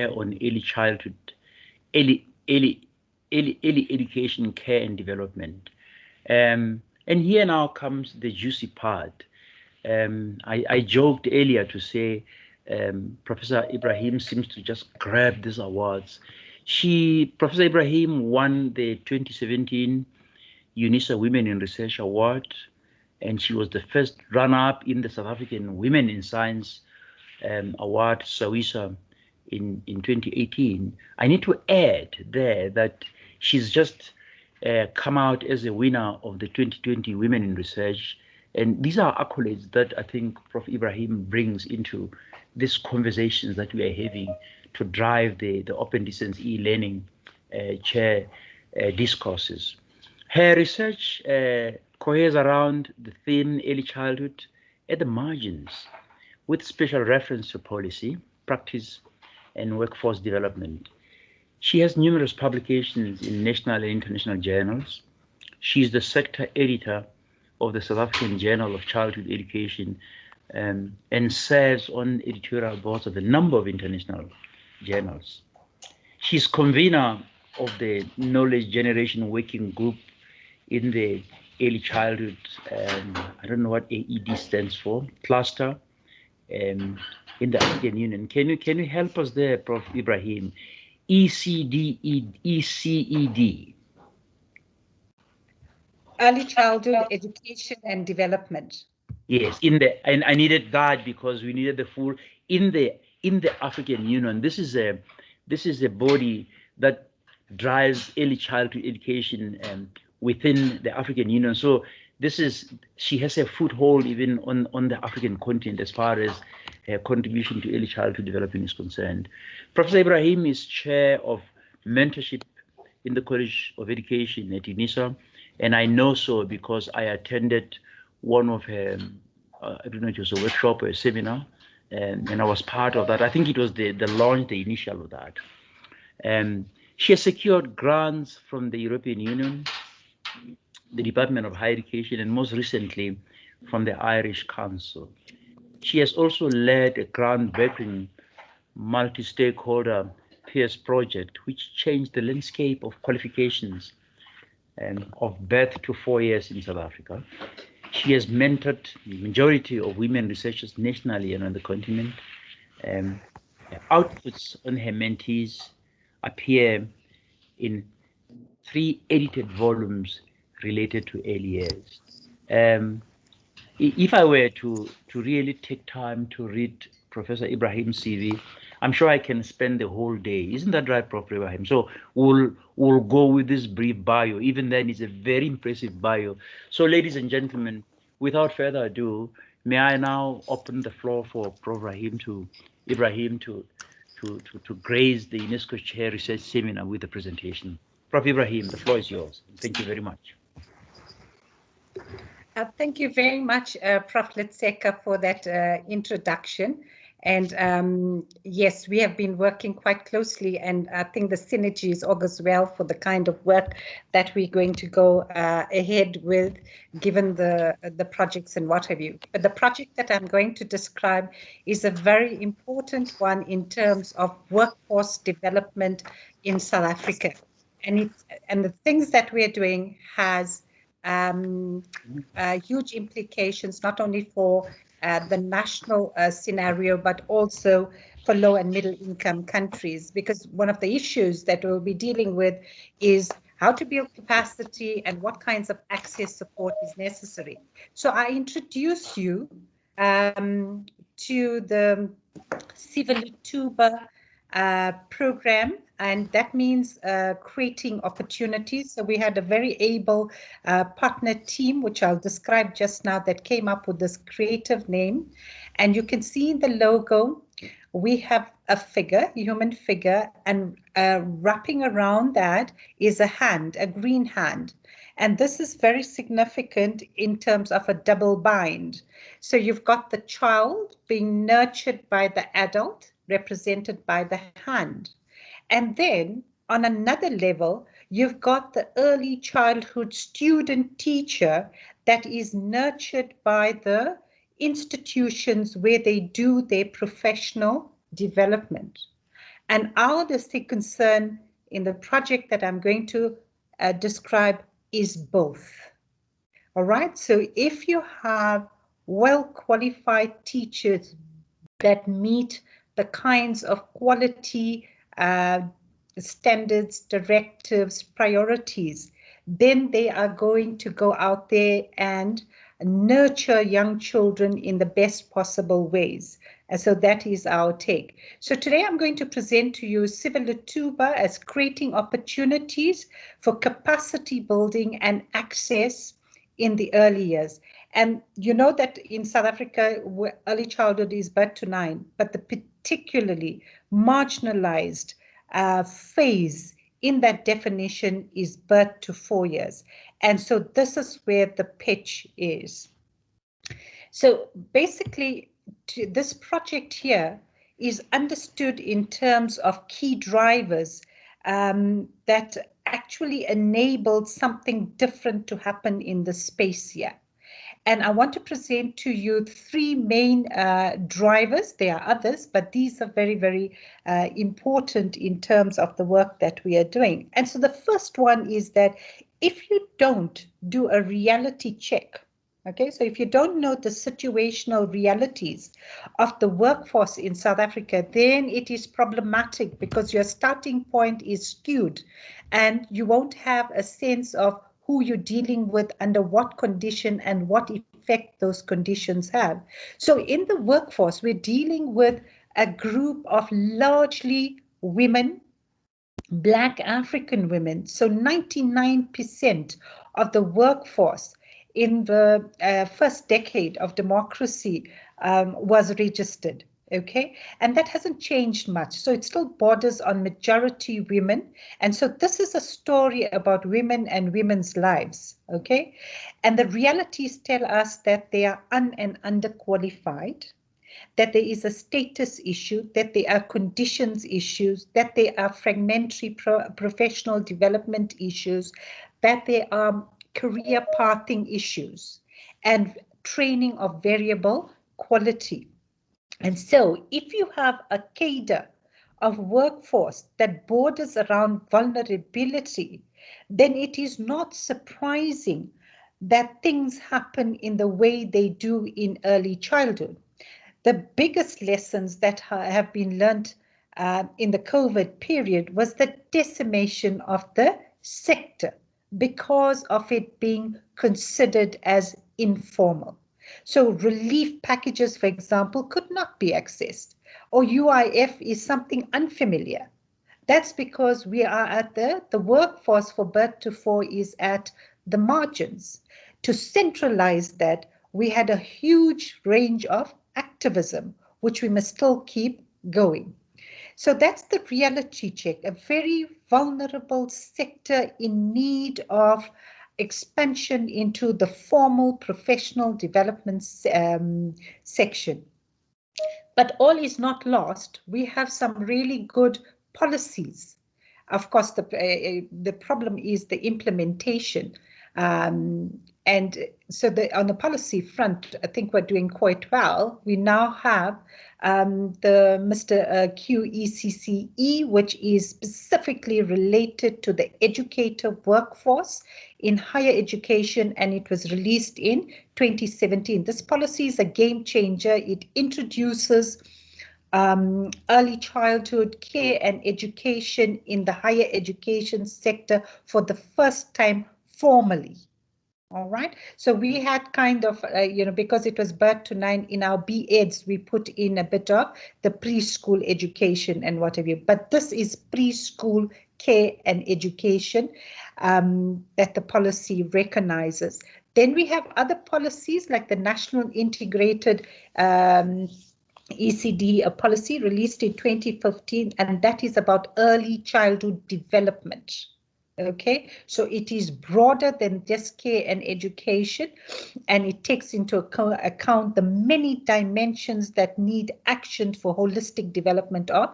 on early childhood, early education, care and development. And here now comes the juicy part. I joked earlier to say Professor Ibrahim seems to just grab these awards. Professor Ibrahim won the 2017 UNISA Women in Research Award, and she was the first runner-up in the South African Women in Science Award, SAWISA, in 2018. I need to add there that she's just come out as a winner of the 2020 Women in Research. And these are accolades that I think Prof. Ibrahim brings into these conversations that we are having to drive the open distance e-learning chair discourses. Her research coheres around the theme early childhood at the margins, with special reference to policy, practice, and workforce development. She has numerous publications in national and international journals. She is the sector editor of the South African Journal of Childhood Education and serves on editorial boards of a number of international journals. She's convener of the Knowledge Generation Working Group in the Early Childhood, I don't know what AED stands for, cluster in the African Union. Can you help us there, Prof. Ibrahim? ECED. Early Childhood Education and Development. Yes, and I needed that because we needed the full in the African Union. This is a body that drives early childhood education within the African Union. So she has a foothold even on the African continent as far as her contribution to early childhood development is concerned. Professor Ibrahim is chair of mentorship in the College of Education at UNISA, and I know so because I attended one of her, I don't know if it was a workshop or a seminar, and I was part of that. I think it was the launch, the initial of that. She has secured grants from the European Union, the Department of Higher Education, and most recently from the Irish Council. She has also led a groundbreaking multi-stakeholder peers project, which changed the landscape of qualifications of birth to 4 years in South Africa. She has mentored the majority of women researchers nationally and on the continent. Outputs on her mentees appear in 3 edited volumes related to early years. If I were to really take time to read Professor Ibrahim's CV, I'm sure I can spend the whole day. Isn't that right, Prof. Ibrahim? So we'll go with this brief bio. Even then, it's a very impressive bio. So, ladies and gentlemen, without further ado, may I now open the floor for Prof. Ibrahim to grace the UNESCO Chair Research Seminar with the presentation. Prof. Ibrahim, the floor is yours. Thank you very much. Thank you very much, Prof. Letseka, for that introduction. And yes, we have been working quite closely, and I think the synergies augurs well for the kind of work that we're going to go ahead with, given the projects and what have you. But the project that I'm going to describe is a very important one in terms of workforce development in South Africa. And the things that we're doing has huge implications, not only for the national scenario, but also for low and middle income countries, because one of the issues that we'll be dealing with is how to build capacity and what kinds of access support is necessary. So I introduce you to the Sivulithuba program, and that means creating opportunities. So we had a very able partner team, which I'll describe just now, that came up with this creative name. And you can see in the logo, we have a figure, a human figure, and wrapping around that is a hand, a green hand. And this is very significant in terms of a double bind. So you've got the child being nurtured by the adult, represented by the hand. And then on another level, you've got the early childhood student teacher that is nurtured by the institutions where they do their professional development. And our holistic concern in the project that I'm going to describe is both. All right, so if you have well-qualified teachers that meet the kinds of quality standards, directives, priorities, then they are going to go out there and nurture young children in the best possible ways. And so that is our take. So today I'm going to present to you Sivulithuba as creating opportunities for capacity building and access in the early years. And you know that in South Africa, early childhood is birth to 9, but the particularly marginalized phase in that definition is birth to 4 years. And so this is where the pitch is. So basically, this project here is understood in terms of key drivers that actually enabled something different to happen in the space here. And I want to present to you 3 main drivers. There are others, but these are very, very important in terms of the work that we are doing. And so the first one is that if you don't do a reality check, okay, so if you don't know the situational realities of the workforce in South Africa, then it is problematic because your starting point is skewed and you won't have a sense of who you're dealing with, under what condition and what effect those conditions have. So in the workforce, we're dealing with a group of largely women, Black African women. So 99% of the workforce in the first decade of democracy was registered. Okay, and that hasn't changed much. So it still borders on majority women. And so this is a story about women and women's lives. Okay, and the realities tell us that they are and underqualified, that there is a status issue, that there are conditions issues, that there are fragmentary professional development issues, that there are career pathing issues, and training of variable quality. And so if you have a cadre of workforce that borders around vulnerability, then it is not surprising that things happen in the way they do in early childhood. The biggest lessons that have been learned in the COVID period was the decimation of the sector because of it being considered as informal. So relief packages, for example, could not be accessed, or UIF is something unfamiliar. That's because we are at the workforce for birth to 4 is at the margins. To centralize that, we had a huge range of activism, which we must still keep going. So that's the reality check, a very vulnerable sector in need of expansion into the formal professional development section. But all is not lost. We have some really good policies. Of course, the problem is the implementation. And so on the policy front, I think we're doing quite well. We now have the Mr. QECCE, which is specifically related to the educator workforce in higher education, and it was released in 2017. This policy is a game changer. It introduces early childhood care and education in the higher education sector for the first time formally. All right, so we had kind of, because it was birth to 9 in our B.Eds, we put in a bit of the preschool education and what have you. But this is preschool care and education that the policy recognizes. Then we have other policies like the National Integrated ECD, a policy released in 2015, and that is about early childhood development. Okay, so it is broader than just care and education, and it takes into account the many dimensions that need action for holistic development of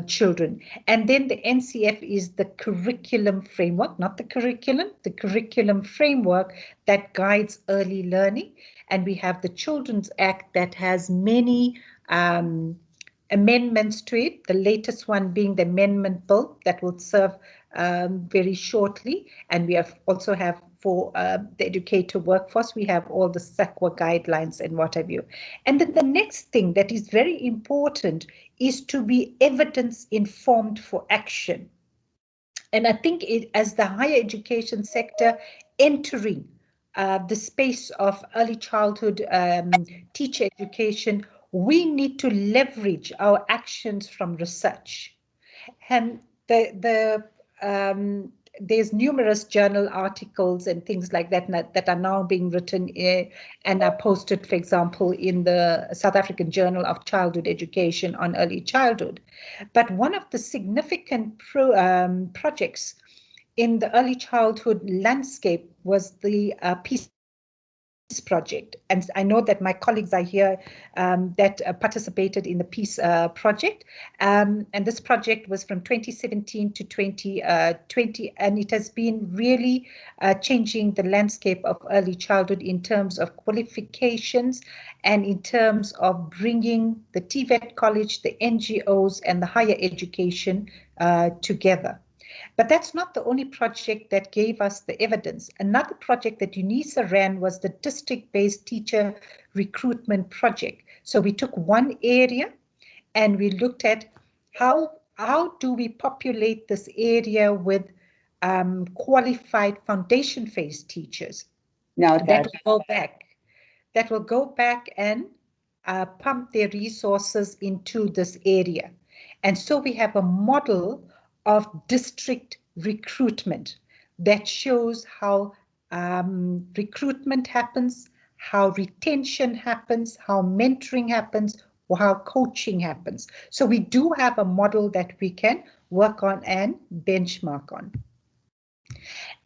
children. And then the NCF is the curriculum framework, not the curriculum framework that guides early learning. And we have the Children's Act that has many amendments to it, the latest one being the amendment bill that will serve very shortly. And we also have for the educator workforce, we have all the SACWA guidelines and what have you. And then the next thing that is very important is to be evidence informed for action. And I think as the higher education sector entering the space of early childhood teacher education, we need to leverage our actions from research. And there's numerous journal articles and things like that that are now being written and are posted, for example, in the South African Journal of Childhood Education on early childhood. But one of the significant projects in the early childhood landscape was the Peace Project. And I know that my colleagues are here that participated in the Peace Project. And this project was from 2017 to 2020, and it has been really changing the landscape of early childhood in terms of qualifications and in terms of bringing the TVET college, the NGOs, and the higher education together. But that's not the only project that gave us the evidence. Another project that UNISA ran was the district-based teacher recruitment project. So we took one area and we looked at how do we populate this area with qualified foundation phase teachers. Now that will go back and pump their resources into this area. And so we have a model of district recruitment that shows how recruitment happens, how retention happens, how mentoring happens, or how coaching happens. So we do have a model that we can work on and benchmark on.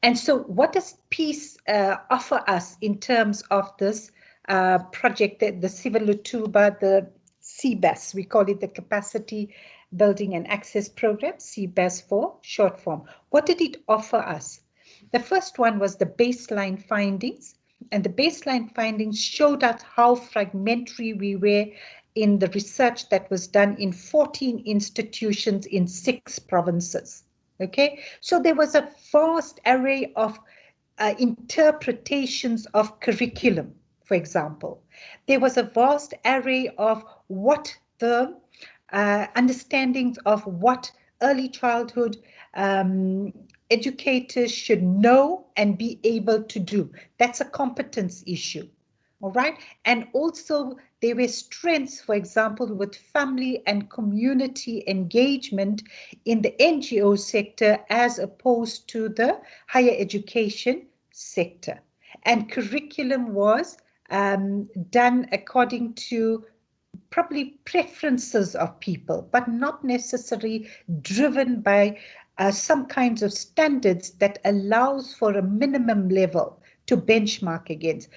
And so what does Peace offer us in terms of this project, the Sivulithuba, the CBAS, we call it the Capacity Building and Access Program, CBAS for short form. What did it offer us? The first one was the baseline findings, and the baseline findings showed us how fragmentary we were in the research that was done in 14 institutions in 6 provinces. Okay, so there was a vast array of interpretations of curriculum, for example. There was a vast array of what the understandings of what early childhood educators should know and be able to do. That's a competence issue, all right? And also there were strengths, for example, with family and community engagement in the NGO sector as opposed to the higher education sector. And curriculum was done according to probably preferences of people, but not necessarily driven by some kinds of standards that allows for a minimum level to benchmark against.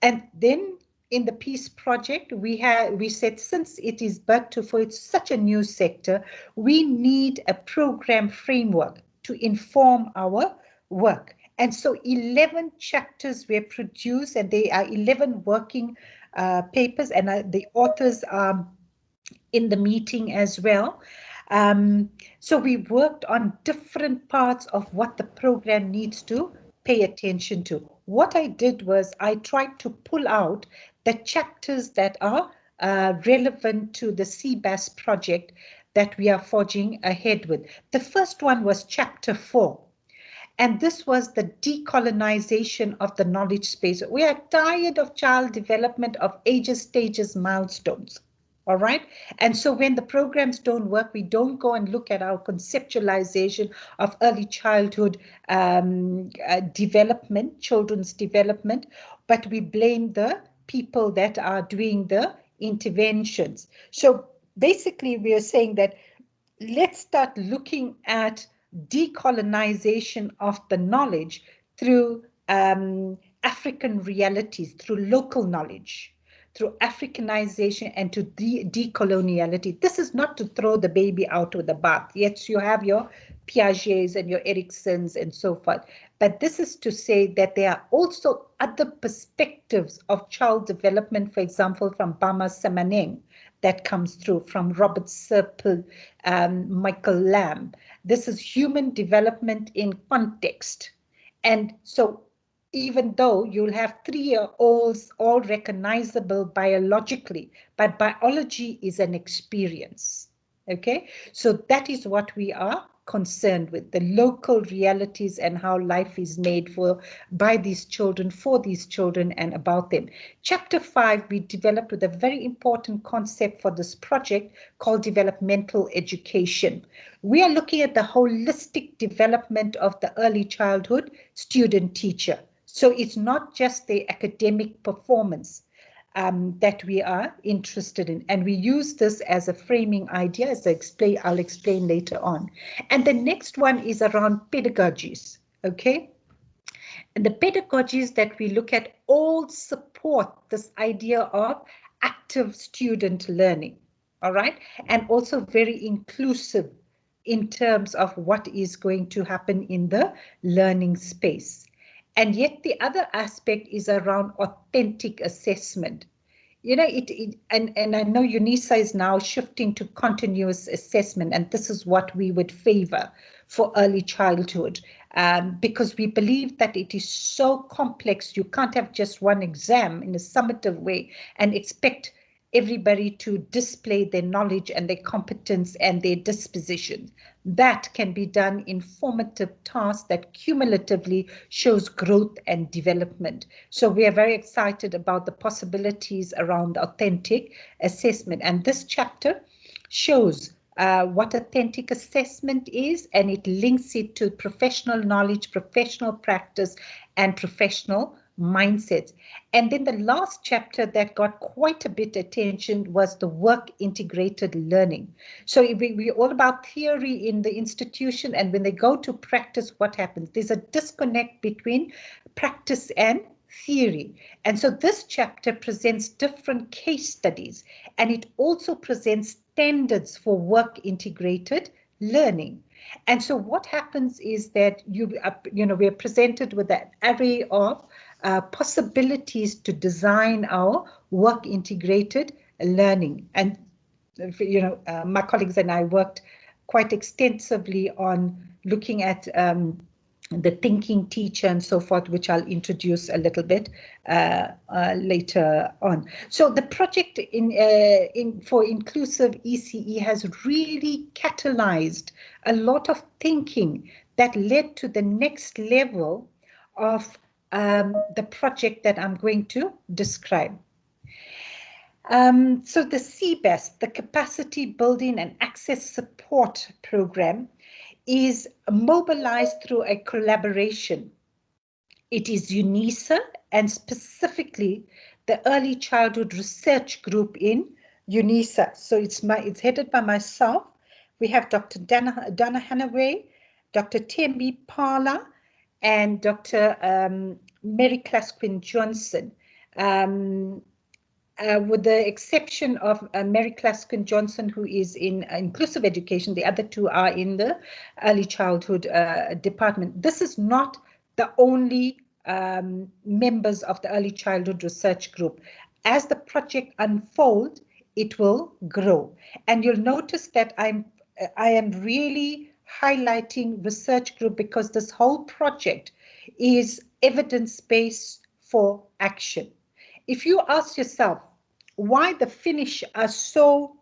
And then in the Peace Project, we said, since it is for it's such a new sector, we need a program framework to inform our work. And so 11 chapters were produced, and they are 11 working papers, and the authors are in the meeting as well. So we worked on different parts of what the program needs to pay attention to. What I did was I tried to pull out the chapters that are relevant to the CBAS project that we are forging ahead with. The first one was chapter 4. And this was the decolonization of the knowledge space. We are tired of child development of ages, stages, milestones. All right. And so when the programs don't work, we don't go and look at our conceptualization of early childhood development, children's development, but we blame the people that are doing the interventions. So basically, we are saying that let's start looking at decolonization of the knowledge through African realities, through local knowledge, through Africanization and to decoloniality. This is not to throw the baby out with the bath. Yes, you have your Piagets and your Ericksons and so forth, but this is to say that there are also other perspectives of child development, for example, from Bama Samaneng, that comes through from Robert Serpil, Michael Lamb. This is human development in context. And so even though you'll have 3-year-olds all recognizable biologically, but biology is an experience. Okay, so that is what we are concerned with, the local realities and how life is made by these children, for these children, and about them. Chapter 5, we developed with a very important concept for this project called developmental education. We are looking at the holistic development of the early childhood student teacher. So it's not just the academic performance that we are interested in. And we use this as a framing idea, as I'll explain later on. And the next one is around pedagogies, okay? And the pedagogies that we look at all support this idea of active student learning, all right? And also very inclusive in terms of what is going to happen in the learning space. And yet the other aspect is around authentic assessment. You know, and I know UNISA is now shifting to continuous assessment, and this is what we would favor for early childhood, because we believe that it is so complex. You can't have just one exam in a summative way and expect everybody to display their knowledge and their competence and their disposition. That can be done in formative tasks that cumulatively shows growth and development. So we are very excited about the possibilities around authentic assessment. And this chapter shows what authentic assessment is, and it links it to professional knowledge, professional practice, and professional mindsets. And then the last chapter that got quite a bit attention was the work integrated learning. So we're all about theory in the institution, and when they go to practice, what happens? There's a disconnect between practice and theory. And so this chapter presents different case studies, and it also presents standards for work integrated learning. And so what happens is that we're presented with an array of possibilities to design our work integrated learning. And my colleagues and I worked quite extensively on looking at the thinking teacher and so forth, which I'll introduce a little bit later on. So the project for inclusive ECE has really catalyzed a lot of thinking that led to the next level of the project that I'm going to describe. So the CBEST, the Capacity Building and Access Support Program, is mobilized through a collaboration. It is UNISA and specifically the Early Childhood Research Group in UNISA. So it's headed by myself. We have Dr. Donna Hanaway, Dr. Tembi Parla, and Dr. Mary Clasquin Johnson. With the exception of Mary Clasquin Johnson, who is in inclusive education, the other two are in the early childhood department. This is not the only members of the early childhood research group. As the project unfolds, it will grow. And you'll notice that I am really highlighting research group because this whole project is evidence-based for action. If you ask yourself why the Finnish are so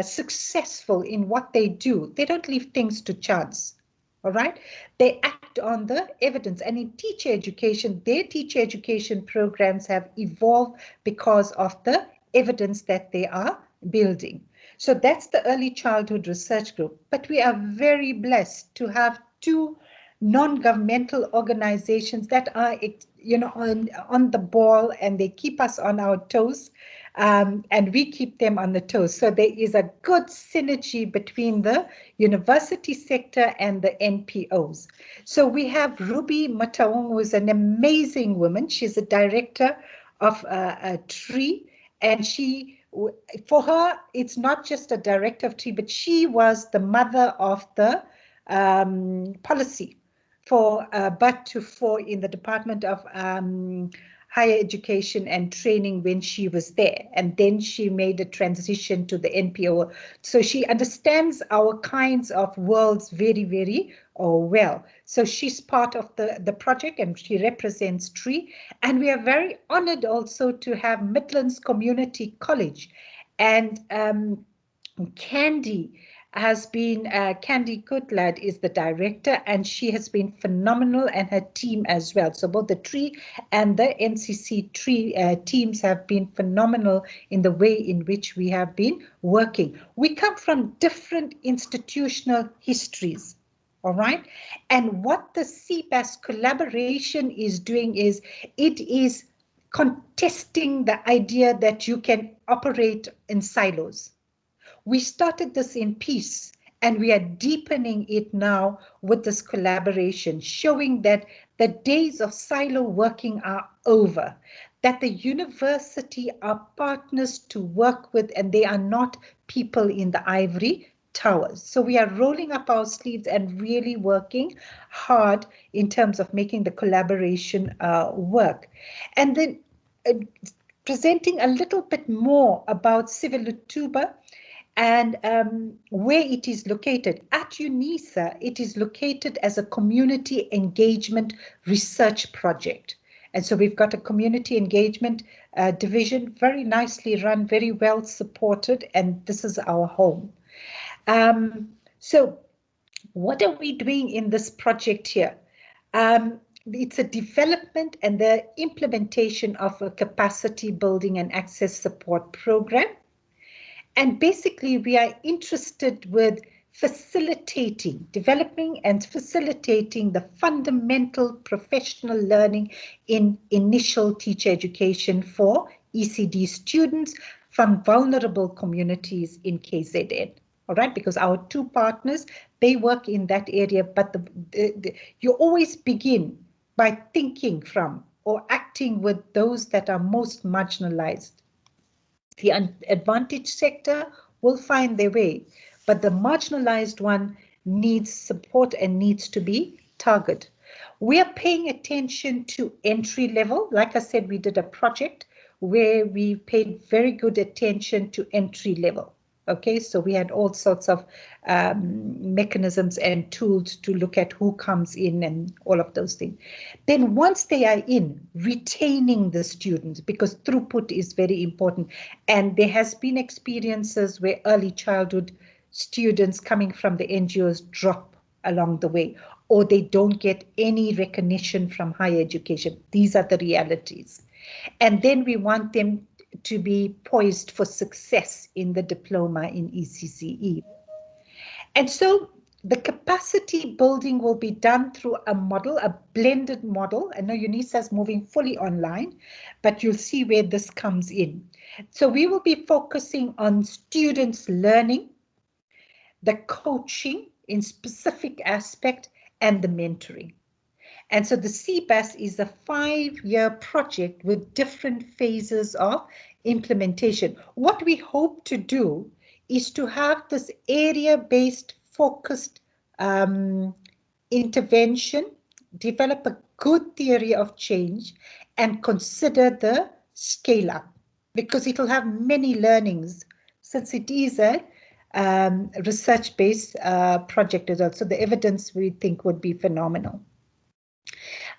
successful in what they do, they don't leave things to chance, all right? They act on the evidence. And in teacher education, their teacher education programs have evolved because of the evidence that they are building. So that's the early childhood research group. But we are very blessed to have two non-governmental organizations that are, on the ball, and they keep us on our toes, and we keep them on the toes. So there is a good synergy between the university sector and the NPOs. So we have Ruby Mataung, who is an amazing woman. She's a director of a TREE, and for her, it's not just a director of TREE, but she was the mother of the policy for birth to 4 in the Department of higher education and training when she was there, and then she made a transition to the NPO. So she understands our kinds of worlds very, very well. So she's part of the project, and she represents TREE. And we are very honored also to have Midlands Community College, and Candy has been, Candy Goodlad is the director, and she has been phenomenal, and her team as well. So both the TREE and the NCC TREE teams have been phenomenal in the way in which we have been working. We come from different institutional histories, all right? And what the CBAS collaboration is doing is, it is contesting the idea that you can operate in silos. We started this in peace, and we are deepening it now with this collaboration, showing that the days of silo working are over, that the university are partners to work with, and they are not people in the ivory towers. So we are rolling up our sleeves and really working hard in terms of making the collaboration work. And then presenting a little bit more about Sivulithuba, and where it is located. At UNISA, it is located as a community engagement research project. And so we've got a community engagement division, very nicely run, very well supported, and this is our home. So what are we doing in this project here? It's a development and the implementation of a capacity building and access support program. And basically, we are interested with facilitating, developing and facilitating the fundamental professional learning in initial teacher education for ECD students from vulnerable communities in KZN. All right, because our two partners, they work in that area, but you always begin by thinking from or acting with those that are most marginalized. The advantaged sector will find their way, but the marginalized one needs support and needs to be targeted. We are paying attention to entry level. Like I said, we did a project where we paid very good attention to entry level. Okay, so we had all sorts of mechanisms and tools to look at who comes in and all of those things. Then once they are in, retaining the students, because throughput is very important. And there has been experiences where early childhood students coming from the NGOs drop along the way, or they don't get any recognition from higher education. These are the realities. And then we want them to be poised for success in the diploma in ECCE. And so the capacity building will be done through a model, a blended model. I know UNISA is moving fully online, but you'll see where this comes in. So we will be focusing on students learning, the coaching in specific aspect, and the mentoring. And so the CBAS is a 5-year project with different phases of implementation. What we hope to do is to have this area-based focused intervention, develop a good theory of change, and consider the scale-up, because it will have many learnings since it is a research-based project as well. So the evidence we think would be phenomenal.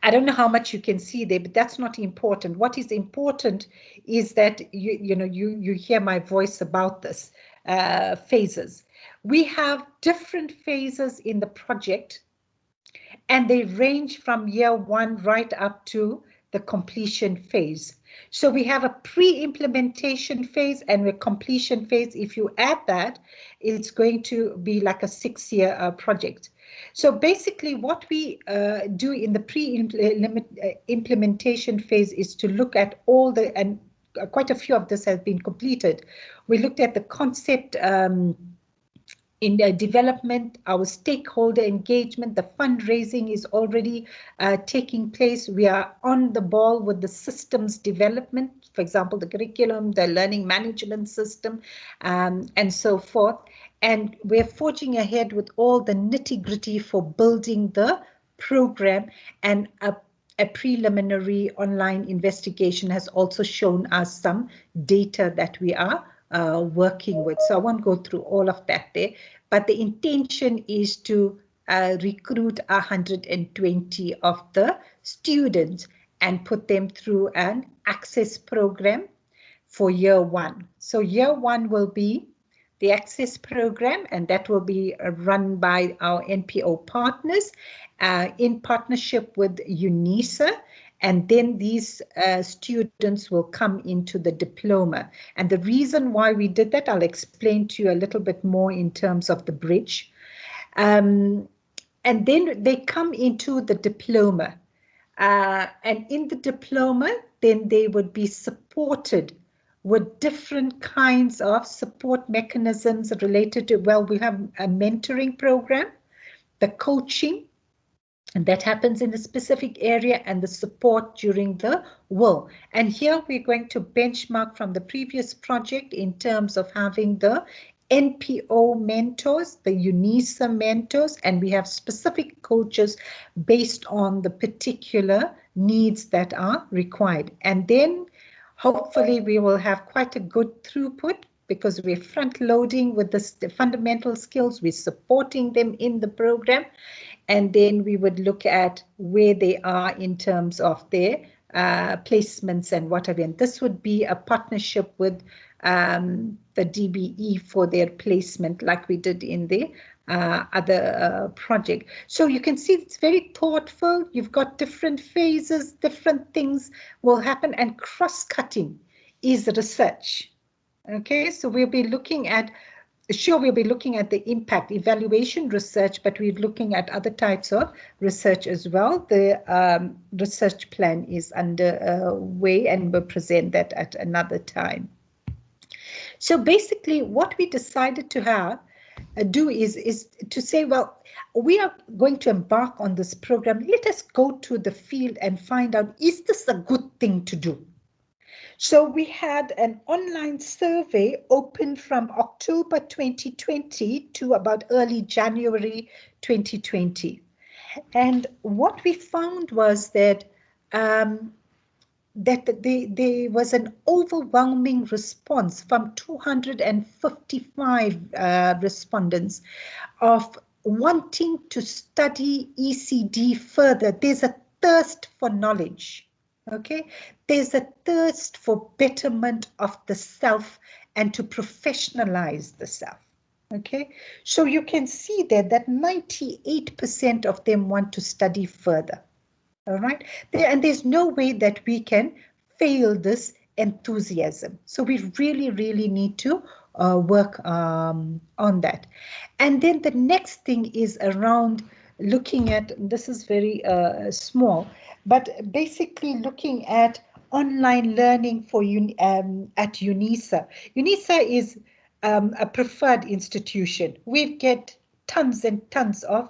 I don't know how much you can see there, but that's not important. What is important is that you hear my voice about this phases. We have different phases in the project, and they range from year 1 right up to the completion phase. So we have a pre-implementation phase and a completion phase. If you add that, it's going to be like a 6-year project. So basically what we do in the pre-implementation phase is to look at all the, and quite a few of this has been completed. We looked at the concept in the development, our stakeholder engagement, the fundraising is already taking place. We are on the ball with the systems development, for example, the curriculum, the learning management system, and so forth. And we're forging ahead with all the nitty-gritty for building the program and a preliminary online investigation has also shown us some data that we are working with. So I won't go through all of that there, but the intention is to recruit 120 of the students and put them through an access program for year one. So year one will be the access program, and that will be run by our NPO partners in partnership with UNISA. And then these students will come into the diploma. And the reason why we did that, I'll explain to you a little bit more in terms of the bridge. And then they come into the diploma. And in the diploma, then they would be supported with different kinds of support mechanisms related to, well, we have a mentoring program, the coaching, and that happens in a specific area, and the support during the will. And here we're going to benchmark from the previous project in terms of having the NPO mentors, the UNISA mentors, and we have specific coaches based on the particular needs that are required. And then hopefully we will have quite a good throughput because we're front loading with the fundamental skills, we're supporting them in the program. And then we would look at where they are in terms of their placements and whatever. And this would be a partnership with the DBE for their placement, like we did in the other project. So you can see it's very thoughtful. You've got different phases, different things will happen, and cross-cutting is research. Okay, so we'll be looking at, sure, we'll be looking at the impact evaluation research, but we're looking at other types of research as well. The research plan is underway, and we'll present that at another time. So basically what we decided to do is to say, well, we are going to embark on this program. Let us go to the field and find out, is this a good thing to do? So we had an online survey open from October 2020 to about early January 2020. And what we found was that there was an overwhelming response from 255 respondents of wanting to study ECD further. There's a thirst for knowledge. Okay, there's a thirst for betterment of the self and to professionalize the self. Okay, so you can see there that 98% of them want to study further. All right, and there's no way that we can fail this enthusiasm. So we really, really need to work on that. And then the next thing is around looking at, this is very small, but basically looking at online learning for at UNISA. UNISA is a preferred institution. We get tons and tons of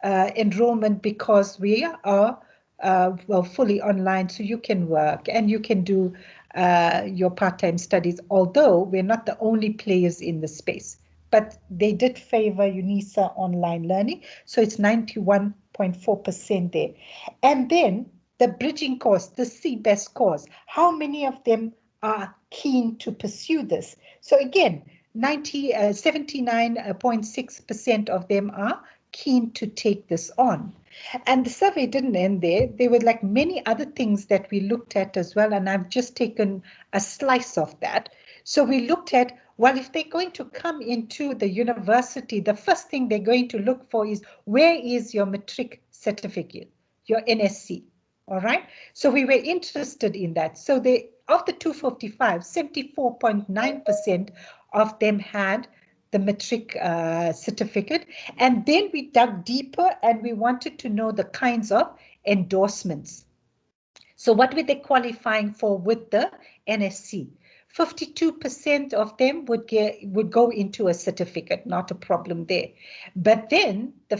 enrollment because we are well, fully online, so you can work and you can do your part-time studies, although we're not the only players in the space. But they did favor UNISA online learning, so it's 91.4% there. And then the bridging course, the CBEST course, how many of them are keen to pursue this? So again, 79.6% of them are keen to take this on. And the survey didn't end there. There were like many other things that we looked at as well, and I've just taken a slice of that. So we looked at, well, if they're going to come into the university, the first thing they're going to look for is, where is your matric certificate, your NSC, all right? So we were interested in that. So of the 255, 74.9% of them had the matric certificate. And then we dug deeper and we wanted to know the kinds of endorsements. So what were they qualifying for with the NSC? 52% of them would go into a certificate, not a problem there. But then the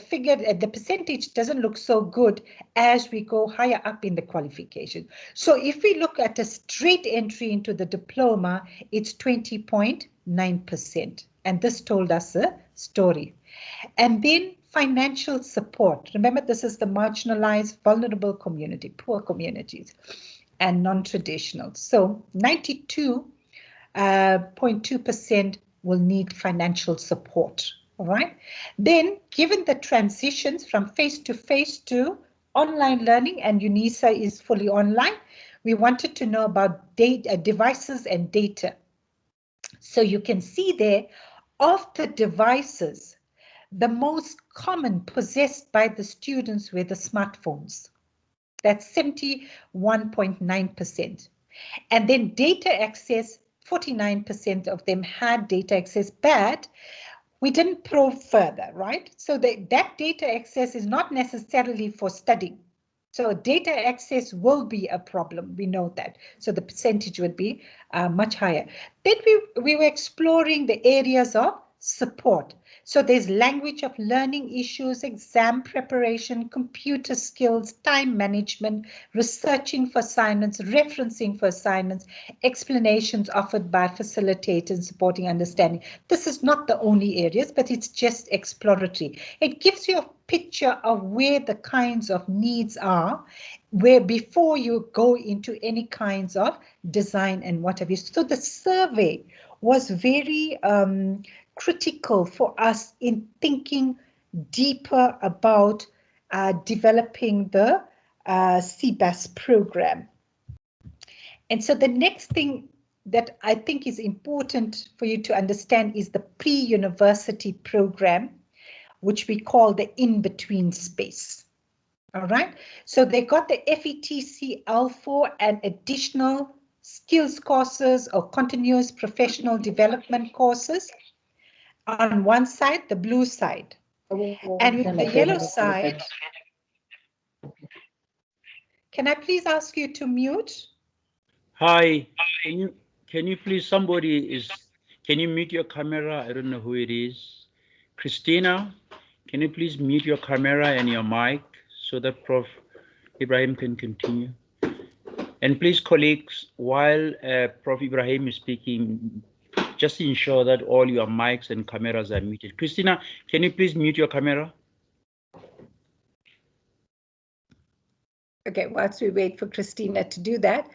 percentage doesn't look so good as we go higher up in the qualification. So if we look at a straight entry into the diploma, it's 20.9%. And this told us a story. And then financial support. Remember, this is the marginalized, vulnerable community, poor communities, and non-traditional. So 92.2% will need financial support. All right. Then, given the transitions from face-to-face to online learning, and UNISA is fully online, we wanted to know about data, devices and data. So you can see there, of the devices, the most common possessed by the students were the smartphones. That's 71.9%. And then data access, 49% of them had data access, but we didn't probe further, right? So that data access is not necessarily for studying. So data access will be a problem, we know that. So the percentage would be much higher. Then we were exploring the areas of support. So there's language of learning issues, exam preparation, computer skills, time management, researching for assignments, referencing for assignments, explanations offered by facilitators supporting understanding. This is not the only areas, but it's just exploratory. It gives you a picture of where the kinds of needs are, where before you go into any kinds of design and what have you. So the survey was very critical for us in thinking deeper about developing the CBAS program. And so the next thing that I think is important for you to understand is the pre-university program, which we call the in-between space. All right, so they got the FETC L4 and additional skills courses or continuous professional development courses on one side, the blue side. And with the yellow side, can I please ask you to mute? Hi, can you please, can you mute your camera? I don't know who it is. Christina, can you please mute your camera and your mic so that Prof. Ibrahim can continue? And please, colleagues, while Prof. Ibrahim is speaking, just ensure that all your mics and cameras are muted. Christina, can you please mute your camera? Okay, whilst we wait for Christina to do that,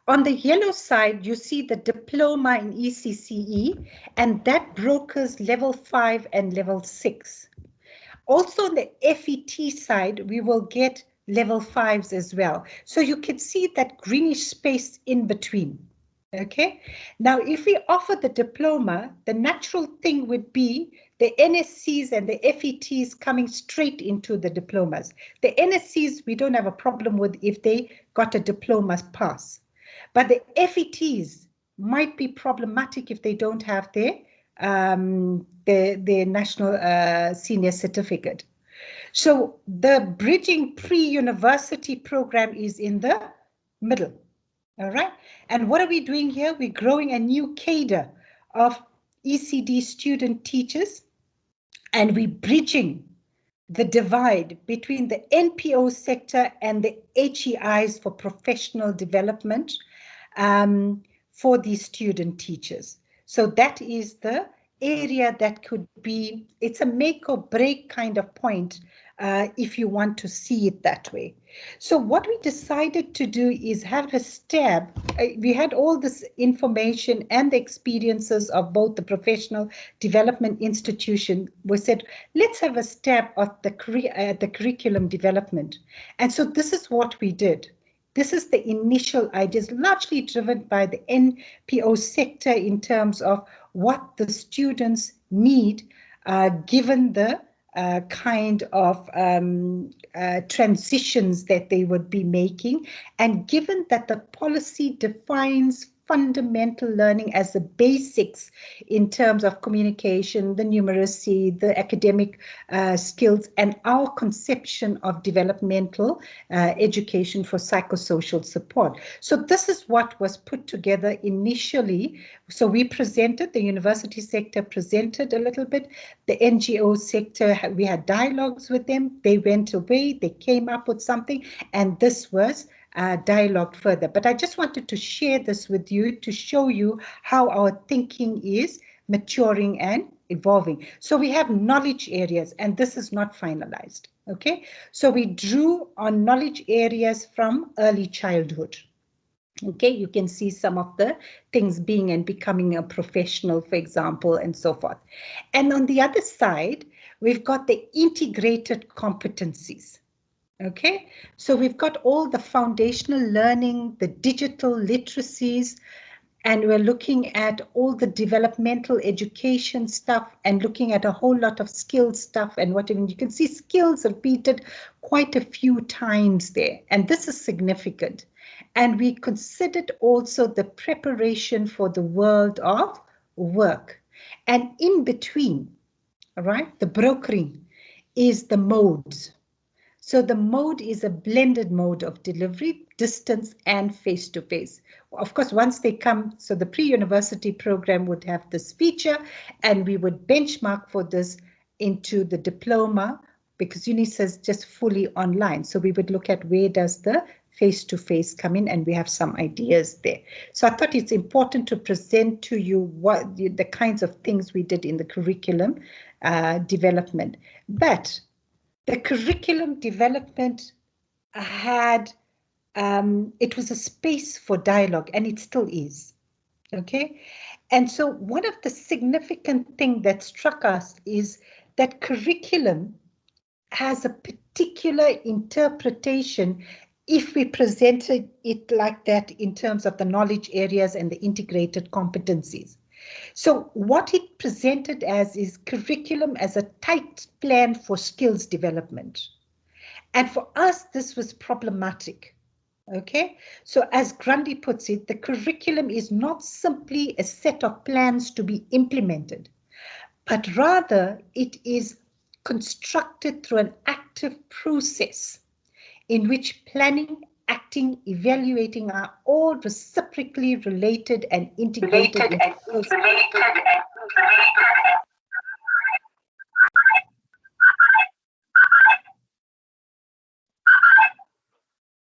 on the yellow side, you see the diploma in ECCE, and that brokers level 5 and level 6. Also on the FET side, we will get level 5s as well. So you can see that greenish space in between. Okay, now if we offer the diploma, the natural thing would be the NSCs and the FETs coming straight into the diplomas. The NSCs we don't have a problem with if they got a diploma pass, but the FETs might be problematic if they don't have their national senior certificate. So the bridging pre-university program is in the middle. All right, and what are we doing here? We're growing a new cadre of ECD student teachers, and we're bridging the divide between the NPO sector and the HEIs for professional development for these student teachers. So that is the area that could be, it's a make or break kind of point if you want to see it that way. So what we decided to do is have a stab. We had all this information and the experiences of both the professional development institution. We said, let's have a stab at the curriculum development. And so this is what we did. This is the initial ideas, largely driven by the NPO sector in terms of what the students need, given the kind of transitions that they would be making, and given that the policy defines fundamental learning as the basics in terms of communication, the numeracy, the academic skills, and our conception of developmental education for psychosocial support. So this is what was put together initially. So we presented, the university sector presented a little bit, the NGO sector, we had dialogues with them, they went away, they came up with something, and this was dialogue further. But I just wanted to share this with you to show you how our thinking is maturing and evolving. So we have knowledge areas, and this is not finalized. Okay, so we drew on knowledge areas from early childhood. Okay, you can see some of the things being and becoming a professional, for example, and so forth. And on the other side, we've got the integrated competencies. Okay, so we've got all the foundational learning, the digital literacies, and we're looking at all the developmental education stuff and looking at a whole lot of skills stuff and whatever. You can see skills repeated quite a few times there, and this is significant. And we considered also the preparation for the world of work. And in between, all right, the brokering is the modes. So the mode is a blended mode of delivery, distance and face-to-face. Of course, once they come, so the pre-university program would have this feature, and we would benchmark for this into the diploma, because UNISA is just fully online. So we would look at where does the face-to-face come in, and we have some ideas there. So I thought it's important to present to you what the kinds of things we did in the curriculum development. But the curriculum development had, it was a space for dialogue, and it still is, okay? And so one of the significant things that struck us is that curriculum has a particular interpretation if we presented it like that in terms of the knowledge areas and the integrated competencies. So what it presented as is curriculum as a tight plan for skills development. And for us, this was problematic. Okay, so as Grundy puts it, the curriculum is not simply a set of plans to be implemented, but rather it is constructed through an active process in which planning, acting, evaluating are all reciprocally related and integrated.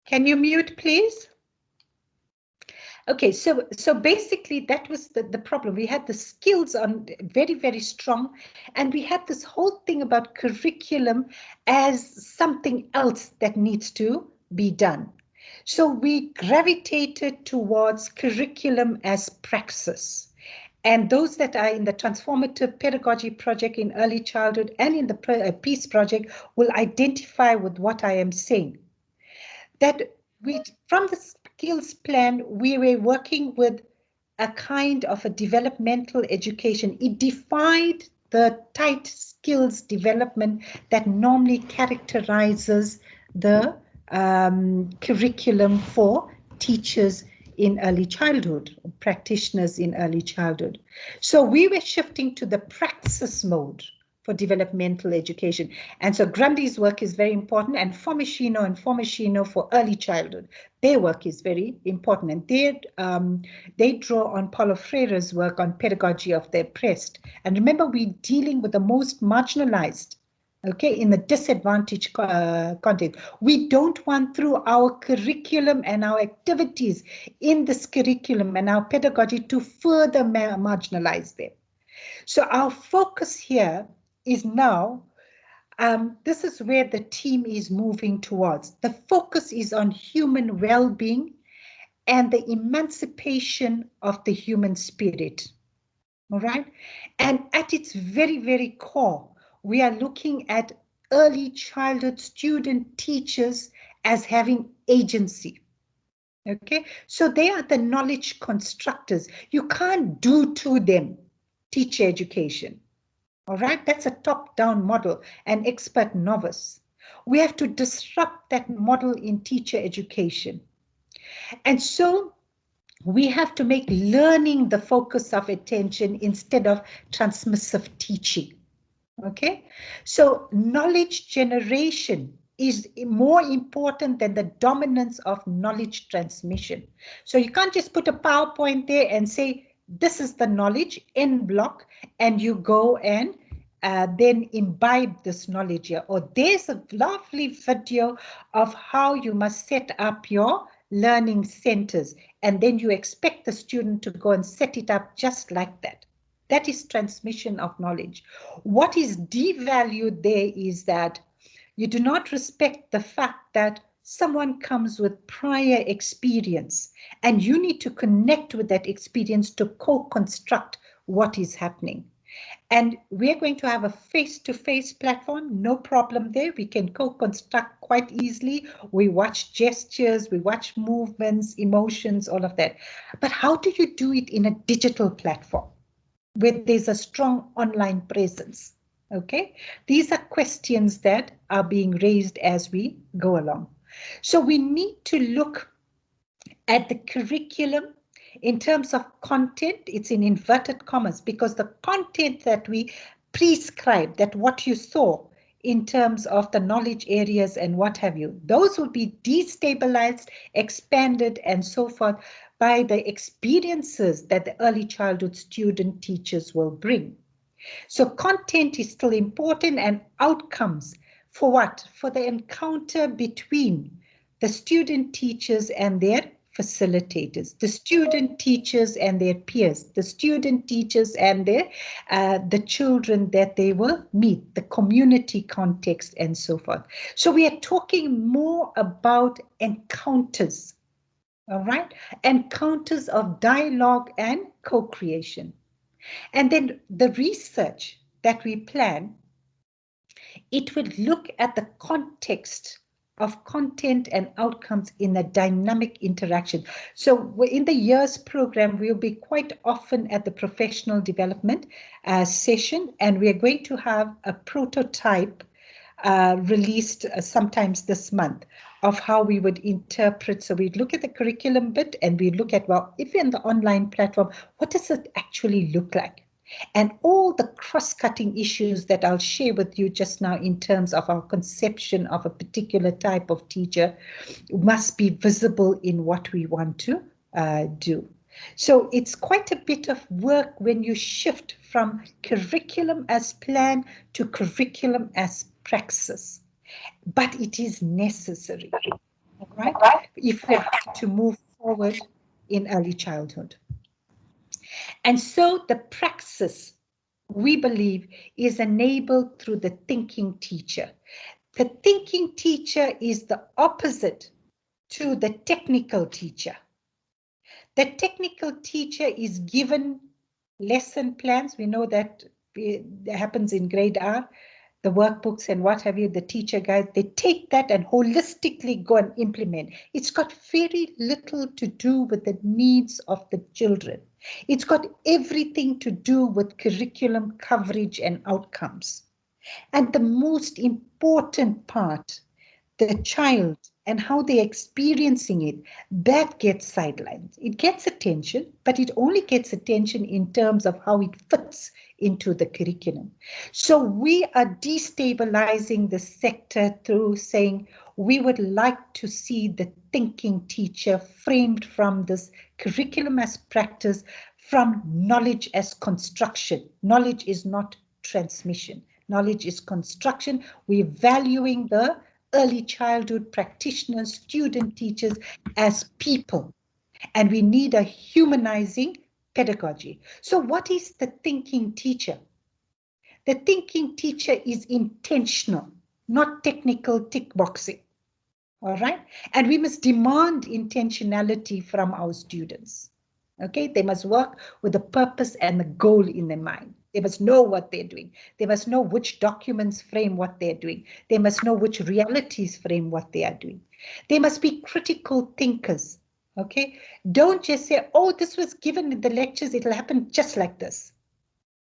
Can you mute, please? Okay, so basically that was the problem. We had the skills on very, very strong, and we had this whole thing about curriculum as something else that needs to be done. So we gravitated towards curriculum as praxis. And those that are in the transformative pedagogy project in early childhood and in the peace project will identify with what I am saying. That we, from the skills plan, we were working with a kind of a developmental education. It defied the tight skills development that normally characterizes the curriculum for teachers in early childhood, practitioners in early childhood. So we were shifting to the praxis mode for developmental education. And so Grundy's work is very important, and Formicino for early childhood. Their work is very important, and they draw on Paulo Freire's work on pedagogy of the oppressed. And remember, we're dealing with the most marginalized, okay, in the disadvantaged context. We don't want through our curriculum and our activities in this curriculum and our pedagogy to further marginalize them. So our focus here is now, this is where the team is moving towards. The focus is on human well-being and the emancipation of the human spirit. All right. And at its very, very core, we are looking at early childhood student teachers as having agency. Okay. So they are the knowledge constructors. You can't do to them teacher education. All right, that's a top-down model, an expert novice. We have to disrupt that model in teacher education. And so we have to make learning the focus of attention instead of transmissive teaching. Okay, so knowledge generation is more important than the dominance of knowledge transmission. So you can't just put a PowerPoint there and say, this is the knowledge in block, and you go and then imbibe this knowledge here. Or there's a lovely video of how you must set up your learning centers, and then you expect the student to go and set it up just like that. That is transmission of knowledge. What is devalued there is that you do not respect the fact that someone comes with prior experience and you need to connect with that experience to co-construct what is happening. And we're going to have a face-to-face platform, no problem there. We can co-construct quite easily. We watch gestures, we watch movements, emotions, all of that. But how do you do it in a digital platform where there's a strong online presence? Okay, these are questions that are being raised as we go along. So we need to look at the curriculum in terms of content. It's in inverted commas because the content that we prescribe, that what you saw in terms of the knowledge areas and what have you, those will be destabilized, expanded, and so forth by the experiences that the early childhood student teachers will bring. So content is still important, and outcomes for what? For the encounter between the student teachers and their facilitators, the student teachers and their peers, the student teachers and their the children that they will meet, the community context and so forth. So we are talking more about encounters, all right? Encounters of dialogue and co-creation. And then the research that we plan, it would look at the context of content and outcomes in a dynamic interaction. So in the years program, we'll be quite often at the professional development session, and we are going to have a prototype released sometimes this month of how we would interpret. So we'd look at the curriculum bit and we look at, well, if you're in the online platform, what does it actually look like? And all the cross-cutting issues that I'll share with you just now in terms of our conception of a particular type of teacher must be visible in what we want to do. So it's quite a bit of work when you shift from curriculum as plan to curriculum as praxis, but it is necessary, right? If we have to move forward in early childhood. And so the praxis, we believe, is enabled through the thinking teacher. The thinking teacher is the opposite to the technical teacher. The technical teacher is given lesson plans. We know that happens in grade R, the workbooks and what have you, the teacher guide. They take that and holistically go and implement. It's got very little to do with the needs of the children. It's got everything to do with curriculum coverage and outcomes. And the most important part, the child and how they're experiencing it, that gets sidelined. It gets attention, but it only gets attention in terms of how it fits into the curriculum. So we are destabilizing the sector through saying we would like to see the thinking teacher framed from this curriculum as practice, from knowledge as construction. Knowledge is not transmission. Knowledge is construction. We're valuing the early childhood practitioners, student teachers as people, and we need a humanizing pedagogy. So what is the thinking teacher? The thinking teacher is intentional, not technical tick boxing. All right, and we must demand intentionality from our students. Okay, they must work with the purpose and the goal in their mind. They must know what they're doing. They must know which documents frame what they're doing. They must know which realities frame what they are doing. They must be critical thinkers. Okay, don't just say, oh, this was given in the lectures, it'll happen just like this.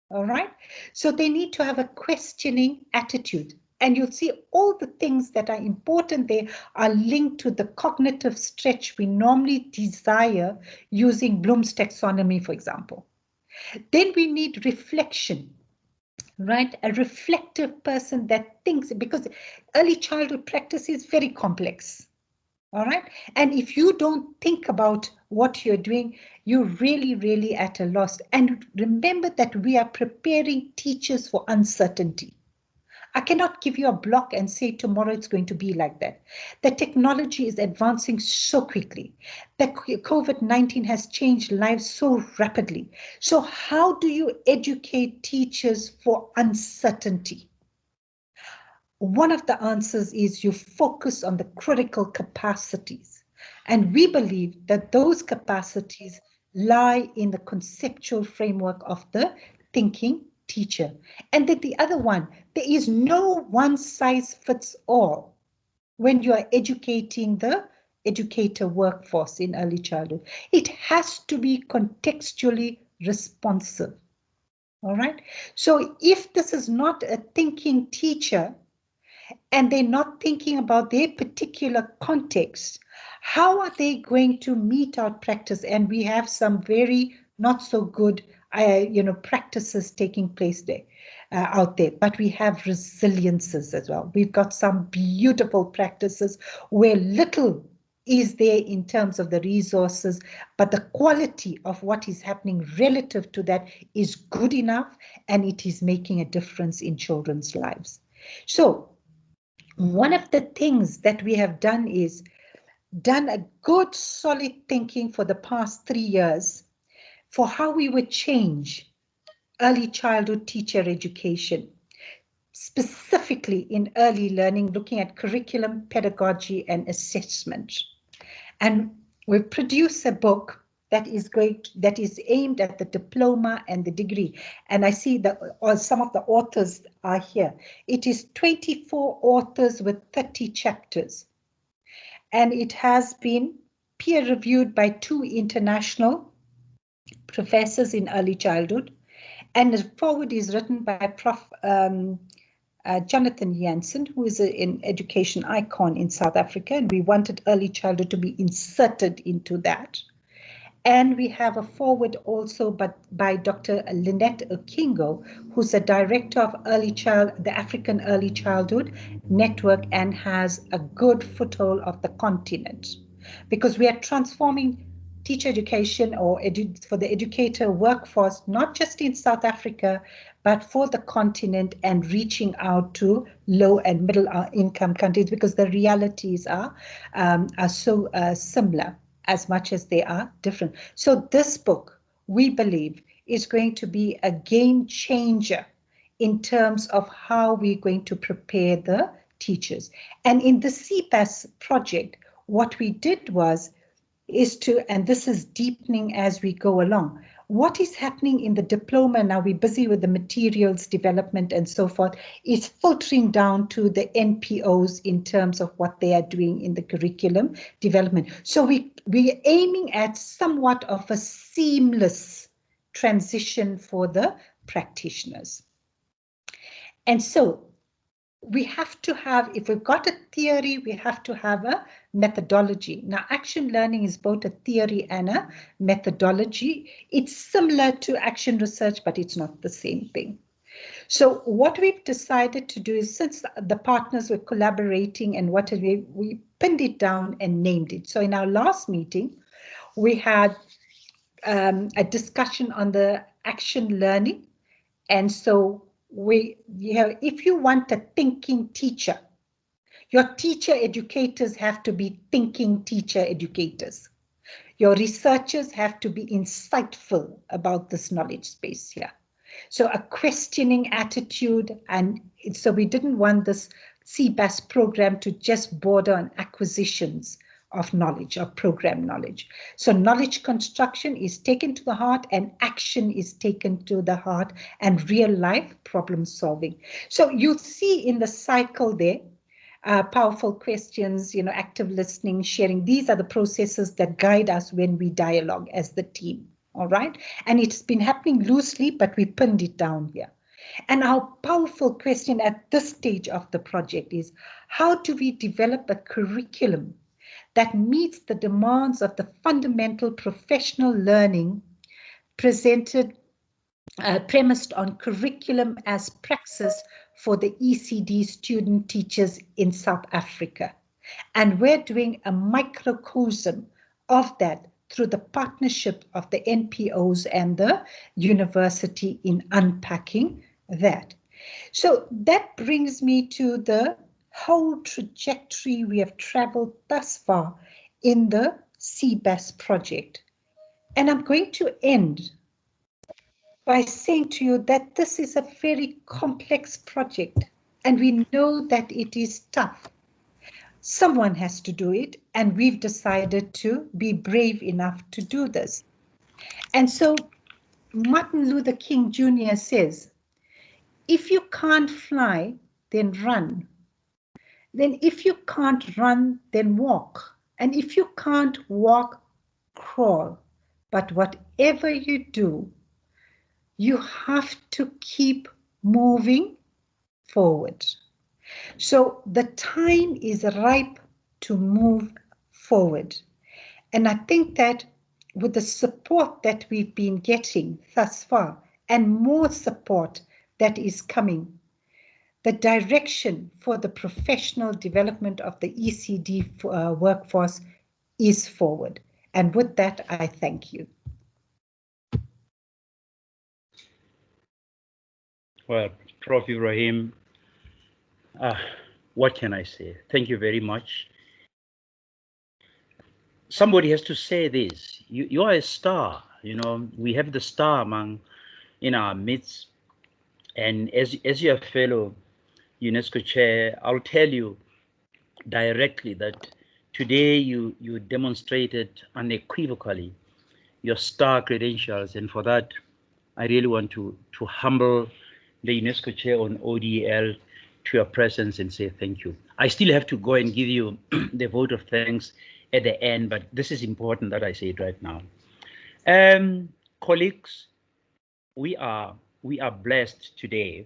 All right, so they need to have a questioning attitude. And you'll see all the things that are important there are linked to the cognitive stretch we normally desire using Bloom's taxonomy, for example. Then we need reflection, right? A reflective person that thinks, because early childhood practice is very complex. All right. And if you don't think about what you're doing, you're really, really at a loss. And remember that we are preparing teachers for uncertainty. I cannot give you a block and say tomorrow it's going to be like that. The technology is advancing so quickly. The COVID-19 has changed lives so rapidly. So how do you educate teachers for uncertainty? One of the answers is you focus on the critical capacities. And we believe that those capacities lie in the conceptual framework of the thinking teacher. And then the other one, there is no one size fits all when you are educating the educator workforce in early childhood. It has to be contextually responsive. All right. So if this is not a thinking teacher, and they're not thinking about their particular context, how are they going to mete out practice? And we have some very not so good, practices taking place there, out there. But we have resiliences as well. We've got some beautiful practices where little is there in terms of the resources, but the quality of what is happening relative to that is good enough, and it is making a difference in children's lives. So one of the things that we have done is done a good solid thinking for the past 3 years for how we would change early childhood teacher education, specifically in early learning, looking at curriculum, pedagogy, and assessment. And we've produced a book that is aimed at the diploma and the degree. And I see that some of the authors are here. It is 24 authors with 30 chapters. And it has been peer reviewed by 2 international professors in early childhood. And the foreword is written by Prof. Jonathan Jansen, who is an education icon in South Africa, and we wanted early childhood to be inserted into that. And we have a foreword also by Dr. Lynette Okingo, who's the director of the African Early Childhood Network and has a good foothold of the continent. Because we are transforming teacher education or for the educator workforce, not just in South Africa, but for the continent, and reaching out to low and middle income countries, because the realities are so similar as much as they are different. So this book, we believe, is going to be a game changer in terms of how we're going to prepare the teachers. And in the CPAS project, what we did and this is deepening as we go along, what is happening in the diploma now, we're busy with the materials development and so forth, is filtering down to the NPOs in terms of what they are doing in the curriculum development. So we're aiming at somewhat of a seamless transition for the practitioners. And so we have to have, if we've got a theory, we have to have a methodology. Now, action learning is both a theory and a methodology. It's similar to action research, but it's not the same thing. So what we've decided to do is, since the partners were collaborating and we pinned it down and named it. So in our last meeting, we had a discussion on the action learning. And so if you want a thinking teacher, your teacher educators have to be thinking teacher educators. Your researchers have to be insightful about this knowledge space here. So a questioning attitude, and so we didn't want this CBAS program to just border on acquisitions of knowledge or program knowledge. So knowledge construction is taken to the heart, and action is taken to the heart, and real life problem solving. So you see in the cycle there, powerful questions, active listening, sharing. These are the processes that guide us when we dialogue as the team. All right. And it's been happening loosely, but we pinned it down here. And our powerful question at this stage of the project is, how do we develop a curriculum that meets the demands of the fundamental professional learning premised on curriculum as praxis for the ECD student teachers in South Africa? And we're doing a microcosm of that through the partnership of the NPOs and the university in unpacking that. So that brings me to the whole trajectory we have traveled thus far in the CBAS project. And I'm going to end by saying to you that this is a very complex project, and we know that it is tough. Someone has to do it, and we've decided to be brave enough to do this. And so Martin Luther King Jr. says, if you can't fly, then run. Then if you can't run, then walk. And if you can't walk, crawl. But whatever you do, you have to keep moving forward. So the time is ripe to move forward. And I think that with the support that we've been getting thus far, and more support that is coming, the direction for the professional development of the ECD workforce is forward. And with that, I thank you. Well, Prof. Ibrahim, what can I say? Thank you very much. Somebody has to say this. You are a star. You know, we have the star in our midst. And as your fellow UNESCO chair, I'll tell you directly that today you demonstrated unequivocally your star credentials, and for that, I really want to humble the UNESCO chair on ODL to your presence and say thank you. I still have to go and give you the vote of thanks at the end, but this is important that I say it right now. Colleagues, we are blessed today.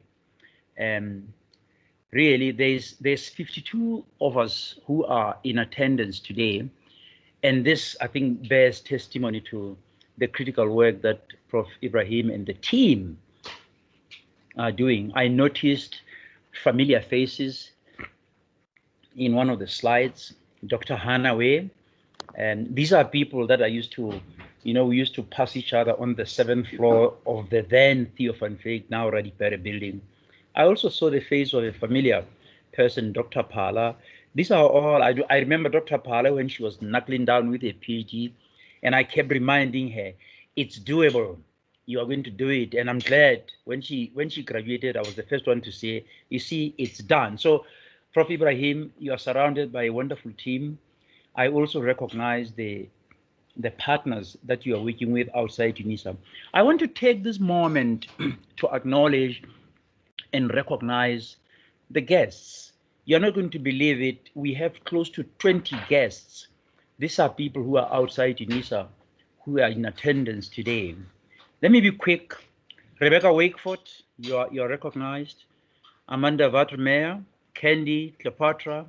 Really, there's 52 of us who are in attendance today, and this, I think, bears testimony to the critical work that Prof. Ibrahim and the team are doing. I noticed familiar faces in one of the slides, Dr. Hanaway, and these are people that I used to, you know, we used to pass each other on the 7th floor of the then Theo van Veek, now Radipere building. I also saw the face of a familiar person, Dr. Pala. These are all, I remember Dr. Pala when she was knuckling down with a PhD, and I kept reminding her, it's doable. You are going to do it. And I'm glad when she graduated, I was the first one to say, you see, it's done. So, Prof. Ibrahim, you are surrounded by a wonderful team. I also recognize the partners that you are working with outside UNISA. I want to take this moment to acknowledge and recognize the guests. You're not going to believe it. We have close to 20 guests. These are people who are outside UNISA who are in attendance today. Let me be quick. Rebecca Wakeford, you're recognized. Amanda Vatrmeyer, Candy Cleopatra.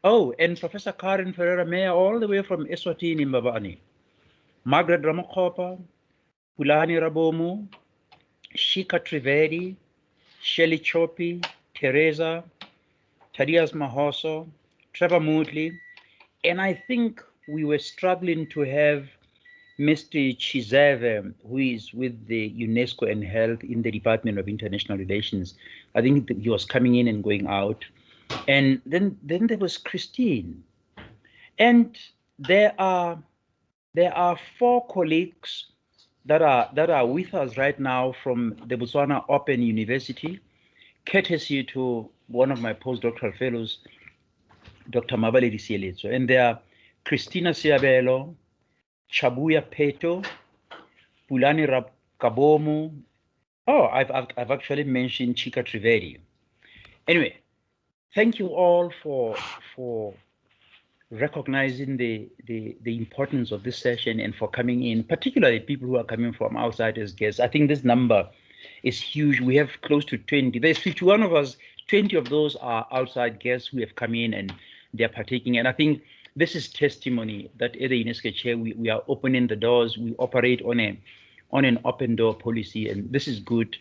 Oh, and Professor Karen Ferreira Meyer, all the way from Eswatini, Mbabane. Margaret Ramakopa, Pulani Rabomu, Shika Trivedi, Shelley Chopi, Teresa, Thaddeus Mahoso, Trevor Moodley, and I think we were struggling to have Mr. Chizeve, who is with the UNESCO and Health in the Department of International Relations. I think he was coming in and going out. And then there was Christine. And there are 4 colleagues that are with us right now from the Botswana Open University, courtesy to one of my postdoctoral fellows, Dr. Mabaledi Sieletso. And they are Christina Siabelo, Chabuya Peto, Pulani Kabomu. Oh, I've actually mentioned Chika Trivedi. Anyway, thank you all for recognizing the importance of this session and for coming in, particularly people who are coming from outside as guests. I think this number is huge. We have close to 20. There's 51 of us. 20 of those are outside guests who have come in and they're partaking. And I think this is testimony that at the UNESCO chair, we are opening the doors. We operate on an open door policy, and this is good.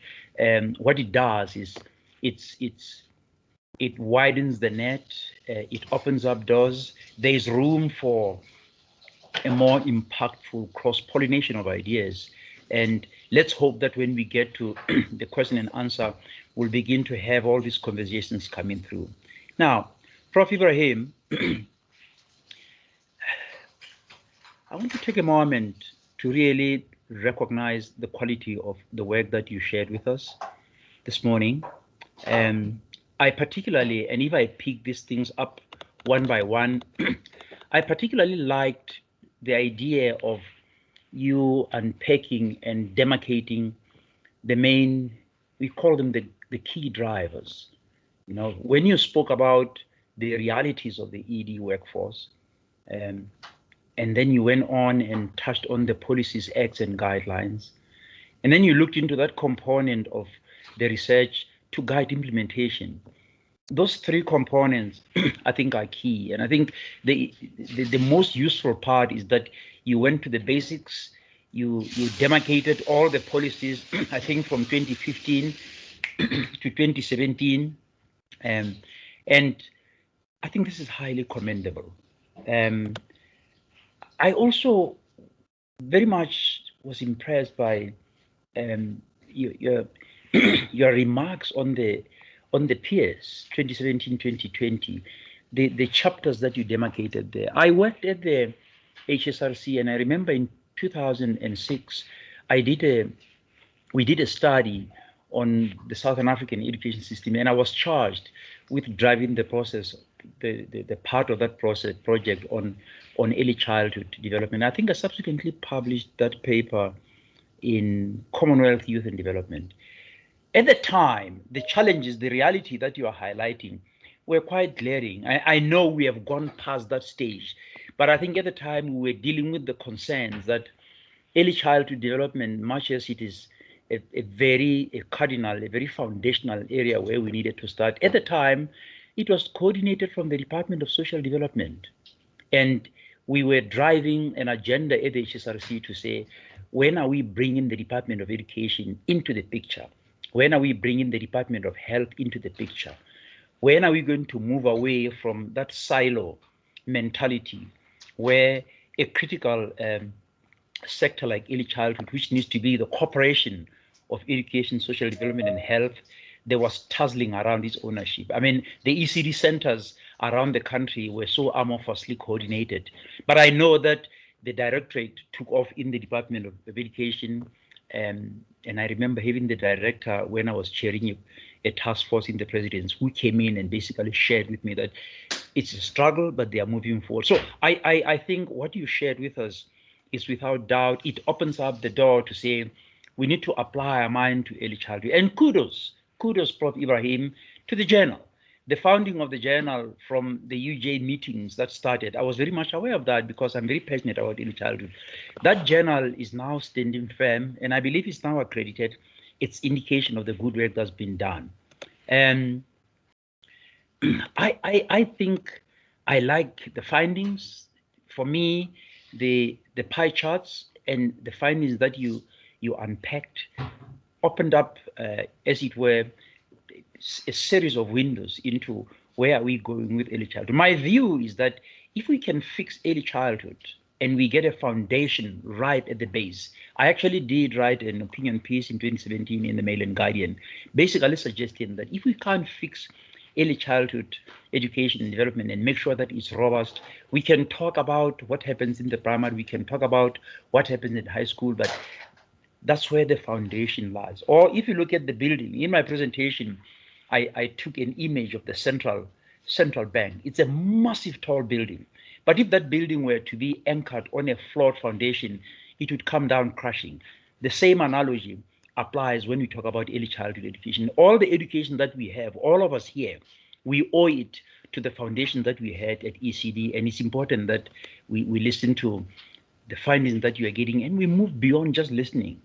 What it does is it widens the net, it opens up doors. There's room for a more impactful cross-pollination of ideas. And let's hope that when we get to the question and answer we'll begin to have all these conversations coming through. Now, Prof. Ibrahim, I want to take a moment to really recognize the quality of the work that you shared with us this morning. I particularly, and if I pick these things up one by one, I particularly liked the idea of you unpacking and demarcating the main, we call them the key drivers. You know, when you spoke about the realities of the ED workforce, and then you went on and touched on the policies, acts, and guidelines, and then you looked into that component of the research to guide implementation. Those three components, I think, are key. And I think the most useful part is that you went to the basics, you demarcated all the policies, I think from 2015 to 2017. And I think this is highly commendable. I also very much was impressed by your remarks on the peers 2017-2020, the chapters that you demarcated there. I worked at the HSRC, and I remember in 2006 we did a study on the Southern African education system, and I was charged with driving the process, the part of that project on early childhood development. I think I subsequently published that paper in Commonwealth Youth and Development. At the time, the challenges, the reality that you are highlighting were quite glaring. I know we have gone past that stage, but I think at the time we were dealing with the concerns that early childhood development, much as it is a very cardinal, a very foundational area where we needed to start. At the time, it was coordinated from the Department of Social Development. And we were driving an agenda at the HSRC to say, when are we bringing the Department of Education into the picture? When are we bringing the Department of Health into the picture? When are we going to move away from that silo mentality where a critical sector like early childhood, which needs to be the cooperation of education, social development, and health, there was tussling around its ownership. I mean, the ECD centers around the country were so amorphously coordinated. But I know that the directorate took off in the Department of Education, and I remember having the director when I was chairing a task force in the presidency who came in and basically shared with me that it's a struggle, but they are moving forward. So I think what you shared with us is without doubt, it opens up the door to say, we need to apply our mind to early childhood. And kudos, Prof. Ibrahim, to the journal. The founding of the journal from the UJ meetings that started, I was very much aware of that because I'm very passionate about early childhood. That journal is now standing firm, and I believe it's now accredited. It's indication of the good work that's been done. And I think I like the findings. For me, the pie charts and the findings that you unpacked opened up, as it were, a series of windows into where are we going with early childhood. My view is that if we can fix early childhood and we get a foundation right at the base, I actually did write an opinion piece in 2017 in the Mail and Guardian, basically suggesting that if we can't fix early childhood education and development and make sure that it's robust, we can talk about what happens in the primary, we can talk about what happens in high school, but that's where the foundation lies. Or if you look at the building, in my presentation, I took an image of the central bank. It's a massive tall building. But if that building were to be anchored on a flawed foundation, it would come down crashing. The same analogy applies when we talk about early childhood education. All the education that we have, all of us here, we owe it to the foundation that we had at ECD. And it's important that we listen to the findings that you are getting and we move beyond just listening.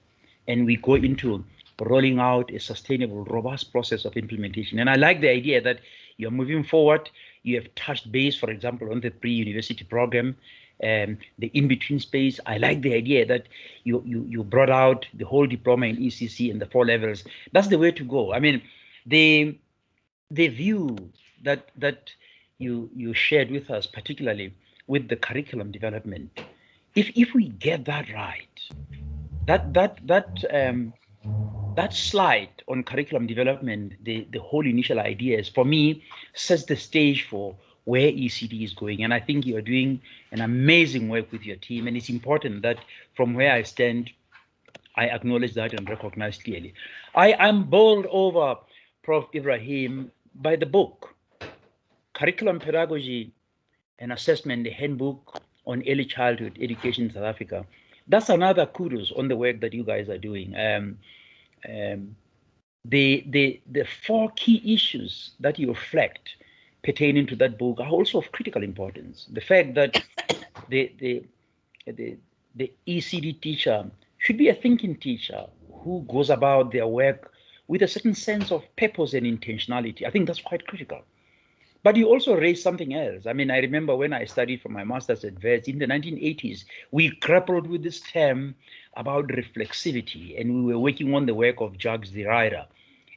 And we go into rolling out a sustainable, robust process of implementation. And I like the idea that you're moving forward. You have touched base, for example, on the pre-university program, the in-between space. I like the idea that you brought out the whole diploma in ECC and the 4 levels. That's the way to go. I mean, the view that you shared with us, particularly with the curriculum development, if we get that right, that that slide on curriculum development, the whole initial ideas, for me, sets the stage for where ECD is going. And I think you are doing an amazing work with your team. And it's important that from where I stand, I acknowledge that and recognize clearly. I'm bowled over, Prof. Ibrahim, by the book, Curriculum, Pedagogy, and Assessment, the Handbook on Early Childhood Education in South Africa. That's another kudos on the work that you guys are doing. The 4 key issues that you reflect pertaining to that book are also of critical importance. The fact that the ECD teacher should be a thinking teacher who goes about their work with a certain sense of purpose and intentionality. I think that's quite critical. But you also raised something else. I mean, I remember when I studied for my master's at Wits in the 1980s, we grappled with this term about reflexivity, and we were working on the work of Jacques Derrida.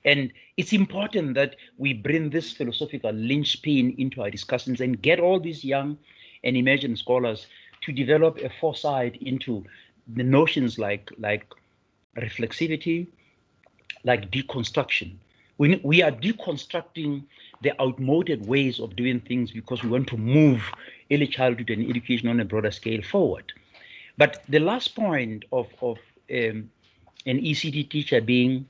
And it's important that we bring this philosophical linchpin into our discussions and get all these young and emerging scholars to develop a foresight into the notions like reflexivity, like deconstruction. We are deconstructing the outmoded ways of doing things because we want to move early childhood and education on a broader scale forward. But the last point of an ECD teacher being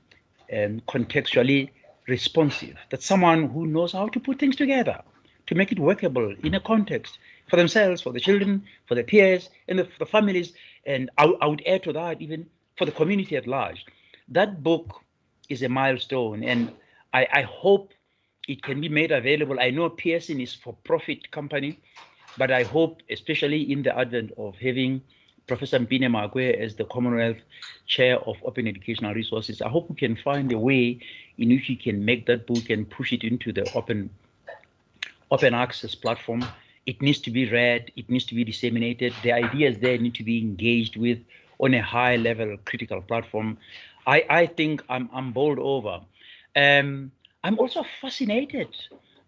contextually responsive, that's someone who knows how to put things together to make it workable in a context for themselves, for the children, for their peers, and for the families, and I would add to that even for the community at large. That book is a milestone, and I hope it can be made available. I know Pearson is for-profit company, but I hope, especially in the advent of having Professor Mpine Magwe as the Commonwealth Chair of Open Educational Resources, I hope we can find a way in which we can make that book and push it into the open access platform. It needs to be read, it needs to be disseminated. The ideas there need to be engaged with on a high level critical platform. I think I'm bowled over. I'm also fascinated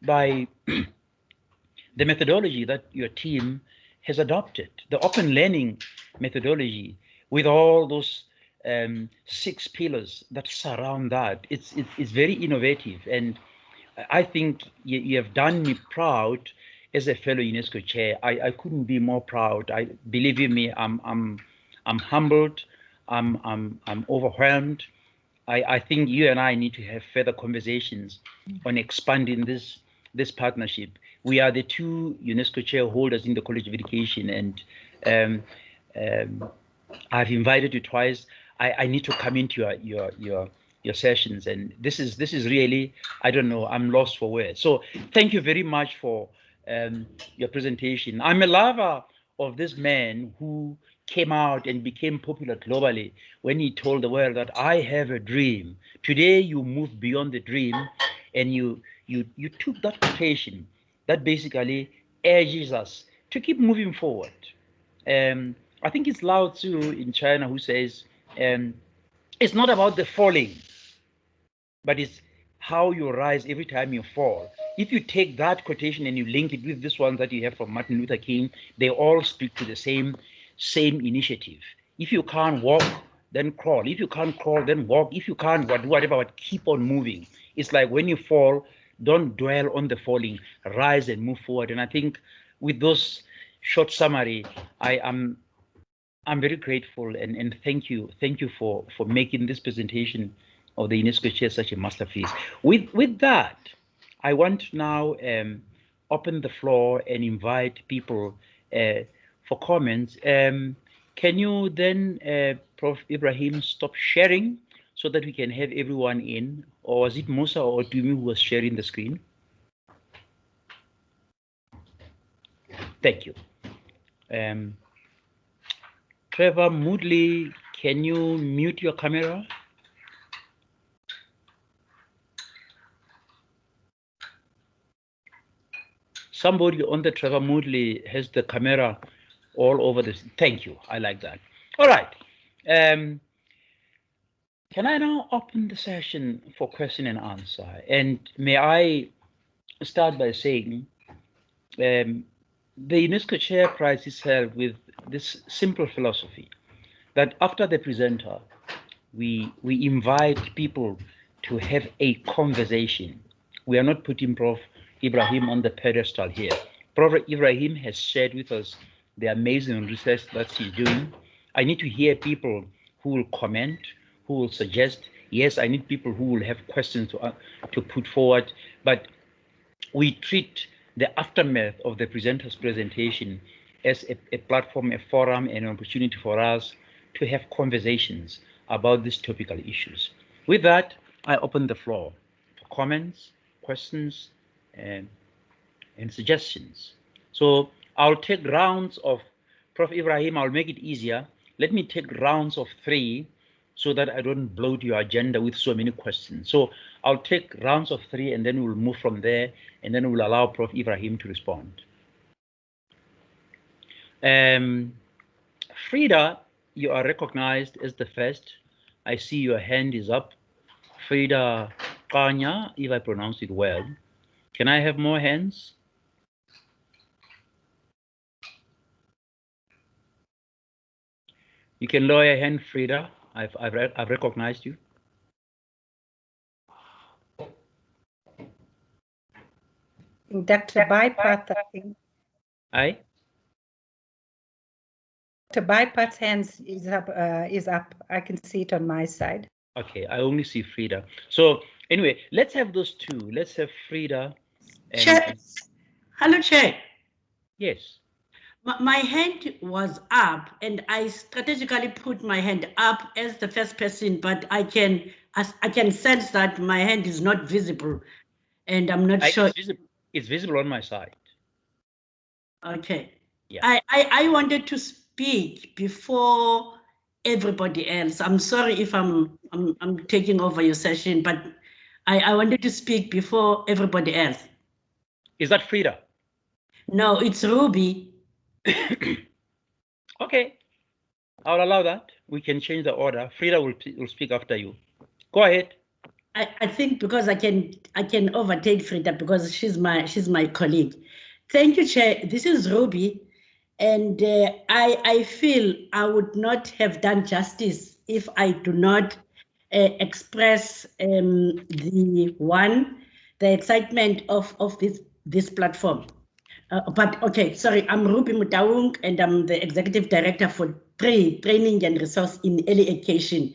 by the methodology that your team has adopted, the open learning methodology with all those 6 pillars that surround that. It's very innovative, and I think you have done me proud as a fellow UNESCO chair. I couldn't be more proud. Believe in me, I'm humbled. I'm overwhelmed. I think you and I need to have further conversations on expanding this partnership. We are the 2 UNESCO chairholders in the College of Education, and I've invited you twice. I need to come into your sessions, and this is really, I don't know, I'm lost for words. So thank you very much for your presentation. I'm a lover of this man who came out and became popular globally when he told the world that I have a dream. Today you move beyond the dream, and you took that quotation that basically urges us to keep moving forward. I think it's Lao Tzu in China who says, it's not about the falling, but it's how you rise every time you fall. If you take that quotation and you link it with this one that you have from Martin Luther King, they all speak to the same initiative. If you can't walk, then crawl. If you can't crawl, then walk. If you can't, whatever, but keep on moving. It's like when you fall, don't dwell on the falling, rise and move forward. And I think with those short summary, I'm very grateful, and thank you for making this presentation of the UNESCO chair such a masterpiece. With that, I want to now open the floor and invite people for comments. Can you then, Prof. Ibrahim, stop sharing so that we can have everyone in? Or was it Musa or Dumi who was sharing the screen? Thank you. Trevor Moodley, can you mute your camera? Somebody on the Trevor Moodley has the camera all over this. Thank you. I like that. All right. Can I now open the session for question and answer? And may I start by saying the UNESCO Chair Prize is held with this simple philosophy that after the presenter, we invite people to have a conversation. We are not putting Prof. Ibrahim on the pedestal here. Prof. Ibrahim has shared with us the amazing research that he's doing. I need to hear people who will comment, who will suggest. Yes, I need people who will have questions to put forward, but we treat the aftermath of the presenter's presentation as a platform, a forum, and an opportunity for us to have conversations about these topical issues. With that, I open the floor for comments, questions, and suggestions. So I'll take rounds of, Prof. Ibrahim, I'll make it easier. Let me take rounds of 3 so that I don't bloat your agenda with so many questions. So I'll take rounds of 3 and then we'll move from there, and then we'll allow Prof. Ibrahim to respond. Frida, you are recognized as the first. I see your hand is up. Frida Kanya, if I pronounce it well. Can I have more hands? You can lower your hand, Frida. I've recognized you. Dr. Bypath, I think. Aye. Dr. Bypath's hands is up. I can see it on my side. Okay, I only see Frida. So anyway, let's have those 2. Let's have Frida. Chair. Hello, Chair. Yes. My hand was up, and I strategically put my hand up as the first person, but I can sense that my hand is not visible, and I'm not sure. It's visible on my side. Okay. Yeah. I wanted to speak before everybody else. I'm sorry if I'm taking over your session, but I wanted to speak before everybody else. Is that Frida? No, it's Ruby. Okay, I'll allow that. We can change the order. Frida will speak after you. Go ahead. I think because I can overtake Frida because she's my colleague. Thank you, Chair. This is Ruby, and I feel I would not have done justice if I do not express the excitement of this platform. But okay, sorry, I'm Ruby Mutaung, and I'm the Executive Director for Training and Resource in Early Education.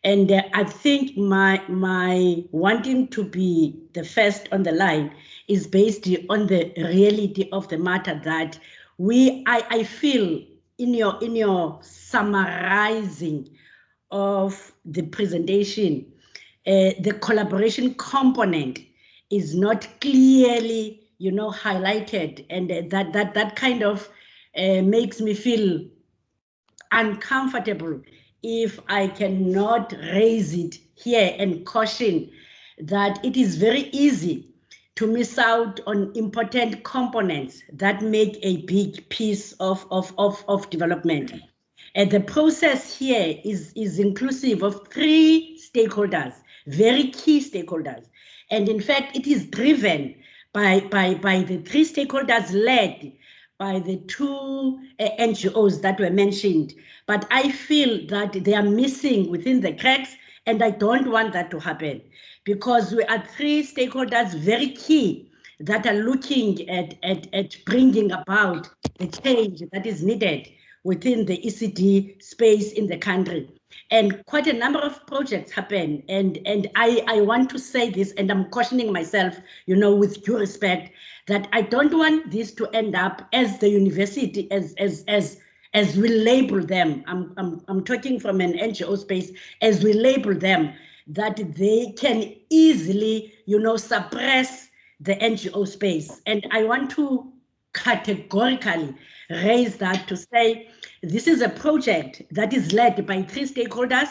And I think my wanting to be the first on the line is based on the reality of the matter that I feel in your summarizing of the presentation, the collaboration component is not clearly, highlighted, and that kind of makes me feel uncomfortable if I cannot raise it here and caution that it is very easy to miss out on important components that make a big piece of development. And the process here is inclusive of 3 stakeholders, very key stakeholders. And in fact, it is driven by the 3 stakeholders led by the 2 NGOs that were mentioned. But I feel that they are missing within the cracks, and I don't want that to happen because we are 3 stakeholders very key that are looking at bringing about the change that is needed within the ECD space in the country. And quite a number of projects happen. And I want to say this, and I'm cautioning myself, with due respect, that I don't want this to end up as the university, as we label them. I'm talking from an NGO space, as we label them, that they can easily, suppress the NGO space. And I want to categorically raise that to say this is a project that is led by 3 stakeholders,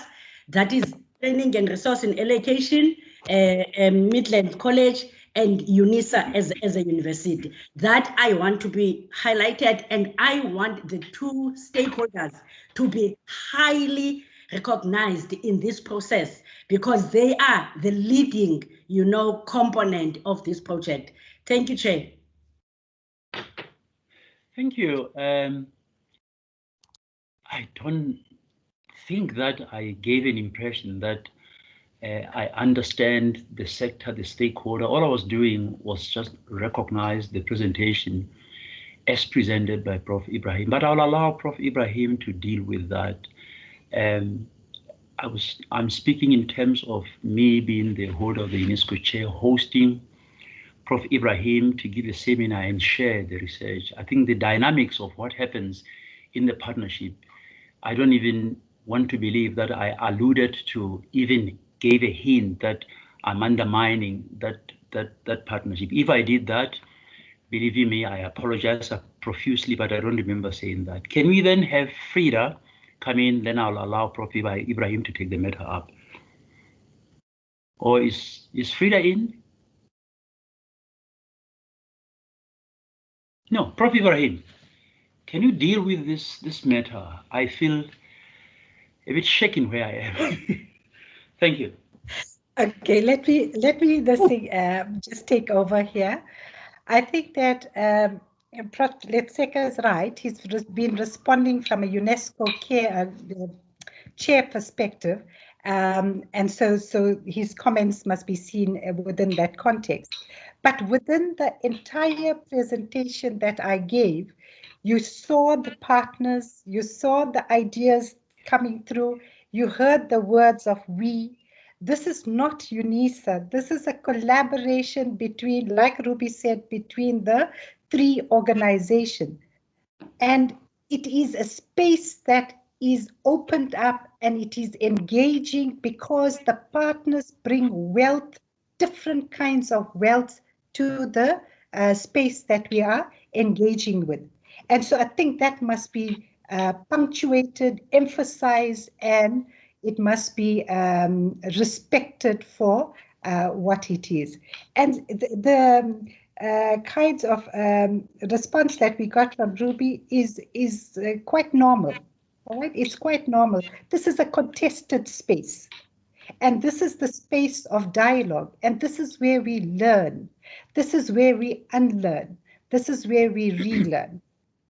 that is Training and Resource in Education, Midlands College, and UNISA as a university. That I want to be highlighted, and I want the 2 stakeholders to be highly recognized in this process because they are the leading, component of this project. Thank you, Chair. Thank you. I don't think that I gave an impression that I understand the sector, the stakeholder. All I was doing was just recognize the presentation as presented by Prof. Ibrahim, but I'll allow Prof. Ibrahim to deal with that. I'm speaking in terms of me being the holder of the UNESCO chair, hosting Prof. Ibrahim to give a seminar and share the research. I think the dynamics of what happens in the partnership, I don't even want to believe that I alluded to, even gave a hint that I'm undermining that partnership. If I did that, believe you me, I apologize profusely, but I don't remember saying that. Can we then have Frida come in, then I'll allow Prof. Ibrahim to take the matter up. Or is Frida in? No, Prof. Ibrahim, can you deal with this matter? I feel a bit shaken where I am. Thank you. Okay, let me just take over here. I think that Prof. Letseka is right. He's been responding from a UNESCO chair perspective, and so his comments must be seen within that context. But within the entire presentation that I gave, you saw the partners, you saw the ideas coming through, you heard the words of we. This is not UNISA. This is a collaboration between, like Ruby said, between the three organizations. And it is a space that is opened up and it is engaging because the partners bring wealth, different kinds of wealth to the space that we are engaging with. And so I think that must be punctuated, emphasized, and it must be respected for what it is. And the kinds of response that we got from Ruby is quite normal. All right, it's quite normal. This is a contested space. And this is the space of dialogue. And this is where we learn. This is where we unlearn. This is where we relearn.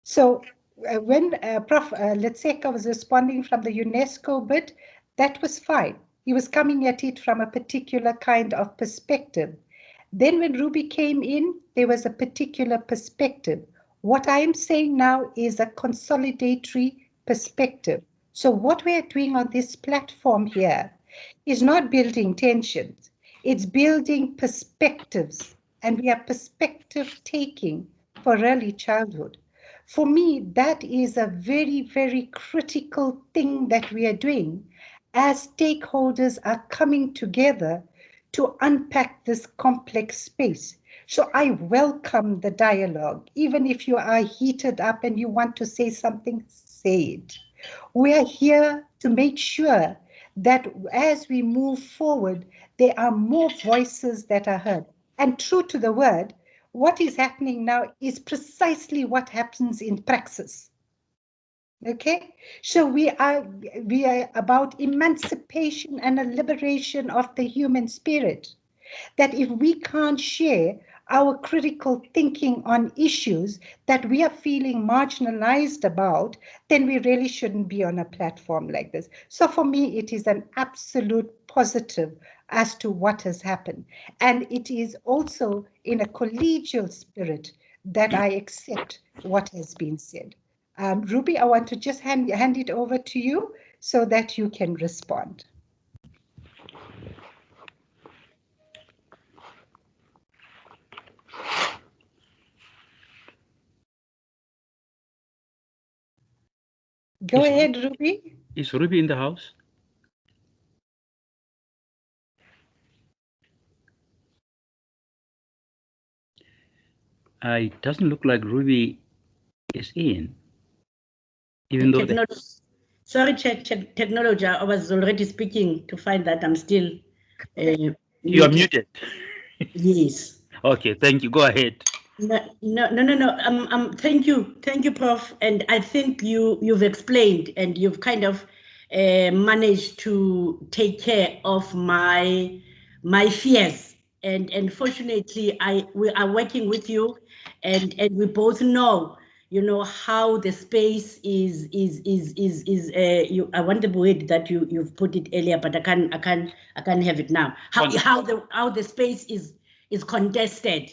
So when Prof. Letseka was responding from the UNESCO bit, that was fine. He was coming at it from a particular kind of perspective. Then when Ruby came in, there was a particular perspective. What I am saying now is a consolidatory perspective. So what we are doing on this platform here is not building tensions. It's building perspectives. And we are perspective taking for early childhood. For me, that is a very, very critical thing that we are doing as stakeholders are coming together to unpack this complex space. So I welcome the dialogue. Even if you are heated up and you want to say something, say it. We are here to make sure that as we move forward, there are more voices that are heard. And true to the word, what is happening now is precisely what happens in praxis. Okay, so we are about emancipation and a liberation of the human spirit. That if we can't share our critical thinking on issues that we are feeling marginalized about, then we really shouldn't be on a platform like this. So for me, it is an absolute positive as to what has happened. And it is also in a collegial spirit that I accept what has been said. Ruby, I want to just hand it over to you so that you can respond. Go ahead, Ruby. Is Ruby in the house? It doesn't look like Ruby is in. Even though sorry, technology, I was already speaking to find that I'm still you are muted. Yes. Okay, thank you. Go ahead. No. Thank you, Prof. And I think you've explained and you've kind of managed to take care of my fears. And fortunately, we are working with you, and we both know you know, how the space is I want the word that you've put it earlier, but I can't have it now. How the space is contested.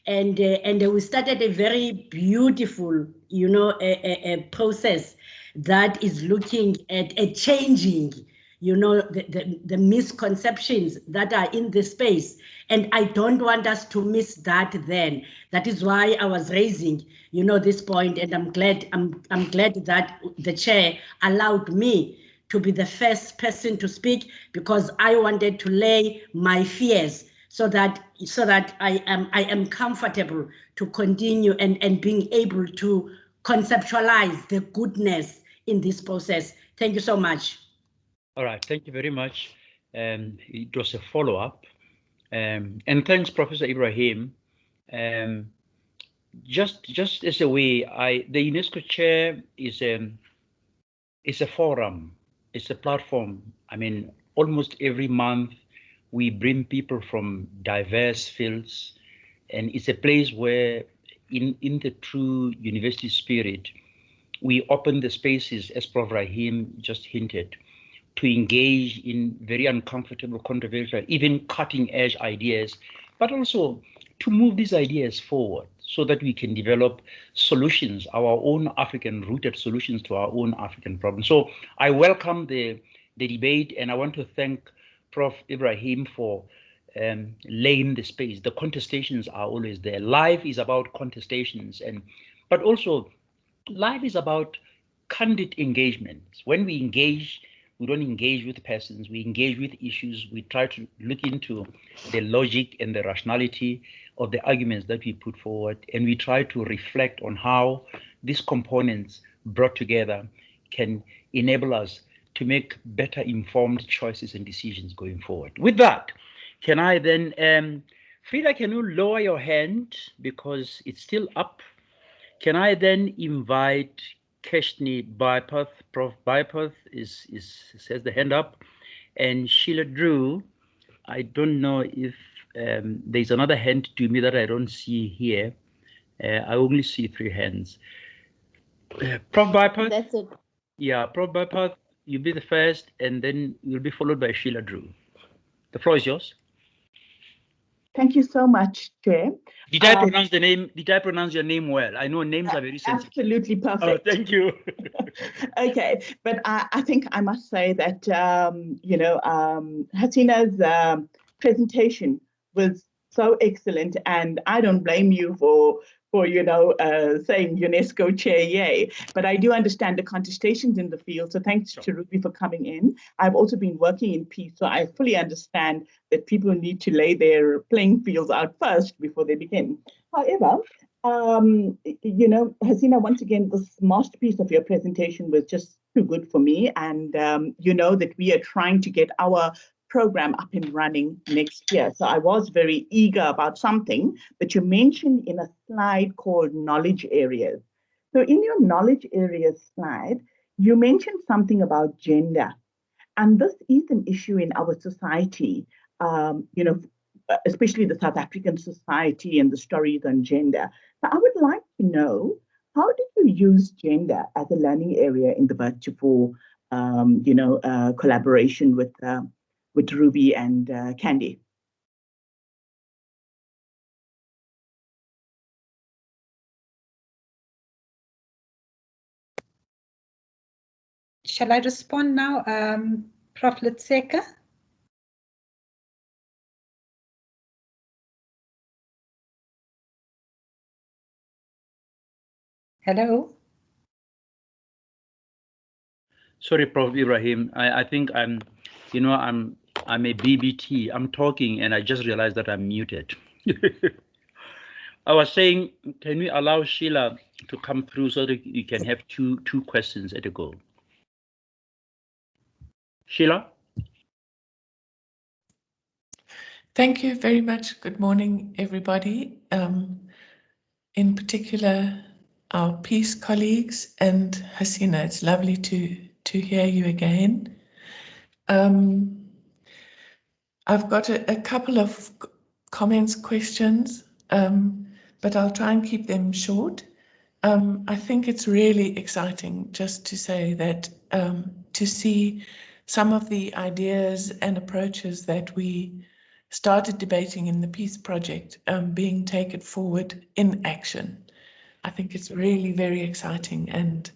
And we started a very beautiful, you know, a process that is looking at changing, you know, the misconceptions that are in the space. And I don't want us to miss that then. That is why I was raising, you know, this point, and I'm glad that the chair allowed me to be the first person to speak, because I wanted to lay my fears so that I am comfortable to continue and being able to conceptualize the goodness in this process. Thank you so much. All right, thank you very much. It was a follow-up. And thanks, Professor Ibrahim. Just as a way, the UNESCO chair is a forum, it's a platform. I mean, almost every month we bring people from diverse fields, and it's a place where, in the true university spirit, we open the spaces, as Prof. Rahim just hinted, to engage in very uncomfortable, controversial, even cutting-edge ideas, but also to move these ideas forward so that we can develop solutions, our own African-rooted solutions to our own African problems. So I welcome the debate, and I want to thank Prof. Ibrahim for laying the space. The contestations are always there. Life is about contestations, but also life is about candid engagements. When we engage, we don't engage with persons, we engage with issues. We try to look into the logic and the rationality of the arguments that we put forward, and we try to reflect on how these components brought together can enable us to make better informed choices and decisions going forward. With that, can I then, Frida, can you lower your hand because it's still up? Can I then invite Keshni Bypath? Prof. Bypath says the hand up, and Sheila Drew. I don't know if there's another hand to me that I don't see here. I only see 3 hands. Prof. Bypath. That's it. Yeah, Prof. Bypath, you'll be the first, and then you'll be followed by Sheila Drew. The floor is yours. Thank you so much, Chair. Did I pronounce the name? Did I pronounce your name well? I know names are very sensitive. Absolutely perfect. Oh, thank you. Okay, but I think I must say that you know, Hasina's presentation was so excellent, and I don't blame you for you know, saying UNESCO chair, yay. But I do understand the contestations in the field. So thanks to Ruby for coming in. I've also been working in peace, so I fully understand that people need to lay their playing fields out first before they begin. However, you know, Hasina, once again, this masterpiece of your presentation was just too good for me. And you know that we are trying to get our program up and running next year. So I was very eager about something that you mentioned in a slide called knowledge areas. So in your knowledge areas slide, you mentioned something about gender. And this is an issue in our society, you know, especially the South African society and the stories on gender. So I would like to know, how did you use gender as a learning area in the Virtue4, you know, collaboration with Ruby and Candy? Shall I respond now, Prof. Litseka? Hello? Sorry, Prof. Ibrahim. I think you know, I'm a BBT. I'm talking and I just realized that I'm muted. I was saying, can we allow Sheila to come through so that you can have two questions at a go? Sheila? Thank you very much. Good morning, everybody. In particular, our peace colleagues and Hasina, it's lovely to hear you again. I've got a couple of comments, questions, but I'll try and keep them short. I think it's really exciting just to say that to see some of the ideas and approaches that we started debating in the Peace Project being taken forward in action. I think it's really very exciting and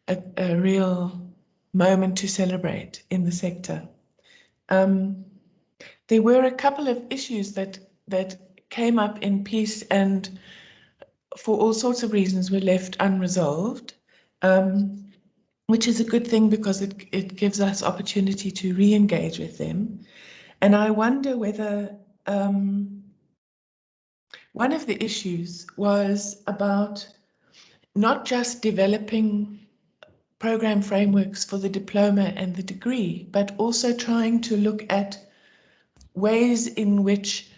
a real moment to celebrate in the sector. There were a couple of issues that came up in Peace and for all sorts of reasons were left unresolved, which is a good thing because it gives us opportunity to re-engage with them. And I wonder whether one of the issues was about not just developing program frameworks for the diploma and the degree, but also trying to look at ways in which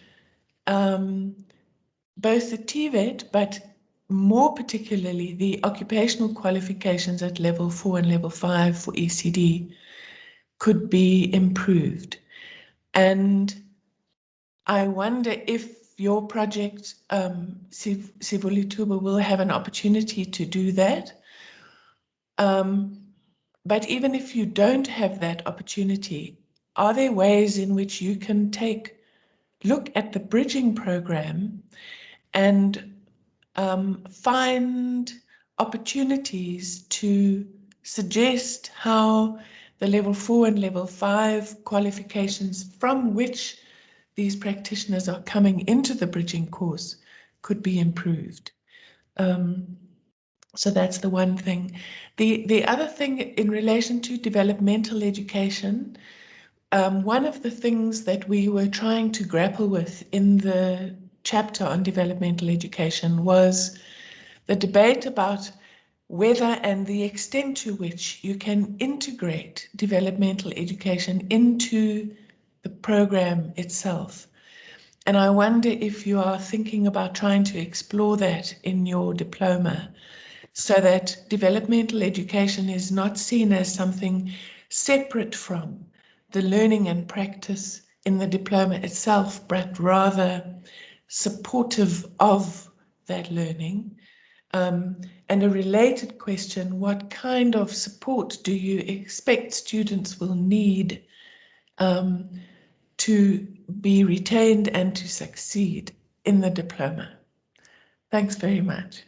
both the TVET, but more particularly the occupational qualifications at level 4 and level 5 for ECD could be improved. And I wonder if your project, Sivulithuba, will have an opportunity to do that. But even if you don't have that opportunity, are there ways in which you can look at the bridging program and find opportunities to suggest how the level 4 and level 5 qualifications from which these practitioners are coming into the bridging course could be improved? So that's the one thing. The other thing in relation to developmental education, one of the things that we were trying to grapple with in the chapter on developmental education was the debate about whether and the extent to which you can integrate developmental education into the program itself. And I wonder if you are thinking about trying to explore that in your diploma, so that developmental education is not seen as something separate from the learning and practice in the diploma itself, but rather supportive of that learning. And a related question, what kind of support do you expect students will need to be retained and to succeed in the diploma? Thanks very much.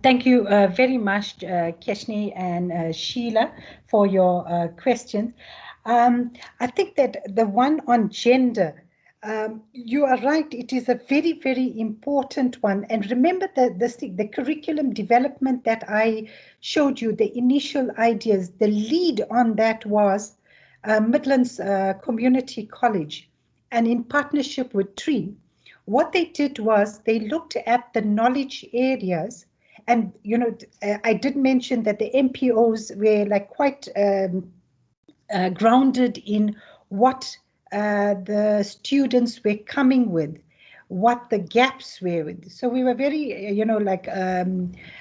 Thank you very much, Keshni and Sheila, for your questions. I think that the one on gender, you are right, it is a very, very important one. And remember the curriculum development that I showed you, the initial ideas, the lead on that was Midlands Community College, and in partnership with TREE. What they did was they looked at the knowledge areas, and I did mention that the MPOs were like quite grounded in what the students were coming with, what the gaps were with. So we were very,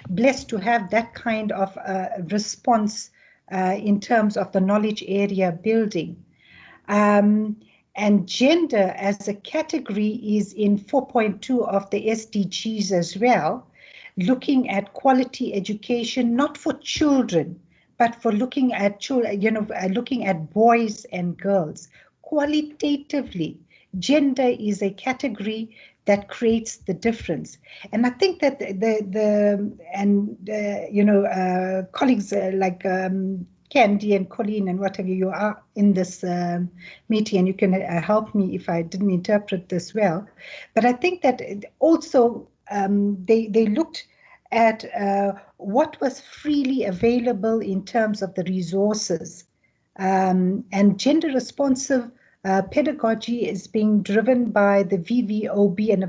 blessed to have that kind of response in terms of the knowledge area building. And gender as a category is in 4.2 of the SDGs as well, looking at quality education, not for children, but for looking at looking at boys and girls. Qualitatively, gender is a category that creates the difference. And I think that colleagues like Candy and Colleen and whatever, you are in this meeting, and you can help me if I didn't interpret this well. But I think that also they looked at what was freely available in terms of the resources, and gender responsive pedagogy is being driven by the VVOB in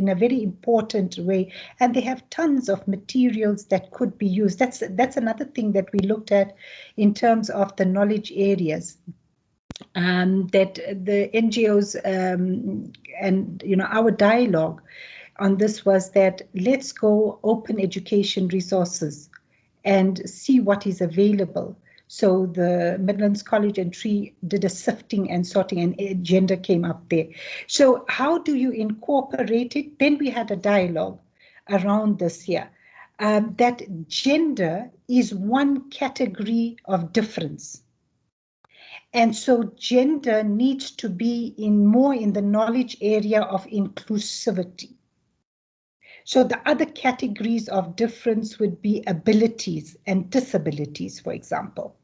a very important way, and they have tons of materials that could be used. That's another thing that we looked at in terms of the knowledge areas, that the NGOs and our dialogue on this was that let's go open education resources and see what is available. So the Midlands College and Tree did a sifting and sorting, and gender came up there. So how do you incorporate it? Then we had a dialogue around this here, that gender is one category of difference. And so gender needs to be more in the knowledge area of inclusivity. So the other categories of difference would be abilities and disabilities, for example.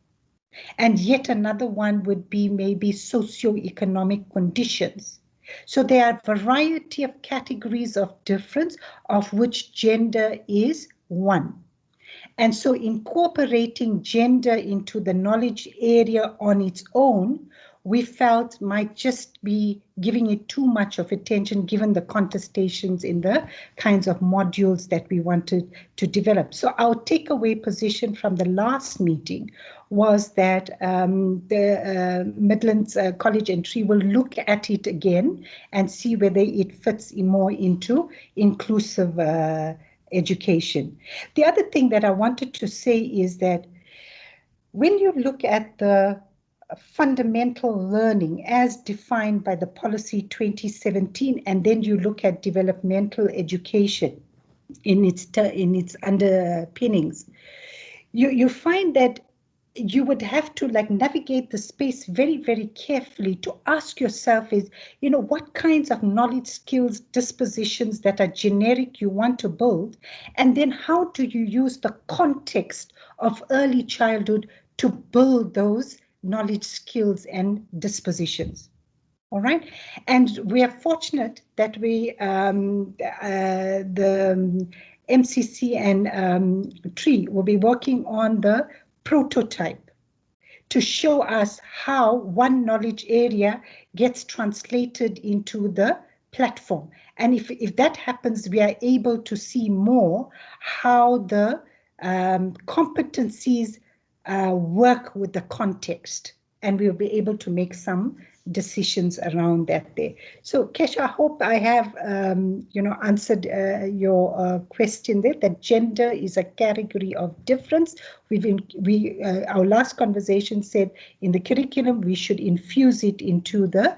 And yet another one would be maybe socioeconomic conditions. So there are a variety of categories of difference, of which gender is one. And so incorporating gender into the knowledge area on its own, we felt might just be giving it too much of attention given the contestations in the kinds of modules that we wanted to develop. So our takeaway position from the last meeting was that the Midlands College and Tree will look at it again and see whether it fits more into inclusive education. The other thing that I wanted to say is that when you look at the fundamental learning as defined by the policy 2017, and then you look at developmental education in its underpinnings, you find that you would have to navigate the space very, very carefully to ask yourself is, what kinds of knowledge, skills, dispositions that are generic you want to build, and then how do you use the context of early childhood to build those knowledge, skills, and dispositions. All right, and we are fortunate that the MCC and Tree will be working on the prototype to show us how one knowledge area gets translated into the platform. And if that happens, we are able to see more how the competencies work with the context, and we'll be able to make some decisions around that there. So Kesha, I hope I have answered your question there, that gender is a category of difference. Our last conversation said in the curriculum we should infuse it into the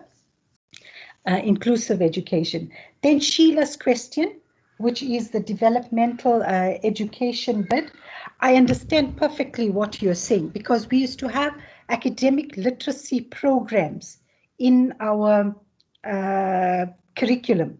inclusive education. Then Sheila's question, which is the developmental education bit. I understand perfectly what you're saying, because we used to have academic literacy programs in our curriculum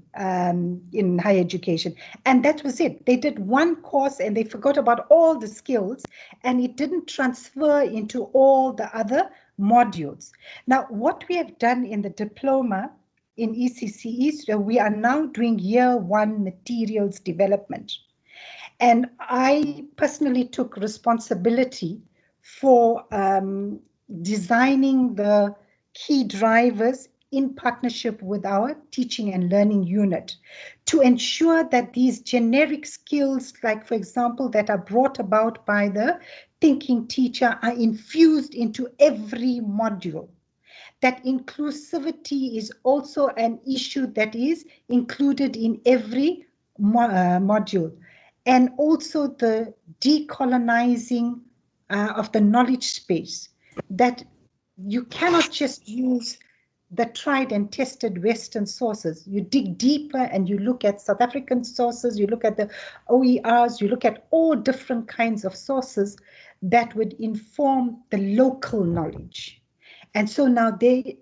in higher education, and that was it. They did one course and they forgot about all the skills, and it didn't transfer into all the other modules. Now, what we have done in the diploma in ECE is we are now doing year one materials development. And I personally took responsibility for designing the key drivers in partnership with our teaching and learning unit to ensure that these generic skills, like for example, that are brought about by the thinking teacher, are infused into every module. That inclusivity is also an issue that is included in every module. And also the decolonizing of the knowledge space, that you cannot just use the tried and tested Western sources. You dig deeper and you look at South African sources, you look at the OERs, you look at all different kinds of sources that would inform the local knowledge. And so now they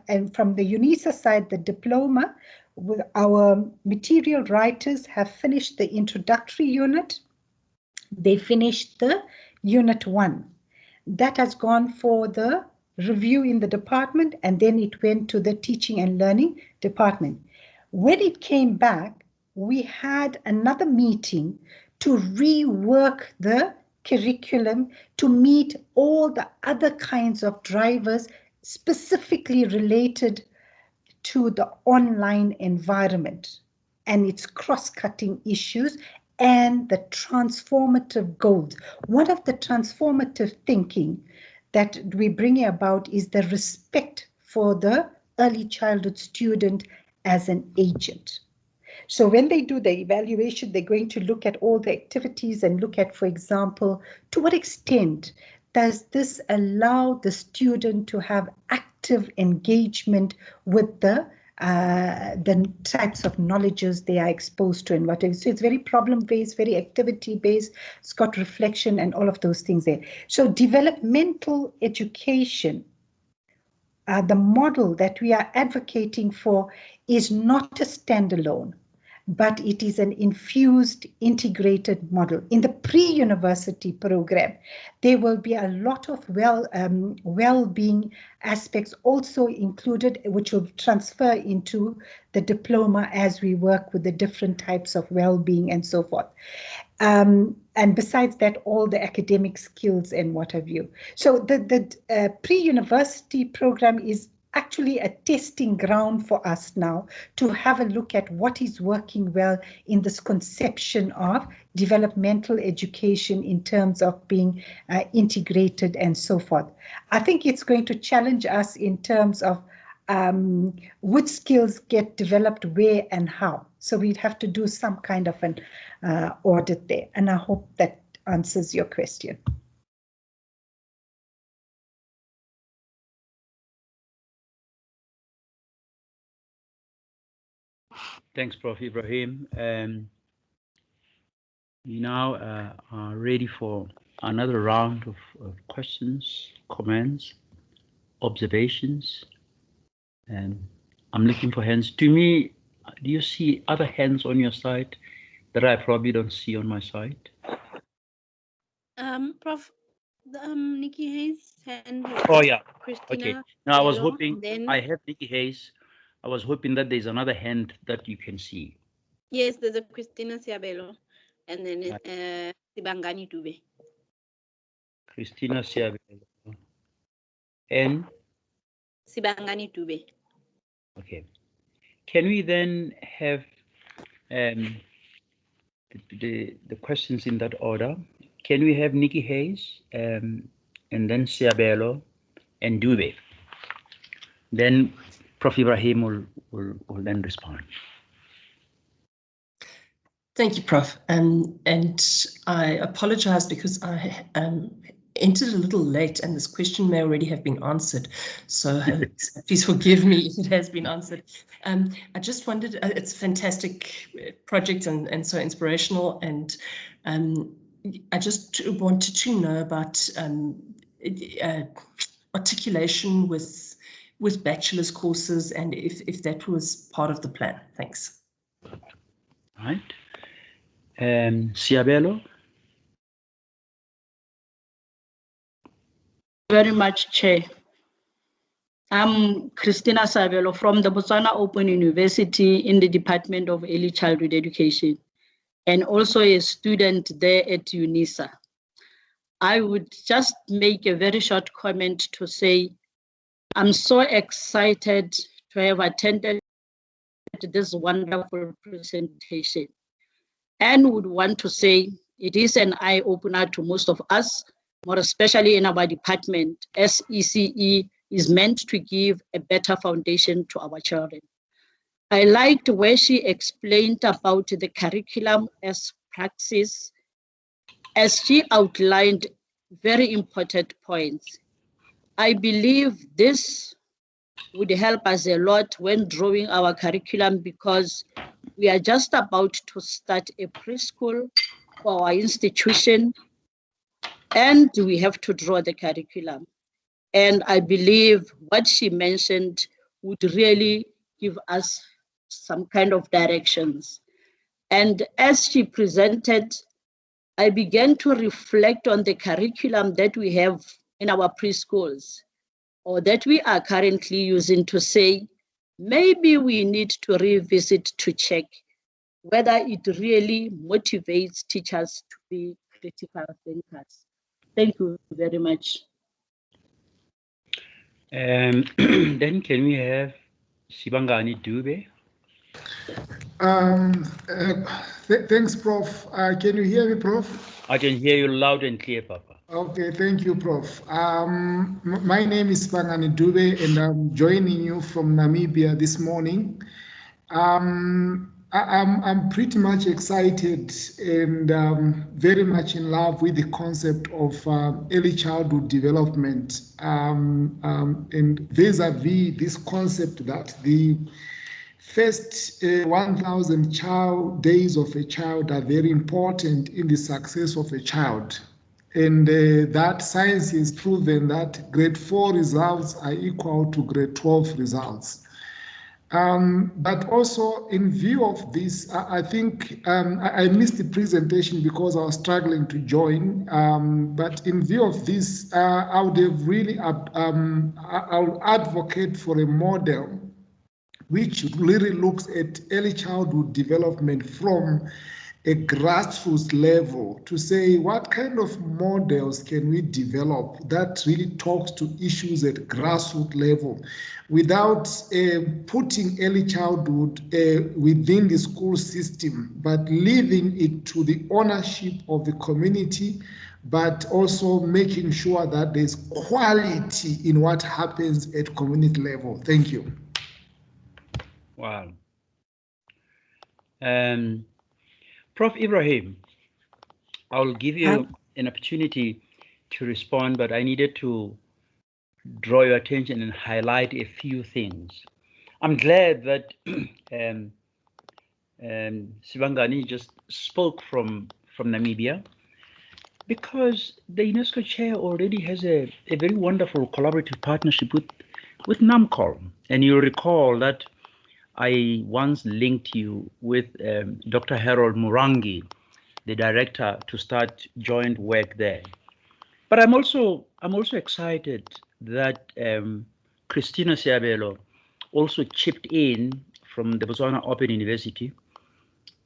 and from the UNISA side, the diploma, with our material writers have finished the introductory unit. They finished the unit 1. That has gone for the review in the department, and then it went to the teaching and learning department. When it came back, we had another meeting to rework the curriculum to meet all the other kinds of drivers specifically related to the online environment and its cross-cutting issues and the transformative goals. One of the transformative thinking that we bring about is the respect for the early childhood student as an agent. So when they do the evaluation, they're going to look at all the activities and look at, for example, to what extent does this allow the student to have active engagement with the types of knowledges they are exposed to and whatever. So it's very problem-based, very activity-based. It's got reflection and all of those things there. So developmental education, the model that we are advocating for is not a standalone, but it is an infused, integrated model. In the pre-university program, there will be a lot of well-being aspects also included, which will transfer into the diploma as we work with the different types of well-being and so forth. And besides that, all the academic skills and what have you. So the pre-university program is actually a testing ground for us now to have a look at what is working well in this conception of developmental education in terms of being integrated and so forth. I think it's going to challenge us in terms of which skills get developed where and how. So we'd have to do some kind of an audit there. And I hope that answers your question. Thanks, Prof. Ibrahim. We now are ready for another round of questions, comments, observations. I'm looking for hands. To me, do you see other hands on your side that I probably don't see on my side? Prof, Nikki Hayes and oh yeah, Christina. Okay. Now I was Yellow, hoping then, I have Nikki Hayes. I was hoping that there's another hand that you can see. Yes, there's a Christina Siabelo, and then Sibangani Dube. Christina Siabelo and Sibangani Dube. Okay. Can we then have the questions in that order? Can we have Nikki Hayes and then Siabelo and Dube? Then Prof. Ibrahim will then respond. Thank you, Prof. And I apologize because I entered a little late and this question may already have been answered. So please forgive me if it has been answered. I just wondered, it's a fantastic project and so inspirational. And I just wanted to know about articulation with bachelor's courses and if that was part of the plan. Thanks. All right. Siabelo. Very much, Chair. I'm Christina Siabelo from the Botswana Open University in the Department of Early Childhood Education, and also a student there at UNISA. I would just make a very short comment to say, I'm so excited to have attended this wonderful presentation and would want to say it is an eye-opener to most of us, more especially in our department, as ECE is meant to give a better foundation to our children. I liked where she explained about the curriculum as praxis, as she outlined very important points. I believe this would help us a lot when drawing our curriculum because we are just about to start a preschool for our institution and we have to draw the curriculum. And I believe what she mentioned would really give us some kind of directions. And as she presented, I began to reflect on the curriculum that we have in our preschools or that we are currently using to say, maybe we need to revisit to check whether it really motivates teachers to be critical thinkers. Thank you very much. Then can we have Sibangani Dube? Thanks, Prof. Can you hear me, Prof? I can hear you loud and clear, Papa. Okay, thank you, Prof. My name is Sibangani Dube, and I'm joining you from Namibia this morning. I'm pretty much excited and very much in love with the concept of early childhood development, and vis-a-vis this concept that the first 1,000 days of a child are very important in the success of a child. And that science has proven that grade 4 results are equal to grade 12 results. But also in view of this, I think I missed the presentation because I was struggling to join. But in view of this, I would have really, I would advocate for a model which really looks at early childhood development from a grassroots level to say what kind of models can we develop that really talks to issues at grassroots level without putting early childhood within the school system, but leaving it to the ownership of the community, but also making sure that there's quality in what happens at community level. Thank you. Wow. Prof. Ibrahim, I'll give you an opportunity to respond, but I needed to draw your attention and highlight a few things. I'm glad that Sibangani just spoke from Namibia, because the UNESCO chair already has a very wonderful collaborative partnership with NAMCOL. And you'll recall that I once linked you with Dr. Harold Murangi, the director, to start joint work there. But I'm also excited that Christina Siabelo also chipped in from the Botswana Open University.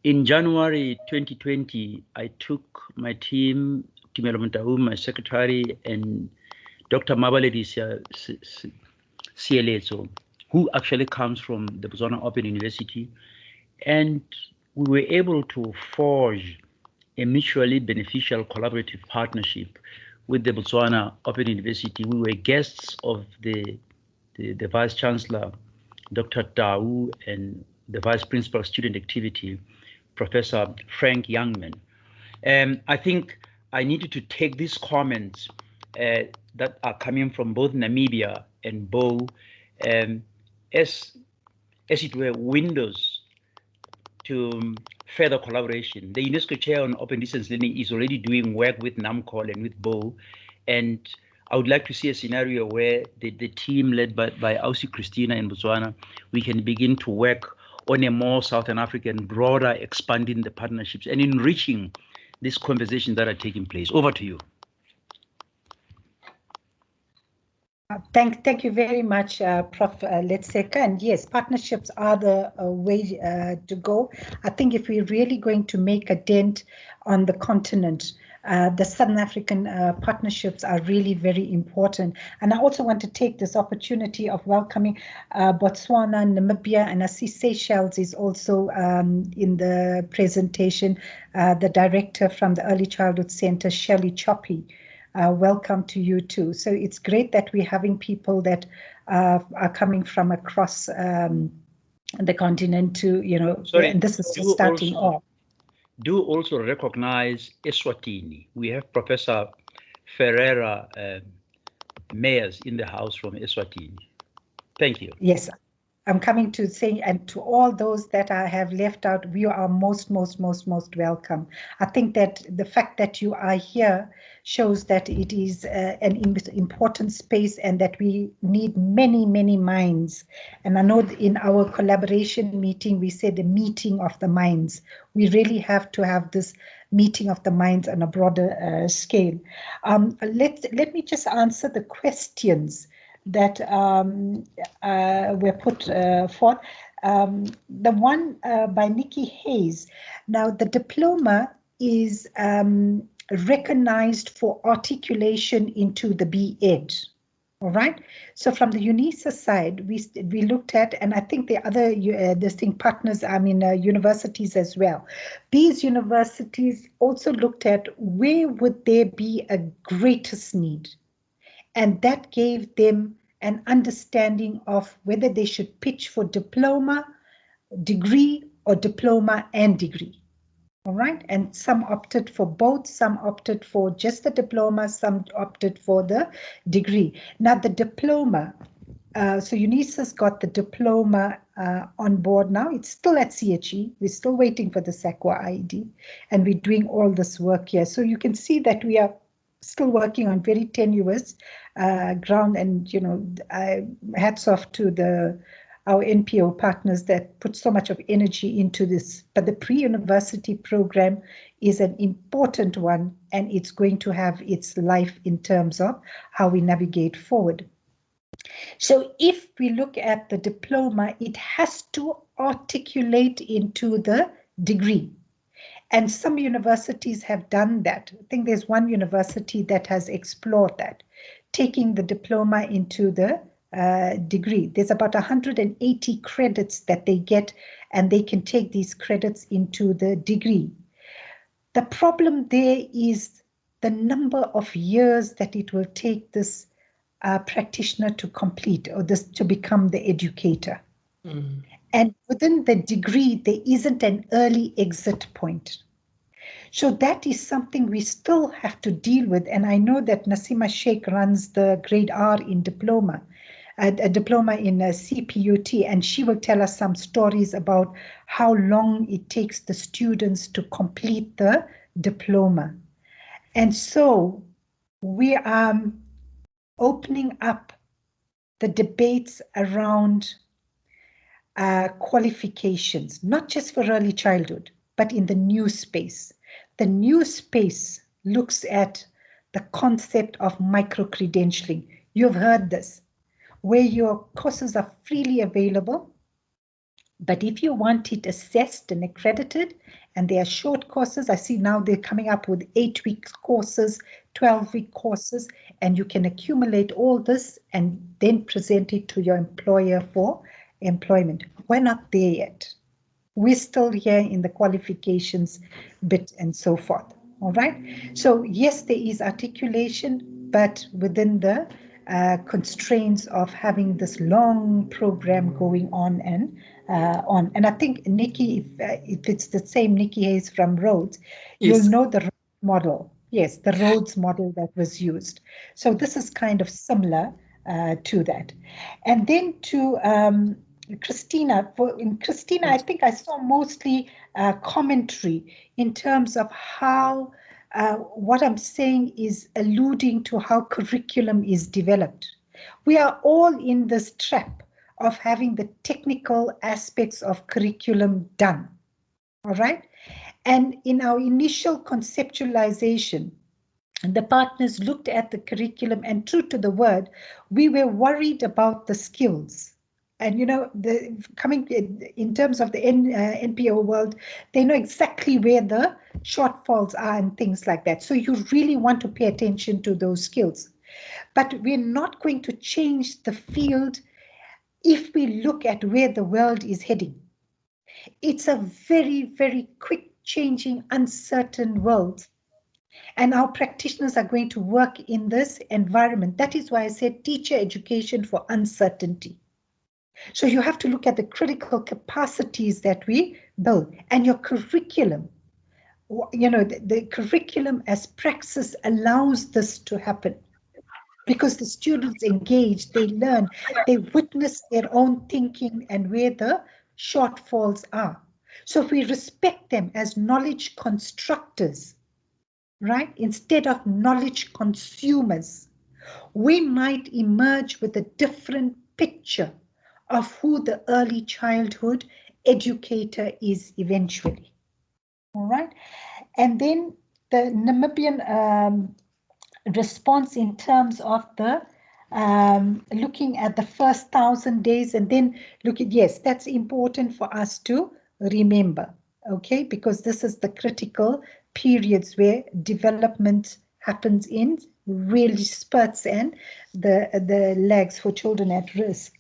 In January 2020, I took my team, Tumelo Mtahu, my secretary, and Dr. Mabaledi Sielezo, who actually comes from the Botswana Open University, and we were able to forge a mutually beneficial collaborative partnership with the Botswana Open University. We were guests of the Vice Chancellor, Dr. Tau, and the Vice Principal of Student Activity, Professor Frank Youngman. I think I needed to take these comments that are coming from both Namibia and Bo as it were windows to further collaboration. The UNESCO Chair on Open Distance Learning is already doing work with NAMCOL and with Bo, and I would like to see a scenario where the team led by Ausi Christina in Botswana, we can begin to work on a more Southern African, broader, expanding the partnerships and enriching these conversations that are taking place. Over to you. Thank you very much, Prof. Letseka. And yes, partnerships are the way to go. I think if we're really going to make a dent on the continent, the Southern African partnerships are really very important. And I also want to take this opportunity of welcoming Botswana, Namibia, and I see Seychelles is also in the presentation, the director from the Early Childhood Center, Shelley Choppy. Welcome to you too. So it's great that we're having people that are coming from across the continent to, you know, and this is just starting off. Do also recognize Eswatini. We have Professor Ferreira Mayers in the house from Eswatini. Thank you. Yes, I'm coming to say, and to all those that I have left out, we are most welcome. I think that the fact that you are here shows that it is an important space and that we need many minds. And I know in our collaboration meeting, we said the meeting of the minds. We really have to have this meeting of the minds on a broader scale. Let me just answer the questions that were put forth. The one by Nikki Hayes. Now, the diploma is recognized for articulation into the B.Ed. All right. So from the UNISA side, we looked at, and I think the other distinct partners, I mean, universities as well. These universities also looked at where would there be a greatest need. And that gave them an understanding of whether they should pitch for diploma, degree, or diploma and degree. All right, and some opted for both, some opted for just the diploma, some opted for the degree. Now the diploma, so UNISA's got the diploma on board now. It's still at CHE. We're still waiting for the SACWA IED, and we're doing all this work here. So you can see that we are still working on very tenuous ground, and hats off to our NPO partners that put so much of energy into this. But the pre-university program is an important one, and it's going to have its life in terms of how we navigate forward. So if we look at the diploma, it has to articulate into the degree. And some universities have done that. I think there's one university that has explored that, taking the diploma into the degree. There's about 180 credits that they get, and they can take these credits into the degree. The problem there is the number of years that it will take this practitioner to complete, or this to become the educator. Mm. And within the degree, there isn't an early exit point. So that is something we still have to deal with. And I know that Nasima Sheikh runs the grade R in diploma, a diploma in CPUT, and she will tell us some stories about how long it takes the students to complete the diploma. And so we are opening up the debates around qualifications, not just for early childhood, but in the new space. The new space looks at the concept of micro-credentialing. You've heard this, where your courses are freely available, but if you want it assessed and accredited, and they are short courses, I see now they're coming up with 8-week courses, 12-week courses, and you can accumulate all this and then present it to your employer for employment. We're not there yet. We're still here in the qualifications bit and so forth. All right. So yes, there is articulation, but within the constraints of having this long program going on and on. And I think Nikki, if it's the same Nikki Hayes from Rhodes, yes, you'll know the model. Yes, the Rhodes model that was used. So this is kind of similar to that. And then to Christina, I think I saw mostly commentary in terms of how what I'm saying is alluding to how curriculum is developed. We are all in this trap of having the technical aspects of curriculum done, all right? And in our initial conceptualization, the partners looked at the curriculum, and true to the word, we were worried about the skills. And coming in terms of the NPO world, they know exactly where the shortfalls are and things like that. So you really want to pay attention to those skills. But we're not going to change the field if we look at where the world is heading. It's a very, very quick changing, uncertain world. And our practitioners are going to work in this environment. That is why I said teacher education for uncertainty. So you have to look at the critical capacities that we build, and your curriculum. The curriculum as praxis allows this to happen, because the students engage, they learn, they witness their own thinking and where the shortfalls are. So if we respect them as knowledge constructors, right, instead of knowledge consumers, we might emerge with a different picture of who the early childhood educator is eventually. All right. And then the Namibian response in terms of the looking at the first 1,000 days, and then look at, yes, that's important for us to remember, okay, because this is the critical periods where development happens in really spurts and the lags for children at risk.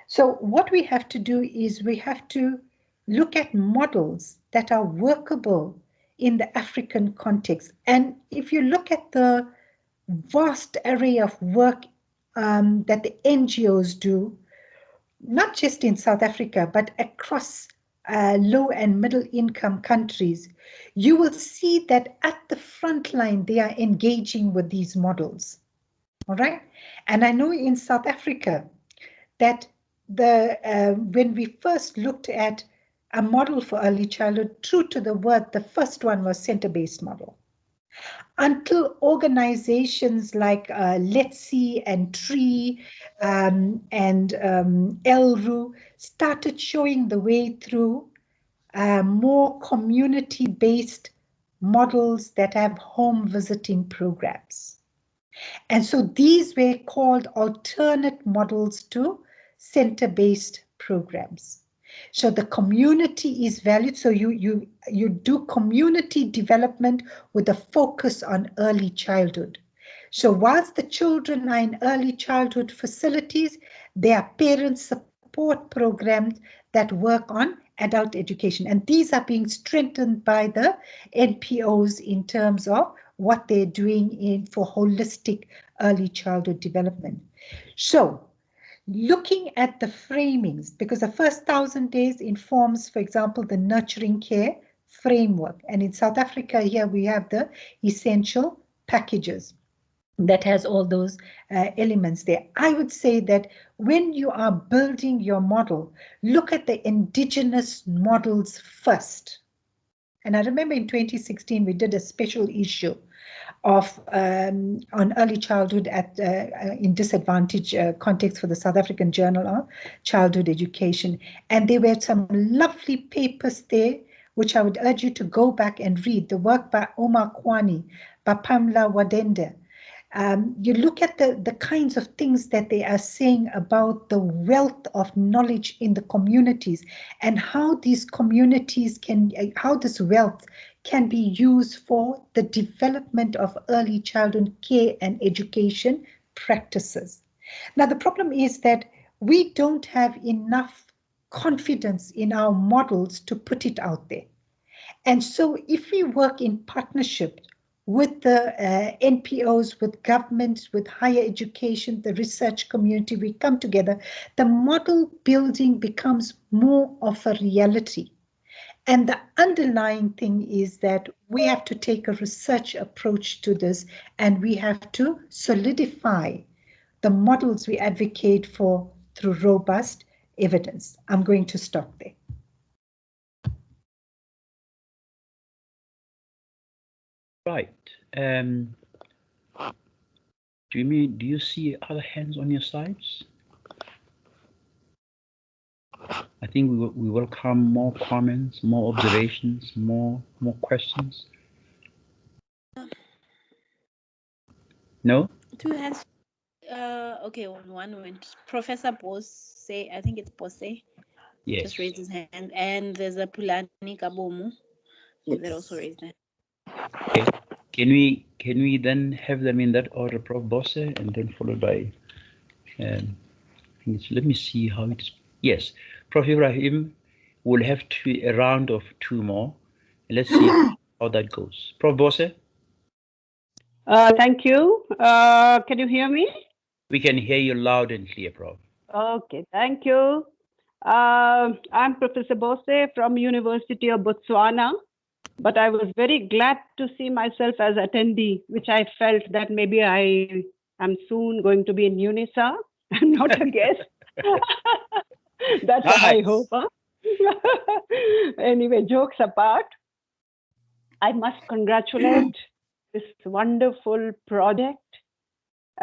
So what we have to do is we have to look at models that are workable in the African context. And if you look at the vast array of work that the NGOs do, not just in South Africa, but across low and middle income countries, you will see that at the front line, they are engaging with these models. All right. And I know in South Africa that when we first looked at a model for early childhood, true to the word, the first one was center-based model. Until organizations like Let's See and Tree and Elru started showing the way through more community-based models that have home visiting programs. And so these were called alternate models to center-based programs. So the community is valued. So you do community development with a focus on early childhood. So whilst the children are in early childhood facilities, there are parent support programs that work on adult education. And these are being strengthened by the NPOs in terms of what they're doing for holistic early childhood development. So looking at the framings, because the first 1,000 days informs, for example, the nurturing care framework. And in South Africa here, we have the essential packages that has all those elements there. I would say that when you are building your model, look at the indigenous models first. And I remember in 2016, we did a special issue of on early childhood in disadvantaged context for the South African Journal of Childhood Education. And there were some lovely papers there, which I would urge you to go back and read. The work by Omar Kwani, by Pamela Wadende. You look at the kinds of things that they are saying about the wealth of knowledge in the communities and how these communities how this wealth can be used for the development of early childhood care and education practices. Now, the problem is that we don't have enough confidence in our models to put it out there. And so if we work in partnership with the NPOs, with governments, with higher education, the research community, we come together, the model building becomes more of a reality. And the underlying thing is that we have to take a research approach to this, and we have to solidify the models we advocate for through robust evidence. I'm going to stop there. Right. Do you see other hands on your sides? I think we welcome more comments, more observations, more questions. No? Two hands. Okay, one went. Professor Bose, I think it's Bose. Yes. Just raised his hand, and there's a Pulani Kabomu that also raised it. Okay. Can we then have them in that order, Prof. Bose, and then followed by? Let me see how it's. Yes, Prof. Ibrahim will have a round of 2 more. Let's see how that goes. Prof. Bose? Thank you. Can you hear me? We can hear you loud and clear, Prof. Okay, thank you. I'm Professor Bose from University of Botswana, but I was very glad to see myself as attendee, which I felt that maybe I am soon going to be in UNISA. I'm not a guest. That's nice. A high hope. Huh? Anyway, jokes apart, I must congratulate this wonderful project,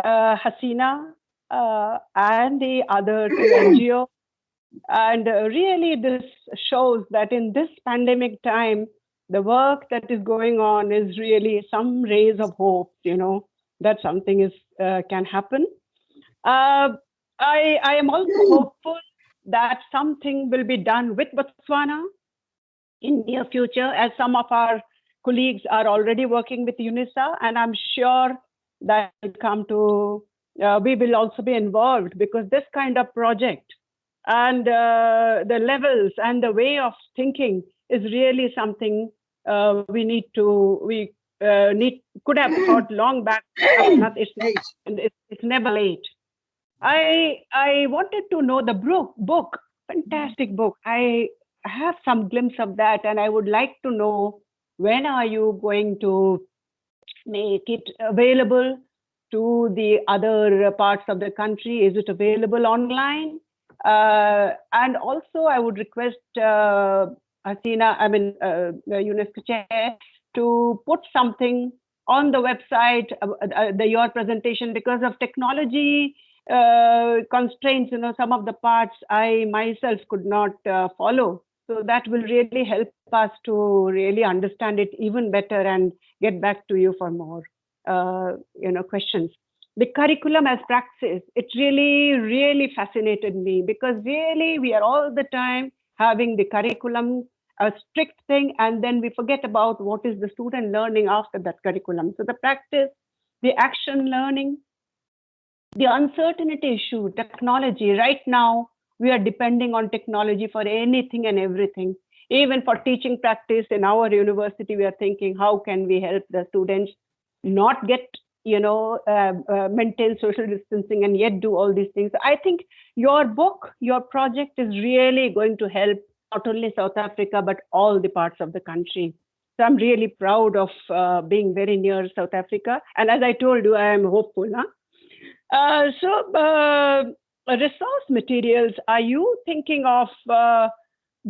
Hasina and the other two NGOs. And really this shows that in this pandemic time, the work that is going on is really some rays of hope, that something is can happen. I am also hopeful that something will be done with Botswana in near future, as some of our colleagues are already working with UNISA, and I'm sure that will come to, we will also be involved, because this kind of project and the levels and the way of thinking is really something we could have thought long back. It's never late. I wanted to know the book, fantastic book. I have some glimpse of that, and I would like to know, when are you going to make it available to the other parts of the country? Is it available online? And also, I would request Hasina, the UNESCO chair, to put something on the website, your presentation, because of technology constraints, some of the parts I myself could not follow. So that will really help us to really understand it even better and get back to you for more, questions. The curriculum as practice, it really, really fascinated me, because really we are all the time having the curriculum, a strict thing, and then we forget about what is the student learning after that curriculum. So the practice, the action learning, the uncertainty issue, technology. Right now, we are depending on technology for anything and everything. Even for teaching practice in our university, we are thinking, how can we help the students not get, maintain social distancing and yet do all these things? I think your book, your project is really going to help not only South Africa, but all the parts of the country. So I'm really proud of being very near South Africa. And as I told you, I am hopeful. Resource materials, are you thinking of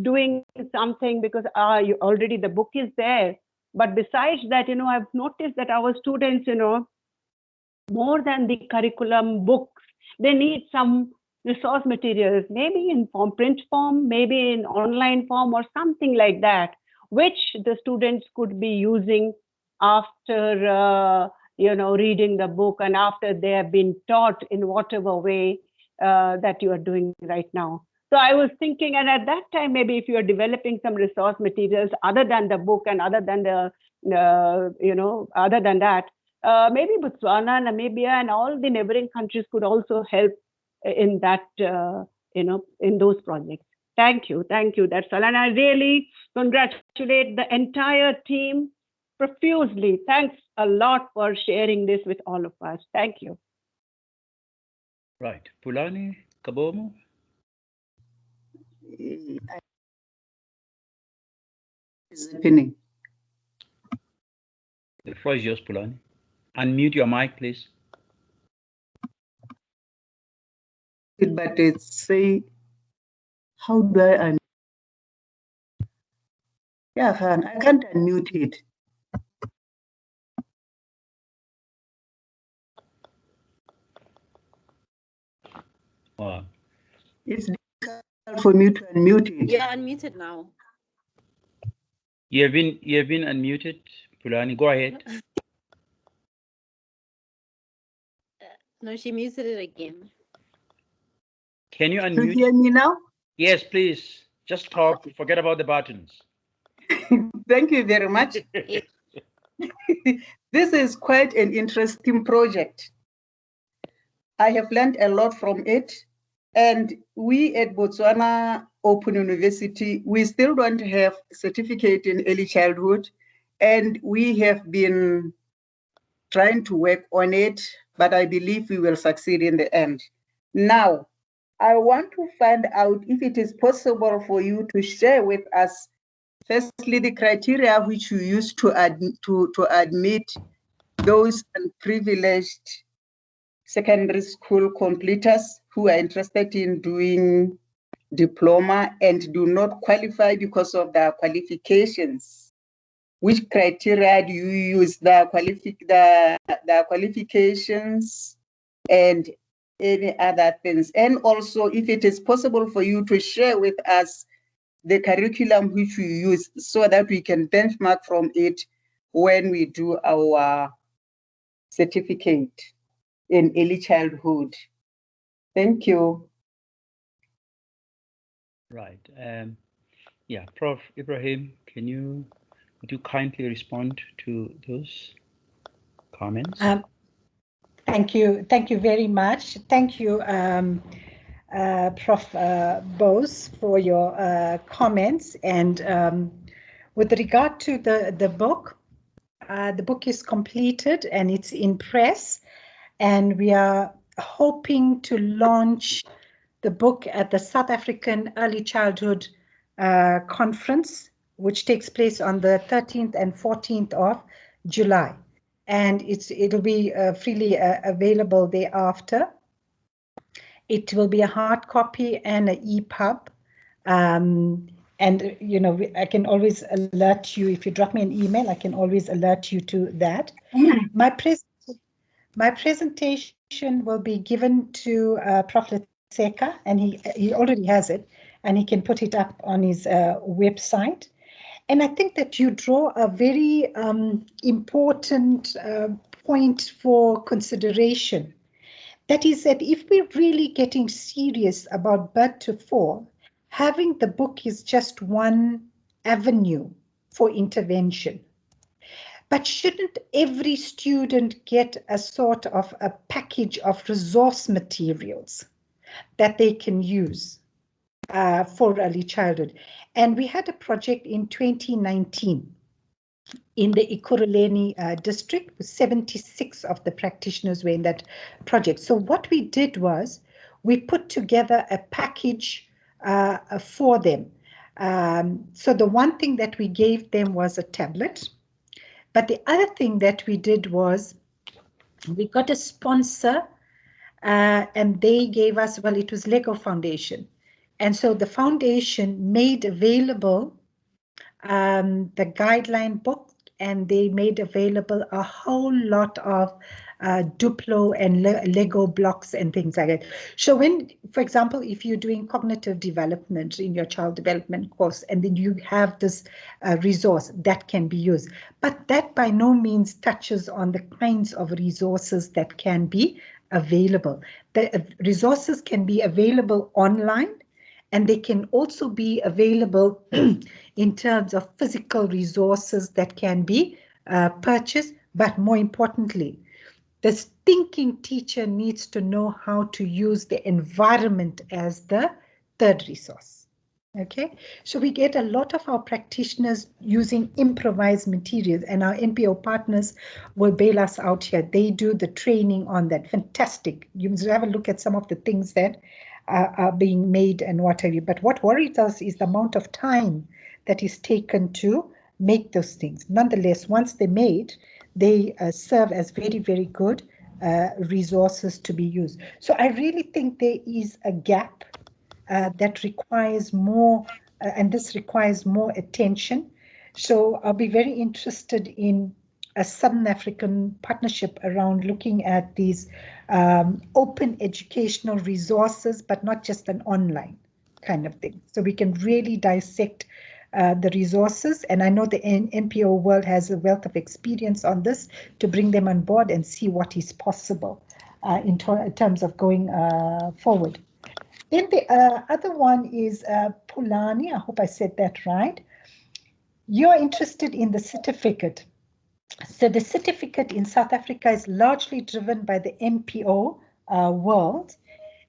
doing something? Because already the book is there. But besides that, I've noticed that our students, more than the curriculum books, they need some resource materials, maybe in print form, maybe in online form or something like that, which the students could be using after reading the book and after they have been taught in whatever way that you are doing right now. So I was thinking, and at that time, maybe if you are developing some resource materials other than the book and other than other than that, maybe Botswana, Namibia, and all the neighboring countries could also help in that, in those projects. Thank you. That's all. And I really congratulate the entire team profusely. Thanks a lot for sharing this with all of us. Thank you. Right. Pulani, Kabomo? Is happening. The floor is yours, Pulani. Unmute your mic, please. But it's say, how do I unmute? Yeah, I can't unmute it. Wow. It's difficult for me to unmute it. You're unmuted now. You have been unmuted, Pulani. Go ahead. No, she muted it again. Can you Can you unmute? hear me now? Yes, please. Just talk. Forget about the buttons. Thank you very much. This is quite an interesting project. I have learned a lot from it. And we at Botswana Open University, we still don't have a certificate in early childhood. And we have been trying to work on it, but I believe we will succeed in the end. Now, I want to find out if it is possible for you to share with us, firstly, the criteria which you use to admit those unprivileged secondary school completers who are interested in doing diploma and do not qualify because of their qualifications. Which criteria do you use, the qualifications and any other things? And also, if it is possible for you to share with us the curriculum which you use so that we can benchmark from it when we do our certificate in early childhood. Thank you. Right. Yeah, Prof. Ibrahim, would you kindly respond to those comments? Thank you very much. Thank you, Prof. Bose, for your comments. And with regard to the book is completed and it's in press, and we are hoping to launch the book at the South African Early Childhood conference, which takes place on the 13th and 14th of July. And it'll be freely available thereafter. It will be a hard copy and an EPUB. And, you know, I can always alert you. If you drop me an email, I can always alert you to that. My presentation will be given to Prof. Letseka, and he already has it, and he can put it up on his website. And I think that you draw a very important point for consideration. That is that if we're really getting serious about birth to four, having the book is just one avenue for intervention. But shouldn't every student get a sort of a package of resource materials that they can use for early childhood? And we had a project in 2019 in the Ekurhuleni district, with 76 of the practitioners were in that project. So what we did was we put together a package for them. So the one thing that we gave them was a tablet. But the other thing that we did was we got a sponsor and they gave us, well, it was Lego Foundation. And so the foundation made available the guideline book, and they made available a whole lot of Duplo and Lego blocks and things like that. So when, for example, if you're doing cognitive development in your child development course, and then you have this resource that can be used, but that by no means touches on the kinds of resources that can be available. The resources can be available online, and they can also be available in terms of physical resources that can be purchased. But more importantly, the thinking teacher needs to know how to use the environment as the third resource. Okay, so we get a lot of our practitioners using improvised materials, and our NPO partners will bail us out here. They do the training on that. Fantastic. You must have a look at some of the things that are being made and what have you. But what worries us is the amount of time that is taken to make those things. Nonetheless, once they're made, they serve as very, very good resources to be used. So I really think there is a gap that requires more, and this requires more attention. So I'll be very interested in a Southern African partnership around looking at these open educational resources, but not just an online kind of thing. So we can really dissect the resources. And I know the NPO world has a wealth of experience on this, to bring them on board and see what is possible in terms of going forward. Then the other one is Pulani. I hope I said that right. You're interested in the certificate. So the certificate in South Africa is largely driven by the NPO world.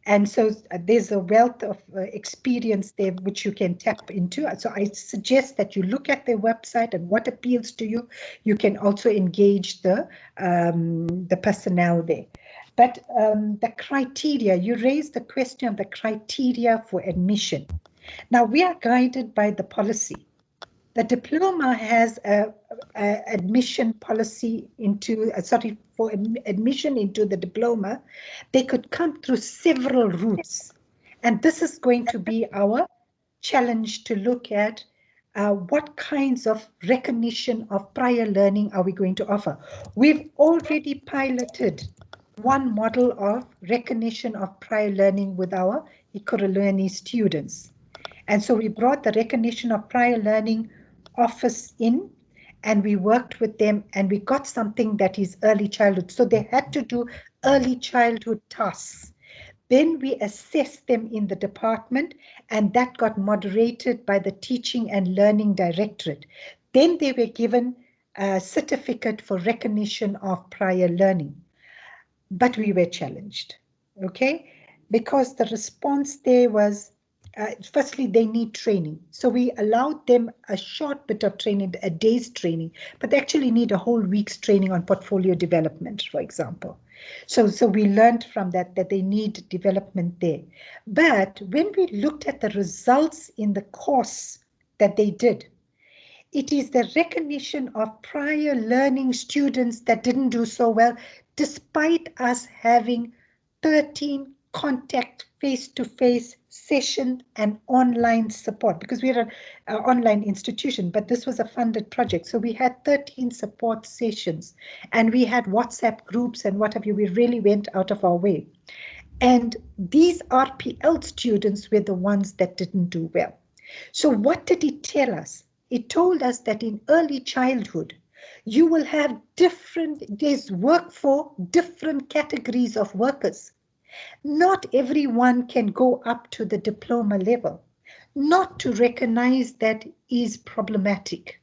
And so there's a wealth of experience there which you can tap into. So I suggest that you look at their website and what appeals to you. You can also engage the personnel there. But the criteria, you raised the question of the criteria for admission. Now we are guided by the policy. The diploma has a admission policy into, for admission into the diploma. They could come through several routes. And this is going to be our challenge, to look at what kinds of recognition of prior learning are we going to offer. We've already piloted one model of recognition of prior learning with our Ekurhuleni students. And so we brought the recognition of prior learning office in, and we worked with them, and we got something that is early childhood. So they had to do early childhood tasks. Then we assessed them in the department, and that got moderated by the Teaching and Learning Directorate. Then they were given a certificate for recognition of prior learning. But we were challenged, okay? Because the response there was, firstly, they need training. So we allowed them a short bit of training, a day's training, but they actually need a whole week's training on portfolio development, for example. So we learned from that they need development there. But when we looked at the results in the course that they did, it is the recognition of prior learning students that didn't do so well, despite us having 13 contact face-to-face session and online support, because we're an online institution, but this was a funded project. So we had 13 support sessions and we had WhatsApp groups and what have you. We really went out of our way. And these RPL students were the ones that didn't do well. So what did it tell us? It told us that in early childhood, you will have there's work for different categories of workers. Not everyone can go up to the diploma level. Not to recognize that is problematic.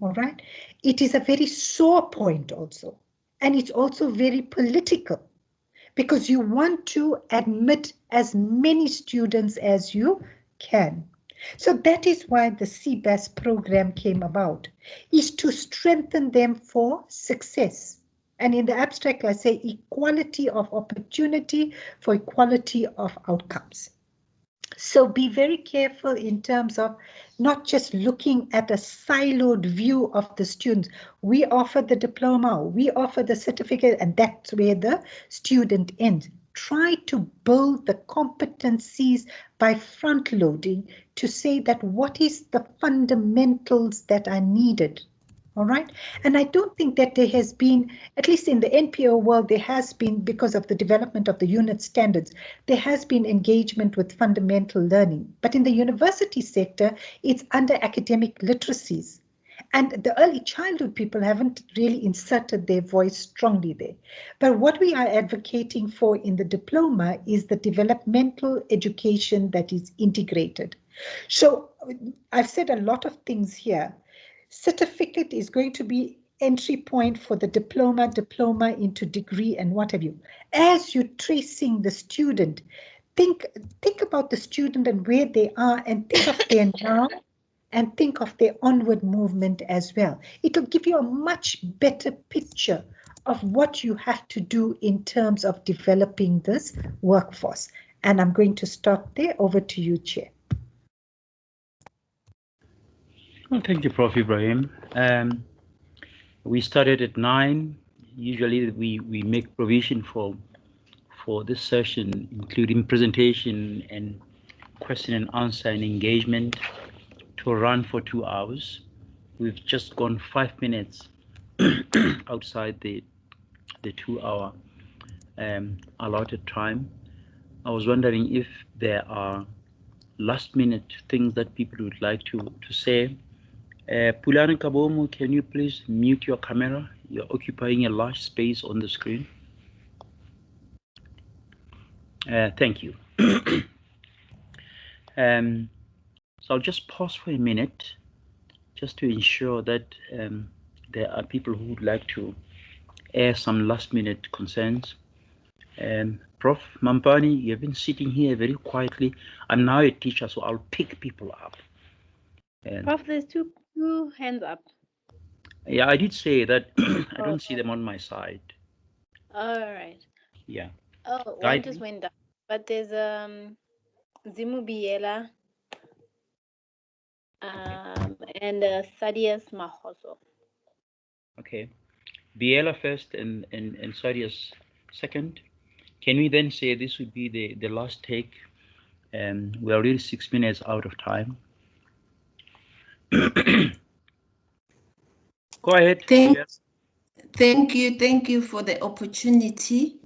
All right. It is a very sore point also. And it's also very political because you want to admit as many students as you can. So that is why the CBAS program came about, is to strengthen them for success. And in the abstract, I say equality of opportunity for equality of outcomes. So be very careful in terms of not just looking at a siloed view of the students. We offer the diploma, we offer the certificate, and that's where the student ends. Try to build the competencies by front loading to say that what is the fundamentals that are needed. All right. And I don't think that there has been, at least in the NPO world, there has been, because of the development of the unit standards, there has been engagement with fundamental learning. But in the university sector, it's under academic literacies. And the early childhood people haven't really inserted their voice strongly there. But what we are advocating for in the diploma is the developmental education that is integrated. So I've said a lot of things here. Certificate is going to be entry point for the diploma into degree and what have you. As you're tracing the student, think about the student and where they are and think of their now and think of their onward movement as well. It will give you a much better picture of what you have to do in terms of developing this workforce. And I'm going to stop there. Over to you, Chair. Well, thank you, Prof. Ibrahim. We started at 9. Usually we make provision for this session, including presentation and question and answer and engagement, to run for 2 hours. We've just gone 5 minutes outside the 2 hour allotted time. I was wondering if there are last minute things that people would like to say. Pulana Kabomu, can you please mute your camera? You're occupying a large space on the screen. Thank you. So I'll just pause for a minute just to ensure that there are people who would like to air some last minute concerns. Prof. Mampani, you've been sitting here very quietly. I'm now a teacher, so I'll pick people up. Prof, there's two hands up. Yeah, I did say that I don't see them on my side. All right. Yeah. Oh, one just went down. But there's Zimu Biela and Sadias Mahoso. Okay. Biela first and Sadias second. Can we then say this would be the last take? We're already 6 minutes out of time. Go ahead. Thank you for the opportunity.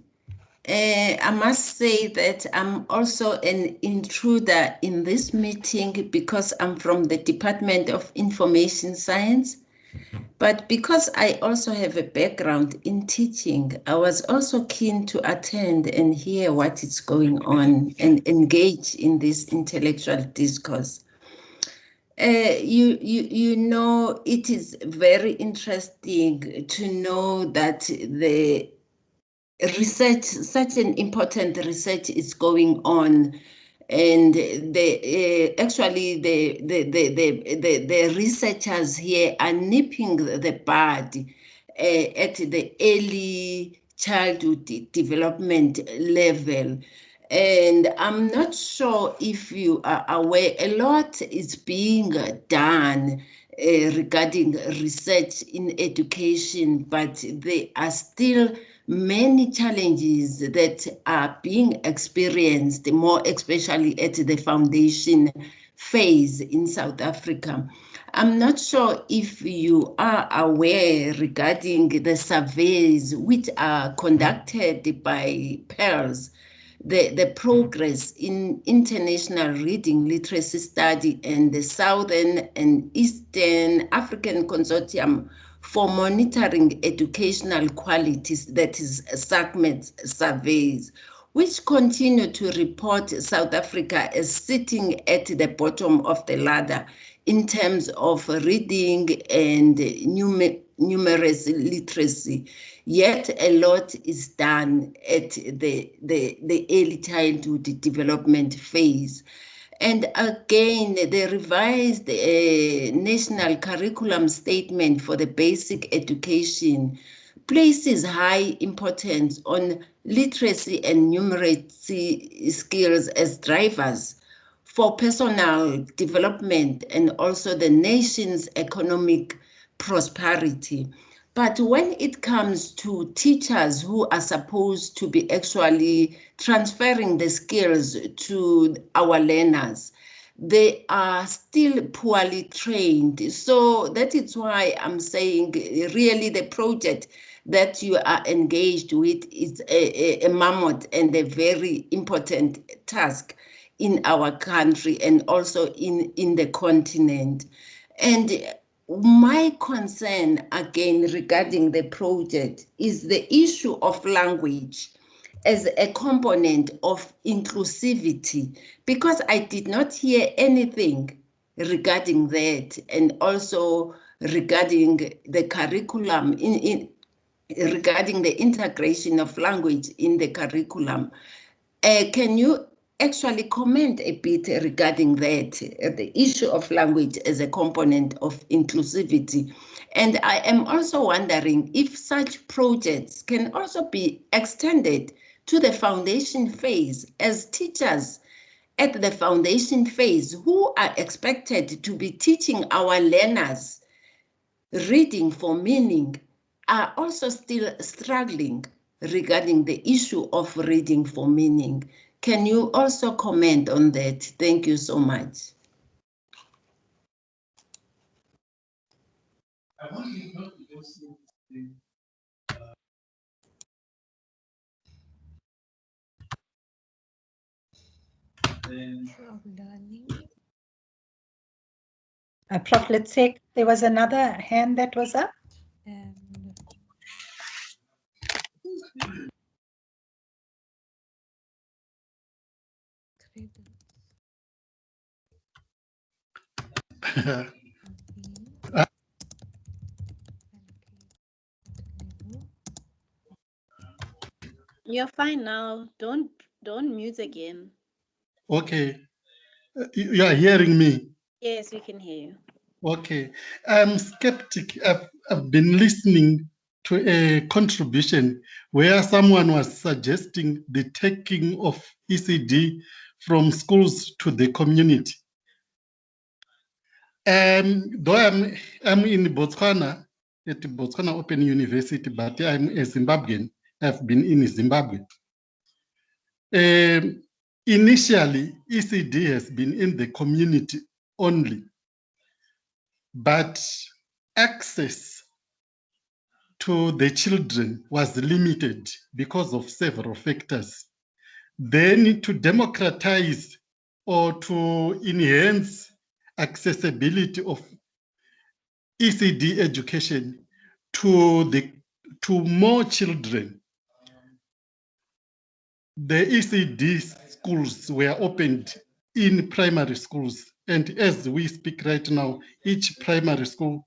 I must say that I'm also an intruder in this meeting because I'm from the Department of Information Science. But because I also have a background in teaching, I was also keen to attend and hear what is going on and engage in this intellectual discourse. You know, it is very interesting to know that the research, such an important research is going on, and actually the researchers here are nipping the bud at the early childhood development level. And I'm not sure if you are aware, a lot is being done regarding research in education, but there are still many challenges that are being experienced, more especially at the foundation phase in South Africa. I'm not sure if you are aware regarding the surveys which are conducted by PEARS, the progress in international reading literacy study and the Southern and Eastern African Consortium for monitoring educational qualities, that is SACMED surveys, which continue to report South Africa as sitting at the bottom of the ladder in terms of reading and numeracy literacy. Yet a lot is done at the early childhood development phase. And again, the revised national curriculum statement for the basic education places high importance on literacy and numeracy skills as drivers for personal development and also the nation's economic prosperity. But when it comes to teachers who are supposed to be actually transferring the skills to our learners, they are still poorly trained. So that is why I'm saying really the project that you are engaged with is a mammoth and a very important task in our country and also in the continent. And my concern again regarding the project is the issue of language as a component of inclusivity, because I did not hear anything regarding that, and also regarding the curriculum regarding the integration of language in the curriculum. Can you actually comment a bit regarding that, the issue of language as a component of inclusivity? And I am also wondering if such projects can also be extended to the foundation phase, as teachers at the foundation phase who are expected to be teaching our learners reading for meaning are also still struggling regarding the issue of reading for meaning. Can you also comment on that? Thank you so much. Prof, let's say there was another hand that was up. You're fine now. Don't mute again. Okay. You are hearing me? Yes, we can hear you. Okay. I'm skeptic. I've been listening to a contribution where someone was suggesting the taking of ECD from schools to the community. Though I'm in Botswana, at Botswana Open University, but I'm a Zimbabwean. I've been in Zimbabwe. Initially, ECD has been in the community only, but access to the children was limited because of several factors. Then to democratize or to enhance accessibility of ECD education to more children, the ECD schools were opened in primary schools. And as we speak right now, each primary school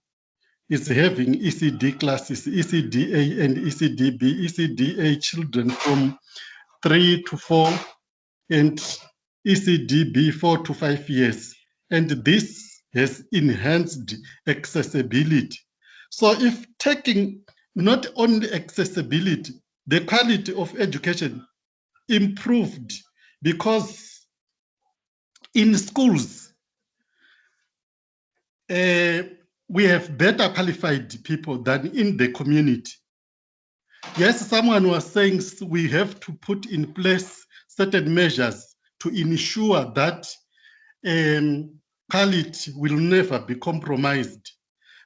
is having ECD classes, ECDA and ECDB, ECDA children from 3 to 4 and ECDB 4 to 5 years. And this has enhanced accessibility. So if taking not only accessibility, the quality of education improved because in schools, we have better qualified people than in the community. Yes, someone was saying we have to put in place certain measures to ensure that quality will never be compromised.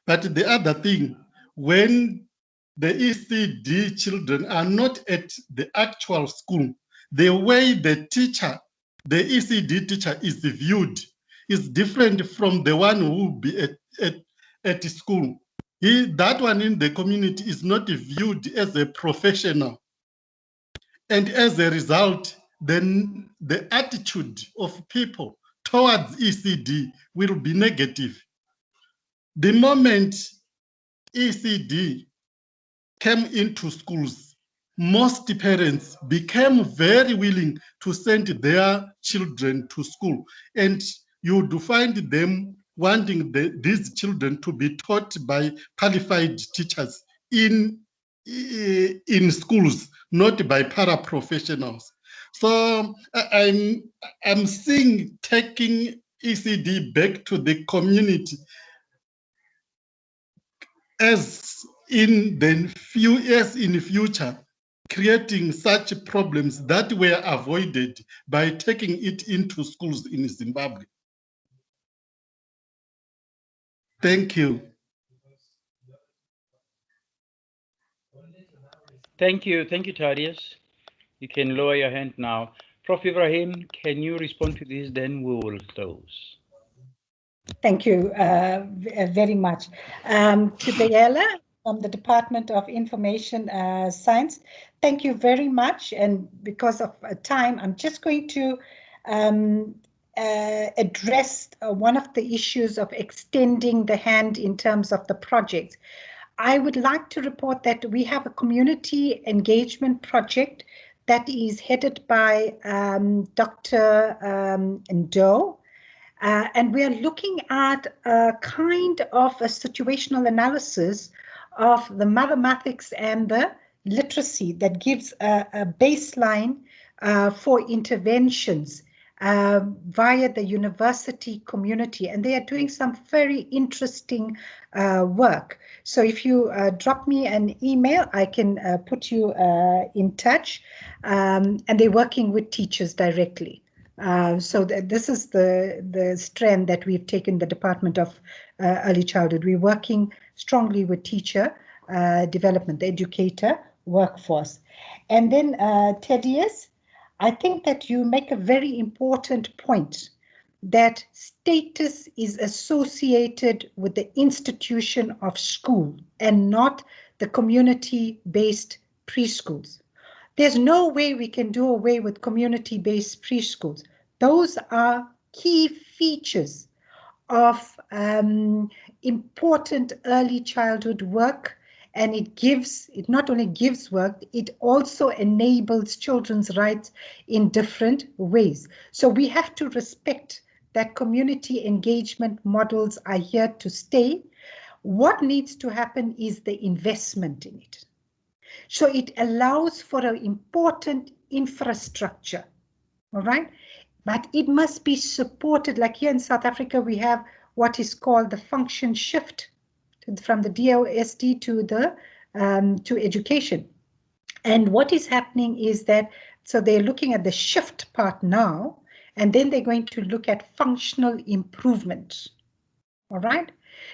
But the other thing, when the ECD children are not at the actual school, the way the teacher, the ECD teacher is viewed is different from the one who will be at school. That one in the community is not viewed as a professional. And as a result, then the attitude of people towards ECD will be negative. The moment ECD came into schools, most parents became very willing to send their children to school. And you would find them wanting these children to be taught by qualified teachers in schools, not by paraprofessionals. So I'm seeing taking ECD back to the community as in the few years in the future, creating such problems that were avoided by taking it into schools in Zimbabwe. Thank you. Thank you, Thaddeus. You can lower your hand now. Prof. Ibrahim, can you respond to this? Then we will close. Thank you very much. To Diela from the Department of Information Science, thank you very much. And because of time, I'm just going to address one of the issues of extending the hand in terms of the project. I would like to report that we have a community engagement project that is headed by Dr. Ndo. And we are looking at a kind of a situational analysis of the mathematics and the literacy that gives a baseline for interventions via the university community. And they are doing some very interesting work. So if you drop me an email, I can put you in touch. And they're working with teachers directly. So this is the strand that we've taken the Department of Early Childhood. We're working strongly with teacher development, the educator workforce. And then Thaddeus, I think that you make a very important point that status is associated with the institution of school and not the community-based preschools. There's no way we can do away with community-based preschools. Those are key features of important early childhood work, and it not only gives work, it also enables children's rights in different ways. So we have to respect that community engagement models are here to stay. What needs to happen is the investment in it. So it allows for an important infrastructure, all right? But it must be supported. Like here in South Africa, we have what is called the function shift from the DOSD to the to education. And what is happening is that, so they're looking at the shift part now, and then they're going to look at functional improvement, all right?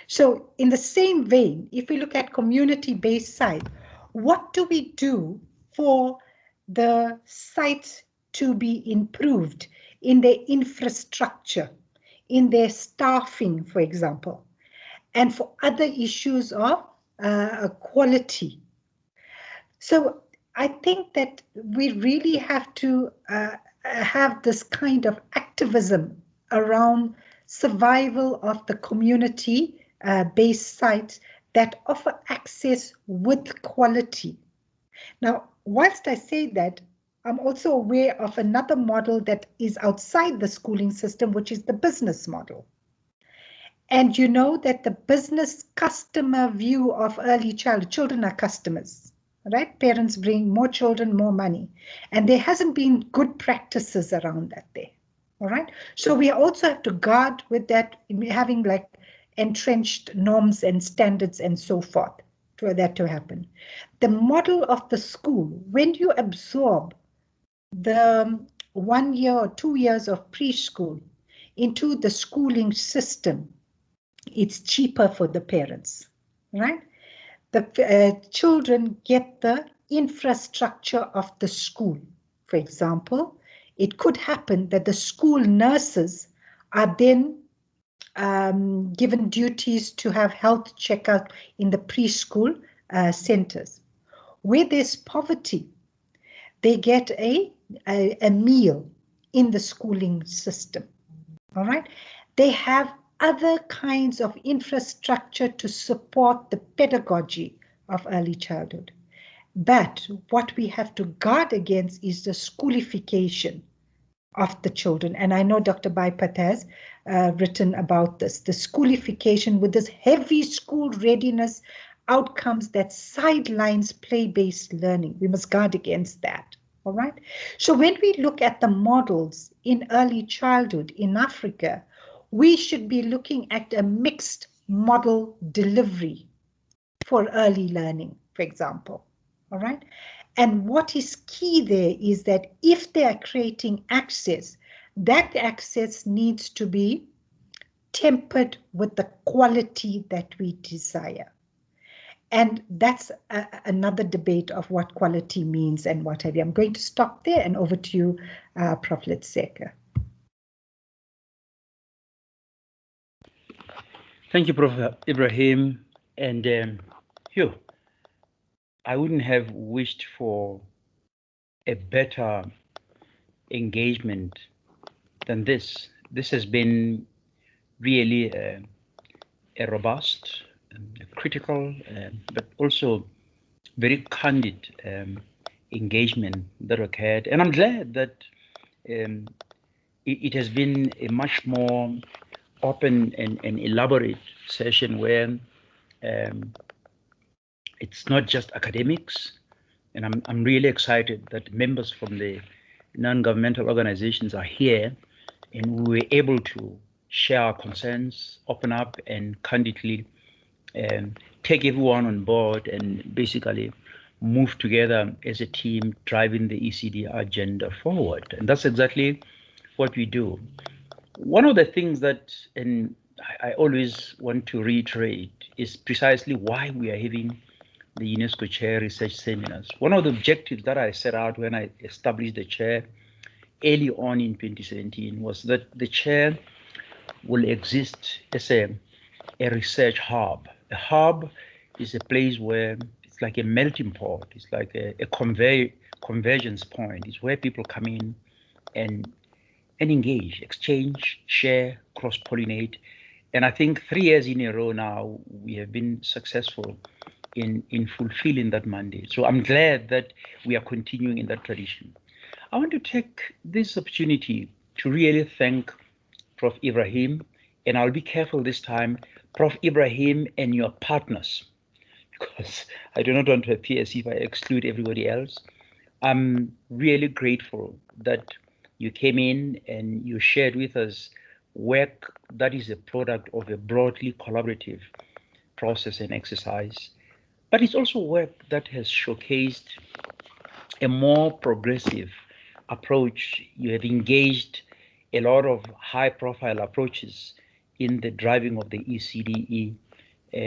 So in the same vein, if we look at community-based side, what do we do for the sites to be improved in their infrastructure, in their staffing, for example, and for other issues of quality? So I think that we really have to have this kind of activism around survival of the community-based sites that offer access with quality. Now, whilst I say that, I'm also aware of another model that is outside the schooling system, which is the business model. And you know that the business customer view of early childhood, children are customers, right? Parents bring more children, more money. And there hasn't been good practices around that there, all right? So we also have to guard with that, having like entrenched norms and standards and so forth for that to happen. The model of the school, when you absorb the 1 year or 2 years of preschool into the schooling system, it's cheaper for the parents, right? The children get the infrastructure of the school. For example, it could happen that the school nurses are then given duties to have health checkup in the preschool centers. Where there's poverty, they get a meal in the schooling system, all right? They have other kinds of infrastructure to support the pedagogy of early childhood. But what we have to guard against is the schoolification of the children. And I know Dr. Baipat has written about this, the schoolification with this heavy school readiness outcomes that sidelines play-based learning. We must guard against that, all right? So when we look at the models in early childhood in Africa, we should be looking at a mixed model delivery for early learning, for example, all right? And what is key there is that if they are creating access, that access needs to be tempered with the quality that we desire. And that's another debate of what quality means and what have you. I'm going to stop there and over to you, Prof. Letseka. Thank you, Prof. Ibrahim. And Hugh, I wouldn't have wished for a better engagement than this. This has been really a robust, critical, but also very candid engagement that occurred. And I'm glad that it has been a much more open and elaborate session where it's not just academics. And I'm really excited that members from the non-governmental organizations are here and we were able to share our concerns, open up and candidly take everyone on board and basically move together as a team driving the ECD agenda forward. And that's exactly what we do. One of the things that, and I always want to reiterate, is precisely why we are having the UNESCO Chair Research Seminars. One of the objectives that I set out when I established the chair early on in 2017 was that the chair will exist as a research hub. A hub is a place where it's like a melting pot. It's like a convergence point. It's where people come in and engage, exchange, share, cross-pollinate. And I think 3 years in a row now, we have been successful in fulfilling that mandate. So I'm glad that we are continuing in that tradition. I want to take this opportunity to really thank Prof. Ibrahim, and I'll be careful this time, Prof. Ibrahim and your partners, because I do not want to appear as if I exclude everybody else. I'm really grateful that you came in and you shared with us work that is a product of a broadly collaborative process and exercise. But it's also work that has showcased a more progressive approach. You have engaged a lot of high-profile approaches in the driving of the ECDE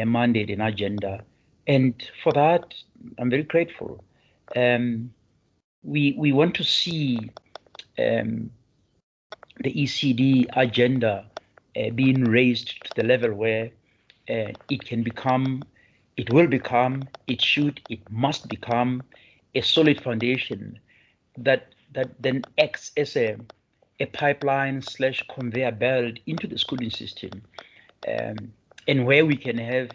mandate and agenda. And for that, I'm very grateful. We want to see the ECD agenda being raised to the level where it can become, it will become, it should, it must become a solid foundation that then acts as a pipeline / conveyor belt into the schooling system, and where we can have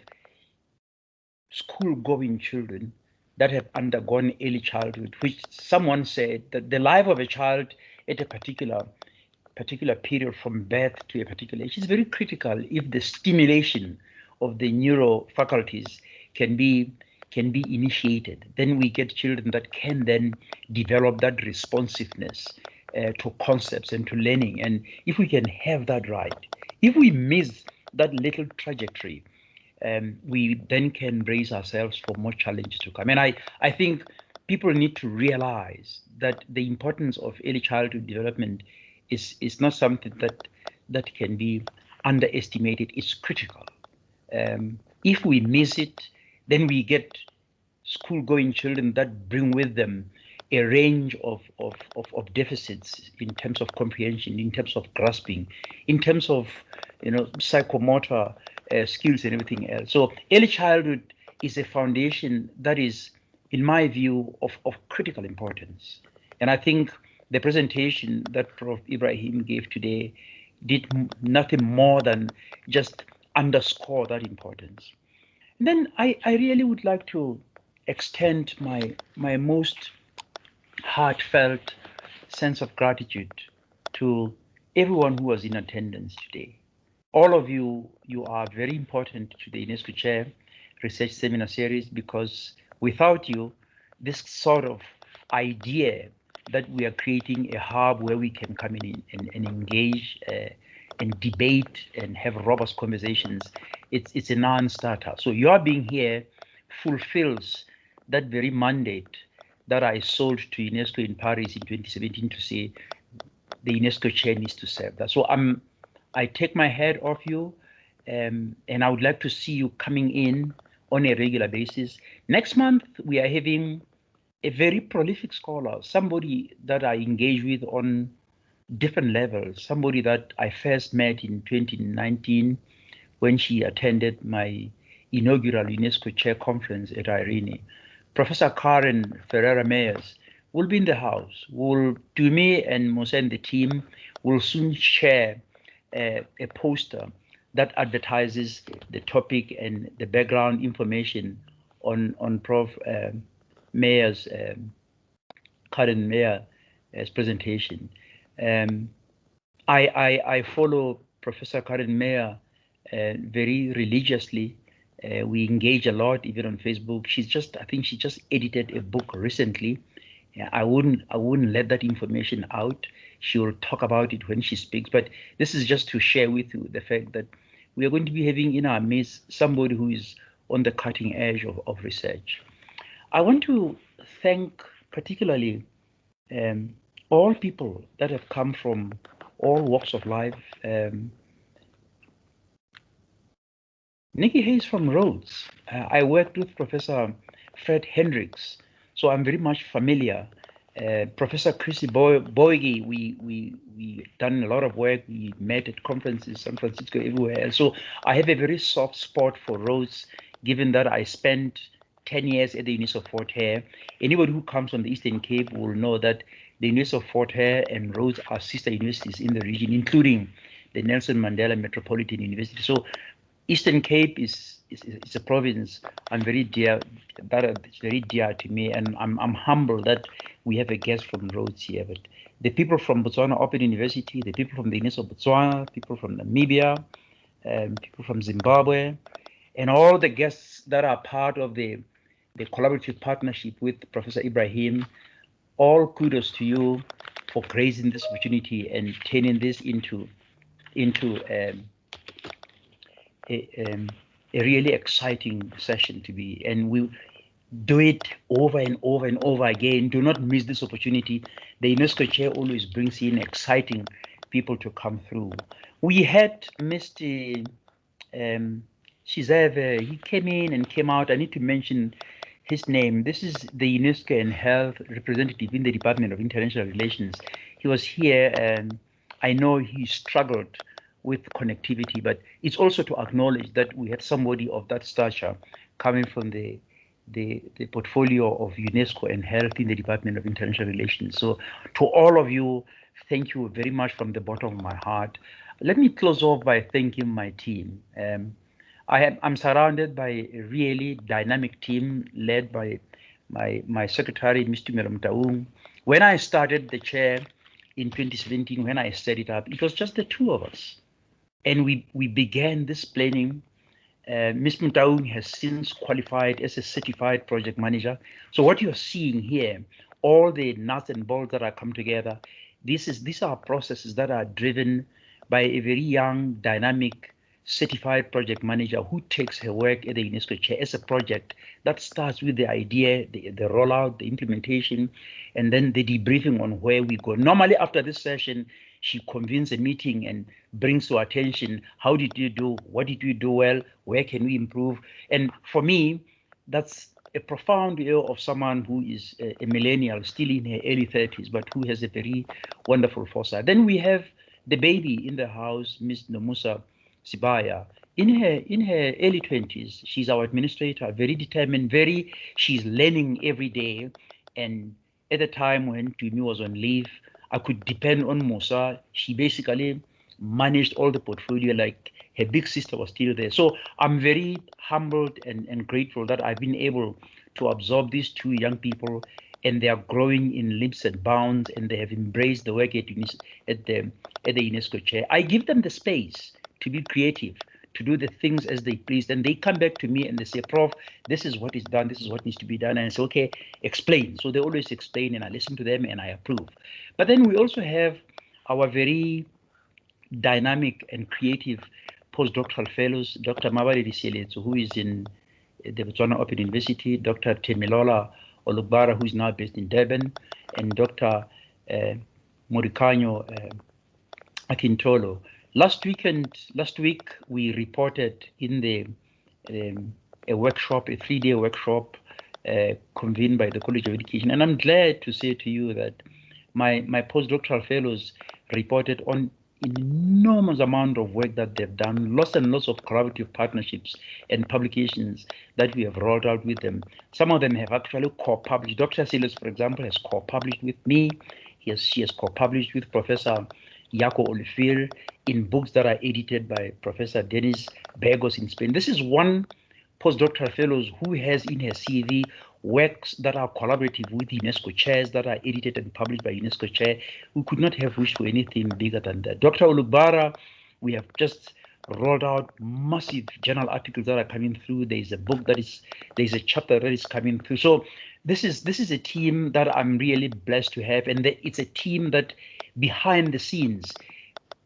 school-going children that have undergone early childhood, which someone said that the life of a child at a particular period from birth to a particular age is very critical if the stimulation of the neuro faculties can be can be initiated, then we get children that can then develop that responsiveness to concepts and to learning. And if we can have that right, if we miss that little trajectory, we then can brace ourselves for more challenges to come. And I think people need to realize that the importance of early childhood development is not something that can be underestimated. It's critical. If we miss it, then we get school-going children that bring with them a range of deficits in terms of comprehension, in terms of grasping, in terms of psychomotor skills and everything else. So early childhood is a foundation that is, in my view, of critical importance. And I think the presentation that Prof. Ibrahim gave today did nothing more than just underscore that importance. And then I really would like to extend my most heartfelt sense of gratitude to everyone who was in attendance today. All of you are very important to the UNESCO Chair Research Seminar Series, because without you, this sort of idea that we are creating a hub where we can come in and engage and debate and have robust conversations, it's a non-starter. So your being here fulfills that very mandate that I sold to UNESCO in Paris in 2017 to say the UNESCO chair needs to serve that. So I take my hat off you, and I would like to see you coming in on a regular basis. Next month, we are having a very prolific scholar, somebody that I engage with on different levels, somebody that I first met in 2019 when she attended my inaugural UNESCO Chair Conference at Irene. Professor Karen Ferreira-Meyers will be in the house. Me and Musa and the team will soon share a poster that advertises the topic and the background information on Prof. Meyer's, Karen Meyer's presentation. I follow Professor Karen Meyer very religiously. We engage a lot, even on Facebook. I think she just edited a book recently. I wouldn't let that information out. She will talk about it when she speaks. But this is just to share with you the fact that we are going to be having in our midst somebody who is on the cutting edge of research. I want to thank particularly all people that have come from all walks of life. Nikki Hayes from Rhodes. I worked with Professor Fred Hendricks, so I'm very much familiar. Professor Chrissy Boyge, we done a lot of work. We met at conferences, San Francisco, everywhere. So I have a very soft spot for Rhodes, given that I spent 10 years at the University of Fort Hare. Anybody who comes from the Eastern Cape will know that the University of Fort Hare and Rhodes are sister universities in the region, including the Nelson Mandela Metropolitan University. So Eastern Cape is a province I'm very dear, that is very dear to me, and I'm humbled that we have a guest from Rhodes here. But the people from Botswana Open University, the people from the University of Botswana, people from Namibia, people from Zimbabwe, and all the guests that are part of the collaborative partnership with Professor Ibrahim, all kudos to you for gracing this opportunity and turning this into a really exciting session to be. And we do it over and over and over again. Do not miss this opportunity. The UNESCO chair always brings in exciting people to come through. We had Mr. Shizeve, he came in and came out. I need to mention his name. This is the UNESCO and Health representative in the Department of International Relations. He was here, and I know he struggled with connectivity, but it's also to acknowledge that we had somebody of that stature coming from the portfolio of UNESCO and Health in the Department of International Relations. So to all of you, thank you very much from the bottom of my heart. Let me close off by thanking my team. I'm surrounded by a really dynamic team led by my secretary, Mr. Taung. When I started the chair in 2017, when I set it up, it was just the two of us. And we began this planning Ms. Mutaung has since qualified as a certified project manager. So what you're seeing here, all the nuts and bolts that are come together, these are processes that are driven by a very young, dynamic, certified project manager who takes her work at the UNESCO chair as a project that starts with the idea, the rollout, the implementation, and then the debriefing on where we go. Normally after this session, she convenes a meeting and brings to attention, how did you do? What did you do well? Where can we improve? And for me, that's a profound view of someone who is a millennial, still in her early 30s, but who has a very wonderful foresight. Then we have the baby in the house, Ms. Nomusa Sibaya. In her early 20s, she's our administrator, very determined, she's learning every day. And at the time when Tumi was on leave, I could depend on Musa. She basically managed all the portfolio, like her big sister was still there. So I'm very humbled and grateful that I've been able to absorb these two young people, and they are growing in leaps and bounds, and they have embraced the work at the UNESCO chair. I give them the space to be creative, to do the things as they please. And they come back to me and they say, Prof, this is what is done, this is what needs to be done. And I say, okay, explain. So they always explain, and I listen to them and I approve. But then we also have our very dynamic and creative postdoctoral fellows, Dr. Mabali Risieletso, who is in the Botswana Open University, Dr. Temilola Olugbara, who is now based in Durban, and Dr. Morikanyo Akintolo. Last week, we reported in a workshop, a 3-day workshop convened by the College of Education. And I'm glad to say to you that my postdoctoral fellows reported on enormous amount of work that they've done, lots and lots of collaborative partnerships and publications that we have rolled out with them. Some of them have actually co-published. Dr. Silas, for example, has co-published with me. She has co-published with Professor Jaco Olifir in books that are edited by Professor Dennis Burgos in Spain. This is one postdoctoral fellows who has in her CV works that are collaborative with UNESCO chairs that are edited and published by UNESCO chair. We could not have wished for anything bigger than that. Dr. Olubara, we have just rolled out massive journal articles that are coming through. There's a chapter that is coming through. So this is a team that I'm really blessed to have, and it's a team that behind the scenes,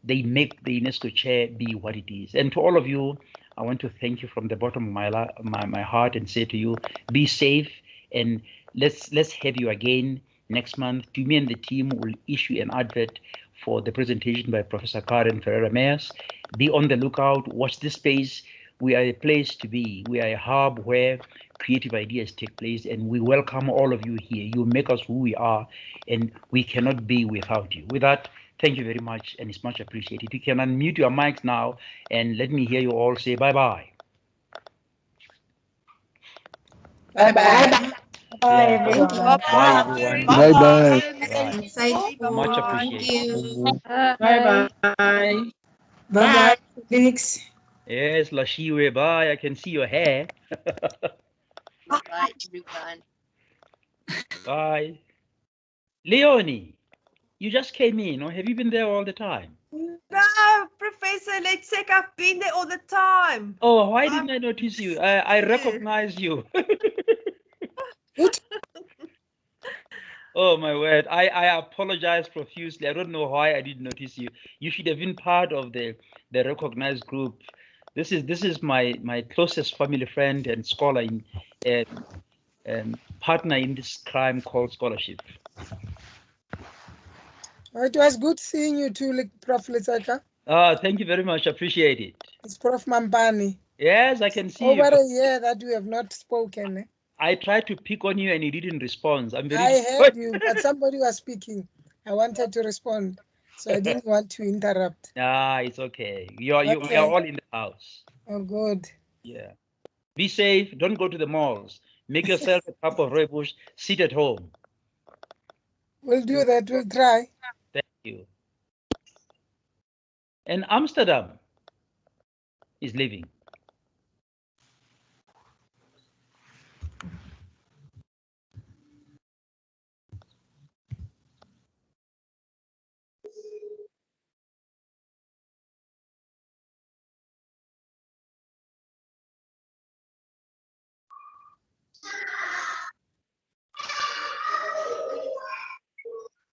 they make the UNESCO chair be what it is. And to all of you, I want to thank you from the bottom of my heart and say to you, be safe, and let's have you again next month. To me and the team will issue an advert for the presentation by Professor Karen Ferreira-Meyers. Be on the lookout, watch this space. We are a place to be. We are a hub where creative ideas take place, and we welcome all of you here. You make us who we are, and we cannot be without you. With that, thank you very much, and it's much appreciated. You can unmute your mics now, and let me hear you all say bye-bye. Bye-bye. Bye, Yeah. everyone. Bye, everyone. Bye-bye. Right. Much appreciated. Bye-bye. Bye-bye, Phoenix. Yes, Lashiwe, bye. I can see your hair. Bye, everyone. Bye. Leonie, you just came in, or have you been there all the time? No, Professor, let's say I've been there all the time. Oh, why didn't I notice you? I recognize you. Oh my word, I apologize profusely. I don't know why I didn't notice you. You should have been part of the recognized group. This is my closest family friend and scholar in partner in this crime called scholarship. It was good seeing you too, Prof. Letseka. Thank you very much. Appreciate it. It's Prof. Mambani. Yes, I can see Over you. a year that we have not spoken. I tried to pick on you and you didn't respond. I'm very I heard you, but somebody was speaking. I wanted to respond, so I didn't want to interrupt. It's okay. We are all in the house. Oh, good. Yeah. Be safe. Don't go to the malls. Make yourself a cup of rooibos. Sit at home. We'll do that. We'll try. Thank you. And Amsterdam is leaving.